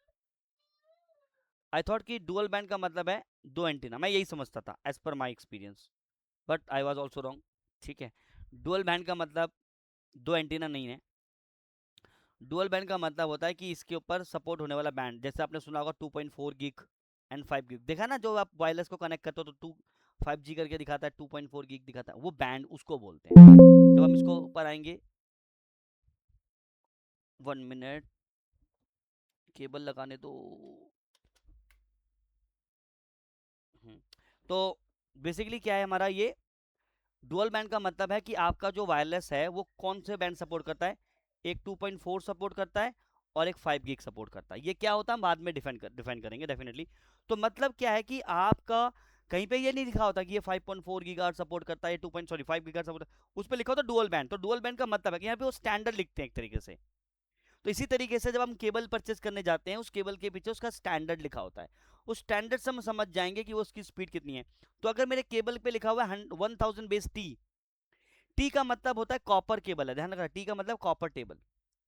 आई थॉट कि डुअल बैंड का मतलब है दो एंटीना, मैं यही समझता था as per my experience, but I was also wrong. ठीक है, डुअल बैंड का मतलब दो एंटीना नहीं है। डुअल बैंड का मतलब होता है कि इसके ऊपर सपोर्ट होने वाला बैंड, जैसे आपने सुना होगा 2.4 गिग एंड 5 गिग, देखा ना, जो आप वायरलेस को कनेक्ट करते हो तो 5G करके दिखाता है, 2.4 गिग दिखाता है, वो बैंड उसको बोलते हैं। जब हम इसको ऊपर आएंगे, 1 मिनट, केबल लगाने दो। तो बेसिकली क्या है हमारा ये डुअल बैंड का मतलब है कि आपका जो वायरलेस है वो कौन से बैंड सपोर्ट करता है, एक 2.4 सपोर्ट करता है और एक 5 गिग सपोर्ट करता है। ये क्या होता है हम बाद में डिफाइन करेंगे डेफिनेटली। तो मतलब क्या है कि आपका कहीं पे ये नहीं लिखा होता कि ये 5.4 गीगाहर्ट्ज सपोर्ट करता है, ये 5 गीगाहर्ट्ज सपोर्ट, उस पर लिखा होता है डुअल बैंड। तो डुअल बैंड का मतलब है कि यहाँ पे वो स्टैंडर्ड लिखते हैं एक तरीके से। तो इसी तरीके से जब हम केबल परचेज करने जाते हैं, उस केबल के पीछे उसका स्टैंडर्ड लिखा होता है, उस स्टैंडर्ड से हम समझ जाएंगे कि वो उसकी स्पीड कितनी है। तो अगर मेरे केबल पे लिखा हुआ है 1000 बेस टी, टी का मतलब होता है कॉपर केबल है, ध्यान रखना, टी का मतलब कॉपर टेबल,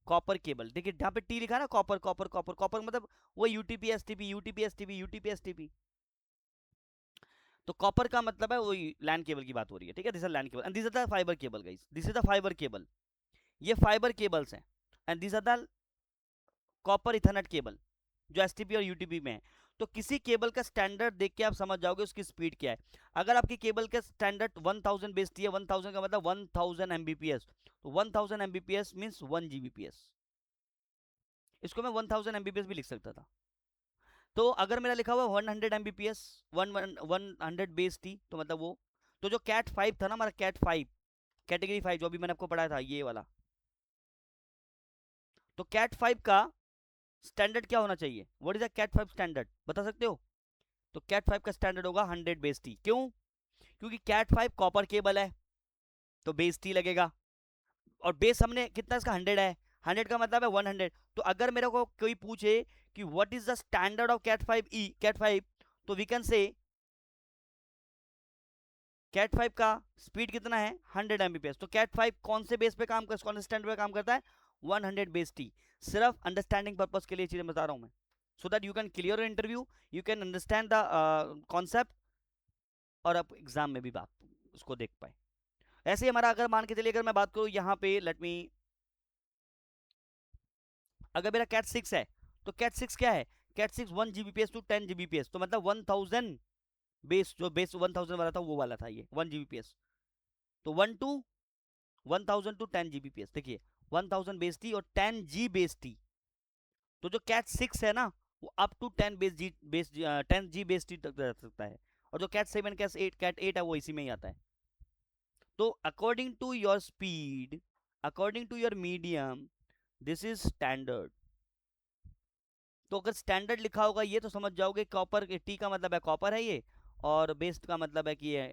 कॉपर केबल। देखिए यहाँ पे टी लिखा है ना, कॉपर कॉपर कॉपर कॉपर मतलब वो UTP STP UTP STP UTP STP. तो कॉपर का मतलब है वही लैंड केबल की बात हो रही है, ठीक है, this is LAN cable and this is the fibre cable guys, this is the fibre cable, ये फाइबर केबल्स हैं and this are the copper ethernet cable जो एसटीपी और यूटीपी में है। तो किसी केबल का स्टैंडर्ड देख के आप समझ जाओगे उसकी स्पीड क्या है। अगर आपकी केबल का स्टैंडर्ड 1000 बेस टी है, 1000 का मतलब 1000 एमबीपीएस, तो 1000 एमबीपीएस मींस 1 जीबीपीएस, इसको मैं 1000 एमबीपीएस भी लिख सकता था। तो अगर मेरा लिखा हुआ 100 एमबीपीएस, 100 बेस टी, तो मतलब वो, तो जो कैट 5 था ना हमारा, कैट 5 कैटेगरी 5 जो अभी मैंने आपको पढ़ाया था ये वाला, तो कैट 5 का स्टैंडर्ड क्या होना चाहिए, what is the cat 5 standard, बता सकते हो? तो कैट 5 का स्टैंडर्ड होगा 100 बेस टी। क्यों? क्योंकि कैट 5 कॉपर केबल है तो बेस टी लगेगा, और बेस हमने कितना इसका 100 है, 100 का मतलब है 100। तो अगर मेरे को कोई पूछे कि what is the standard of cat 5 e, cat 5, तो वी कैन से कैट 5 का स्पीड कितना है 100 एमबीपीएस। तो कैट 5 कौन से बेस पे काम कर, कौन से स्टैंडर्ड पे काम करता है, 100 बेस टी। सिर्फ अंडरस्टैंडिंग पर्पस के लिए चीजें बता रहा हूं मैं, सो that you can clear interview, you can understand the concept, और आप एग्जाम में भी बात उसको देख पाए। ऐसे ही हमारा अगर मान के चलिए, अगर मैं बात करूं यहाँ पे, लेट मी, अगर मेरा कैट 6 है, तो कैट 6 क्या है, कैट 6 1 जीबीपीएस टू 10 जीबीपीएस, तो मतलब 1000 बेस, जो बेस 1000 वाला था वो वाला था ये 1 जीबीपीएस, तो 1 टू 1000 टू 10 जीबीपीएस। देखिए 1000 बेस टी और 10 जी बेस टी, तो जो कैट 6 है ना वो up to 10 10 G base T तक जा सकता है, और जो कैट 7 कैट 8 है वो इसी में ही आता है। तो according to your speed, according to your medium, this is standard. तो अगर स्टैंडर्ड लिखा होगा ये तो समझ जाओगे कॉपर, टी का मतलब है कॉपर है ये, और बेस का मतलब है कि ये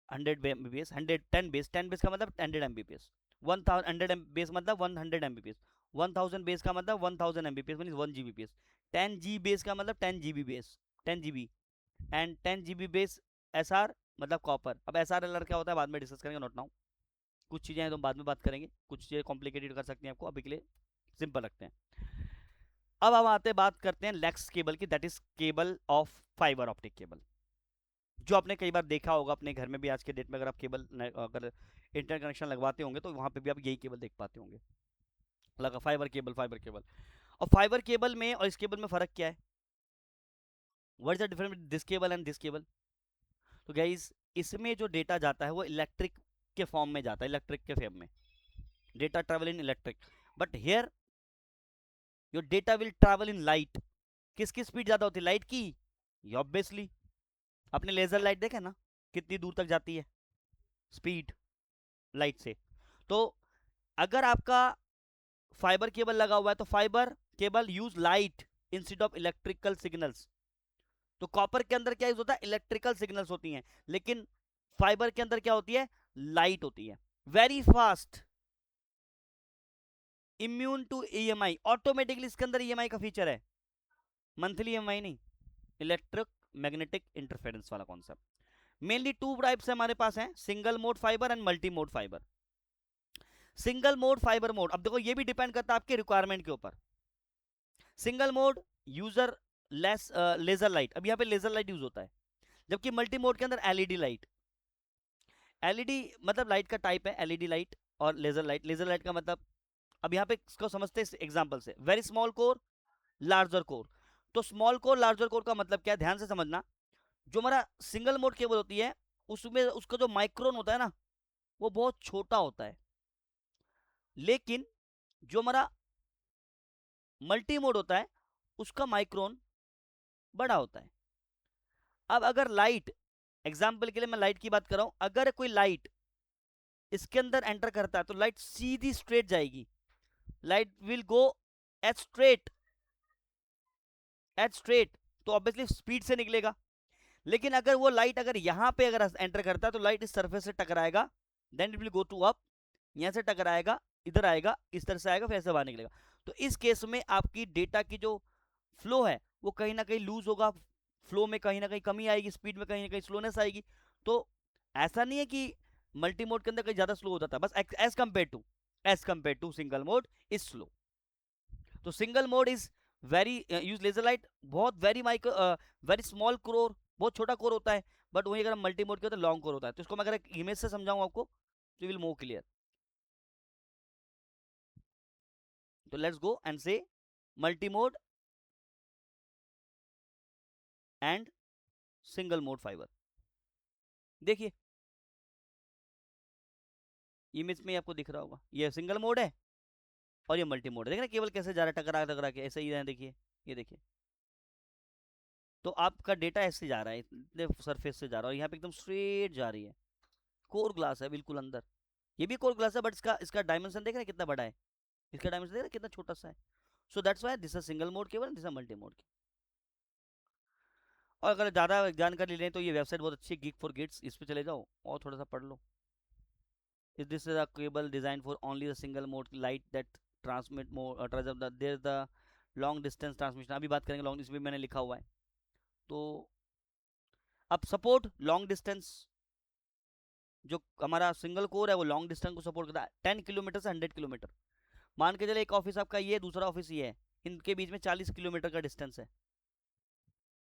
100 एमबीपीएस, 110 बेस, 10 बेस का मतलब 100 एमबीपीएस, 1000 बेस मतलब 100 एमबीपीएस, 1000 बेस का मतलब 1000 Mbps means 1 GBPS, 10 G base का मतलब 10 GB base, 10 GB, and 10 GB base SR मतलब कॉपर। अब एसआर एलआर क्या होता है बाद में डिस्कस करेंगे, नोट नाउ, कुछ चीज़ें हैं तो बाद में बात करेंगे, कुछ चीज़ें कॉम्प्लिकेटेड कर सकते हैं आपको, अभी के लिए सिंपल रखते हैं। अब हम आते बात करते हैं लैक्स केबल की, that is cable of fibre optic cable, जो आपने कई बार देखा होगा अपने घर में भी। आज के डेट में अगर आप केबल, अगर इंटरनेट कनेक्शन लगवाते होंगे तो वहां पे भी आप यही केबल देख पाते होंगे, लगा फाइबर केबल, फाइबर केबल। और फाइबर केबल में और इस केबल में फर्क क्या है, what is the difference this cable and this cable? तो गाइस इसमें जो डेटा जाता है वो इलेक्ट्रिक के फॉर्म में जाता है, इलेक्ट्रिक के फॉर्म में, data travel in electric, but here your data will travel in light. किसकी स्पीड ज्यादा होती है, लाइट की, ऑब्वियसली। आपने लेजर लाइट देखा ना कितनी दूर तक जाती है स्पीड लाइट से। तो अगर आपका फाइबर केबल लगा हुआ है तो fibre cable use light instead of electrical signals. तो कॉपर के अंदर क्या यूज होता है, इलेक्ट्रिकल सिग्नल्स होती हैं, लेकिन फाइबर के अंदर क्या होती है, लाइट होती है। Very fast, immune to EMI, automatically इसके अंदर ईएमआई का फीचर है, मंथली ईएमआई नहीं, इलेक्ट्रिक मैग्नेटिक इंटरफेरेंस वाला कॉन्सेप्ट। मेनली टू टाइप्स हमारे पास हैं, single mode fibre and multi mode fibre. Single mode fibre mode, अब देखो ये भी डिपेंड करता है आपके रिक्वायरमेंट के ऊपर। Single mode user less laser light, अब यहाँ पे लेजर लाइट यूज होता है, जबकि मल्टी मोड के अंदर एलईडी लाइट। एलईडी मतलब लाइट का टाइप है, एलईडी लाइट और लेजर लाइट। लेजर लाइट का मतलब, अब यहाँ पे इसको समझते हैं एग्जांपल से, very small core larger core. तो स्मॉल कोर लार्जर कोर का मतलब क्या है, ध्यान से समझना। जो हमारा सिंगल मोड केबल होती है उसमें उसका जो माइक्रोन होता है ना, वो बहुत छोटा होता है, लेकिन जो हमारा मल्टी मोड होता है उसका माइक्रोन बड़ा होता है। अब अगर लाइट, एग्जाम्पल के लिए मैं लाइट की बात कर रहा हूं, अगर कोई लाइट इसके अंदर एंटर करता है तो लाइट सीधी स्ट्रेट जाएगी, light will go as straight, तो ऑब्वियसली स्पीड से निकलेगा। लेकिन अगर वो लाइट अगर यहां पे अगर एंटर करता है तो लाइट इस सरफेस से टकराएगा, then it will go to up, यहां से टकराएगा, इधर आएगा, इस तरह से आएगा, फिर ऐसे बाहर निकलेगा। तो इस केस में आपकी डेटा की जो फ्लो है वो कहीं ना कहीं लूज होगा, फ्लो में कहीं ना कहीं कमी आएगी, स्पीड में कहीं ना कहीं स्लोनेस आएगी। तो ऐसा नहीं है कि मल्टी मोड के अंदर कहीं ज्यादा स्लो हो जाता है, बस as compare to single mode is slow. तो single mode is very use laser light, बहुत very micro very small core, बहुत छोटा कोर होता है। बट वही अगर मल्टी मोड के होता है लॉन्ग कोर होता है। तो इसको मैं अगर इमेज से समझाऊं आपको तो विल मोर क्लियर। तो लेट्स गो एंड से multi mode and single mode fibre. देखिए इमेज में आपको दिख रहा होगा, ये सिंगल मोड है और ये मल्टी मोड है। देखना केबल कैसे जा रहा है, टकरा टकरा के ऐसे ही है, देखिए ये देखिए। तो आपका डेटा ऐसे जा रहा है, इतने सरफेस से जा रहा है, और यहाँ पे एकदम स्ट्रेट जा रही है, कोर ग्लास है बिल्कुल अंदर। ये भी कोर ग्लास है, बट इसका इसका डायमेंशन देख रहे हैं कितना बड़ा है, इसका डायमेंशन देख रहे हैं कितना छोटा सा है। So that's why this is single mode cable, this is multi mode. और अगर ज़्यादा जानकारी लें तो ये वेबसाइट बहुत अच्छी है, गीक फॉर गिट्स, इस पे चले जाओ और थोड़ा सा पढ़ लो। Is this is a cable designed for only the single mode light that transmit more there's the long distance transmission, अभी बात करेंगे लॉन्ग, इसमें मैंने लिखा हुआ है। तो अब सपोर्ट लॉन्ग डिस्टेंस, जो हमारा सिंगल कोर है वो लॉन्ग डिस्टेंस को सपोर्ट करता है 10 किलोमीटर से 100 किलोमीटर। मान के चले एक ऑफिस आपका ये है, दूसरा ऑफिस ये है, इनके बीच में 40 किलोमीटर का डिस्टेंस है,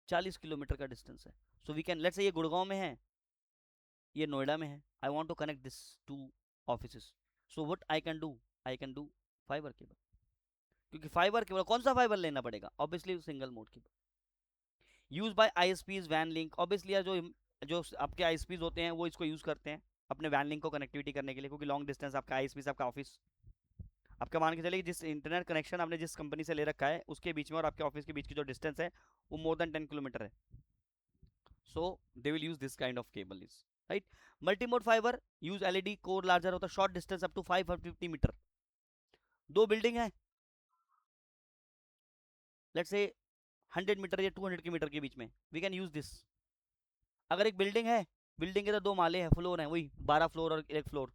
40 किलोमीटर का डिस्टेंस है। So we can let's say ये गुड़गांव में है, ये नोएडा में है, I want to connect this to offices. So what I can do fibre cable. क्योंकि फाइबर केबल, कौन सा फाइबर लेना पड़ेगा, obviously single mode cable. Use by ISPs वैन लिंक, ऑब्वियसली जो जो आपके आईएसपीज होते हैं वो इसको यूज करते हैं अपने वैन लिंक को कनेक्टिविटी करने के लिए, क्योंकि लॉन्ग डिस्टेंस आपका आईएसपी से आपका ऑफिस, आपका मान के चलिए जिस इंटरनेट कनेक्शन आपने जिस कंपनी से ले रखा है उसके बीच में और आपके ऑफिस के बीच की जो डिस्टेंस है वो मोर देन 10 किलोमीटर है। So they will use this kind of cable is right. Multi mode fibre use LED core larger होता है, short distance up to 550 metre. दो बिल्डिंग है लेट्स से 100 मीटर या 200 मीटर के बीच में, वी कैन यूज दिस। अगर एक बिल्डिंग है, बिल्डिंग के तो दो माले हैं, फ्लोर हैं, वही 12 फ्लोर और एक floor,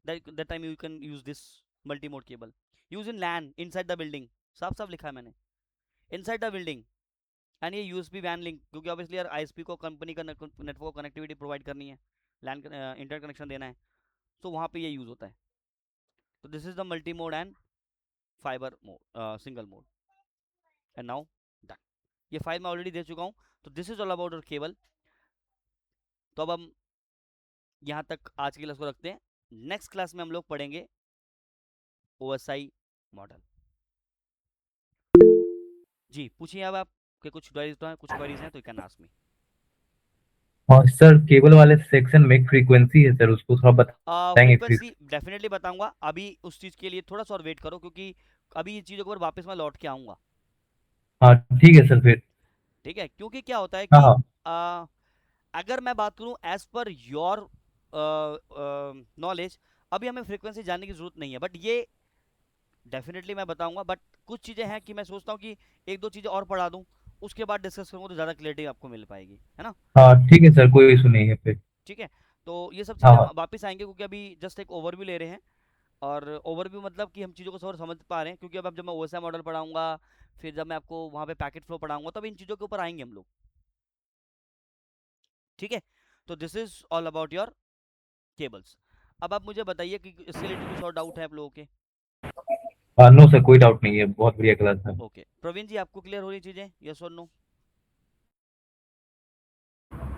that time you can use this multi mode cable। use in LAN inside the building, साफ साफ लिखा है मैंने, inside the building। एंड ये यूएसबी वैन लिंक, क्योंकि ऑब्वियसली यार आईएसपी को कंपनी का नेटवर्क कनेक्टिविटी प्रोवाइड करनी है, लैन इंटरनेट कनेक्शन देना है, तो वहाँ पे ये यूज होता है। तो this is the multi mode and fibre mode, single mode. And now done, ये फाइल मैं ऑलरेडी दे चुका हूँ। तो this is all about our cable. तो अब हम यहाँ तक आज की क्लास को रखते हैं, नेक्स्ट क्लास में हम लोग पढ़ेंगे ओएसआई मॉडल। जी पूछिए अब आप के कुछ क्वेरीज हैं तो यू कैन आस्क मी। और सर केबल वाले सेक्शन में एक फ्रीक्वेंसी है सर, उसको थोड़ा बताएंगे प्लीज। फ्रीक्वेंसी डेफिनेटली बताऊंगा, अभी उस चीज के लिए थोड़ा सा और वेट करो, क्योंकि अभी ये चीजों के ऊपर वापस मैं लौट के आऊंगा। हाँ ठीक है सर फिर। ठीक है, क्योंकि क्या होता है हाँ कि हाँ अगर मैं बात करूं एज पर योर नॉलेज, अभी हमें फ्रीक्वेंसी जानने की जरूरत नहीं है, बट ये डेफिनेटली मैं बताऊंगा, बट कुछ चीज़ें हैं कि मैं सोचता हूँ कि एक दो चीज़ें और पढ़ा दूँ, उसके बाद डिस्कस करूँगा तो ज़्यादा क्लियरिटी आपको मिल पाएगी, है ना? हाँ ठीक है सर, कोई इशू नहीं है फिर। ठीक है, तो ये सब हाँ चीज़ें हाँ। हम वापस आएंगे, क्योंकि अभी जस्ट एक ओवरव्यू ले रहे हैं। और ओवरव्यू मतलब कि हम चीज़ों को और समझ पा रहे हैं, क्योंकि अब जब मैं ओएसआई मॉडल पढ़ाऊंगा, फिर जब मैं आपको वहाँ पे पैकेट फ्लो पढ़ाऊंगा, तब इन चीज़ों के ऊपर आएंगे हम लोग। ठीक है, तो this is all about your cables. अब आप मुझे बताइए कि इससे रिलेटेड कुछ और डाउट है आप लोगों के? नो सर, कोई डाउट नहीं है, बहुत बढ़िया क्लास है। ओके, प्रवीण जी, आपको क्लियर हो रही चीज़ें, यस और नो?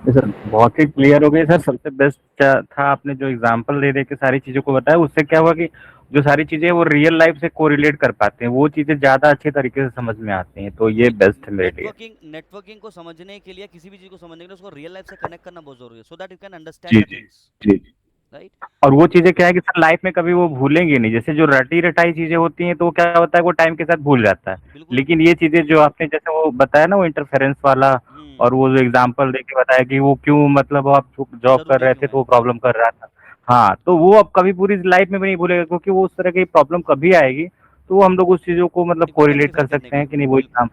जी सर, बहुत ही क्लियर हो गई सर। सबसे बेस्ट था आपने जो एग्जांपल दे दे के सारी चीज़ों को बताया, उससे क्या हुआ कि जो सारी चीज़ें वो रियल लाइफ से कोरिलेट कर पाते हैं, वो चीज़ें ज़्यादा अच्छे तरीके से समझ में आती हैं, तो ये वही बेस्ट है मेरे लिए। नेटवर्किंग को समझने के लिए, किसी भी चीज़ को समझने के लिए उसको रियल लाइफ से कनेक्ट करना बहुत जरूरी है, so that you can understand जी, द जी, थिंग्स, जी, जी। राइट? और वो चीज़ें क्या है कि सर लाइफ में कभी वो भूलेंगे नहीं, जैसे जो रटी-रटाई चीज़ें होती हैं, तो वो क्या होता है, वो टाइम के साथ भूल जाता है। बिल्कुल। लेकिन ये चीज़ें जो आपने जैसे वो बताया ना, वो इंटरफेरेंस वाला, और वो जो एग्जांपल देके बताया कि वो क्यों, मतलब आप जॉब कर जरूरी रहे थे क्यों तो है, वो प्रॉब्लम कर रहा था। हाँ, तो वो अब कभी पूरी लाइफ में भी नहीं भूलेगा, क्योंकि वो उस तरह की प्रॉब्लम कभी आएगी, तो वो हम लोग उस चीज़ों को मतलब इनको कोरिलेट रेक्टिफाई कर करने सकते के हैं लिए, कि नहीं, वही बिल्कुल, काम।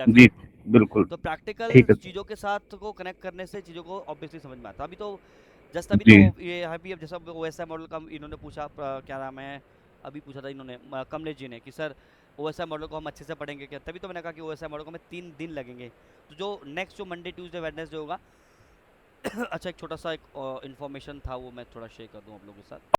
जी, डेफिनेटली। बिल्कुल। तो प्रैक्टिकल ठीक है सर। चीज़ों के साथ को कनेक्ट करने से चीज़ों को ऑब्वियसली समझ में आता है। अभी तो जस्ट अभी तो जी, ये अभी अब जैसा ओएसआई मॉडल का इन्होंने पूछा, क्या नाम है, अभी पूछा था इन्होंने, कमलेश जी ने, कि सर ओएसआई मॉडल को हम अच्छे से पढ़ेंगे क्या? तभी तो मैंने कहा कि ओएसआई मॉडल को हमें 3 दिन लगेंगे। तो जो नेक्स्ट जो मंडे ट्यूसडे वेडनेसडे होगा अच्छा, एक छोटा सा एक इन्फॉर्मेशन था, वो मैं थोड़ा शेयर कर दूँ आप लोगों के साथ।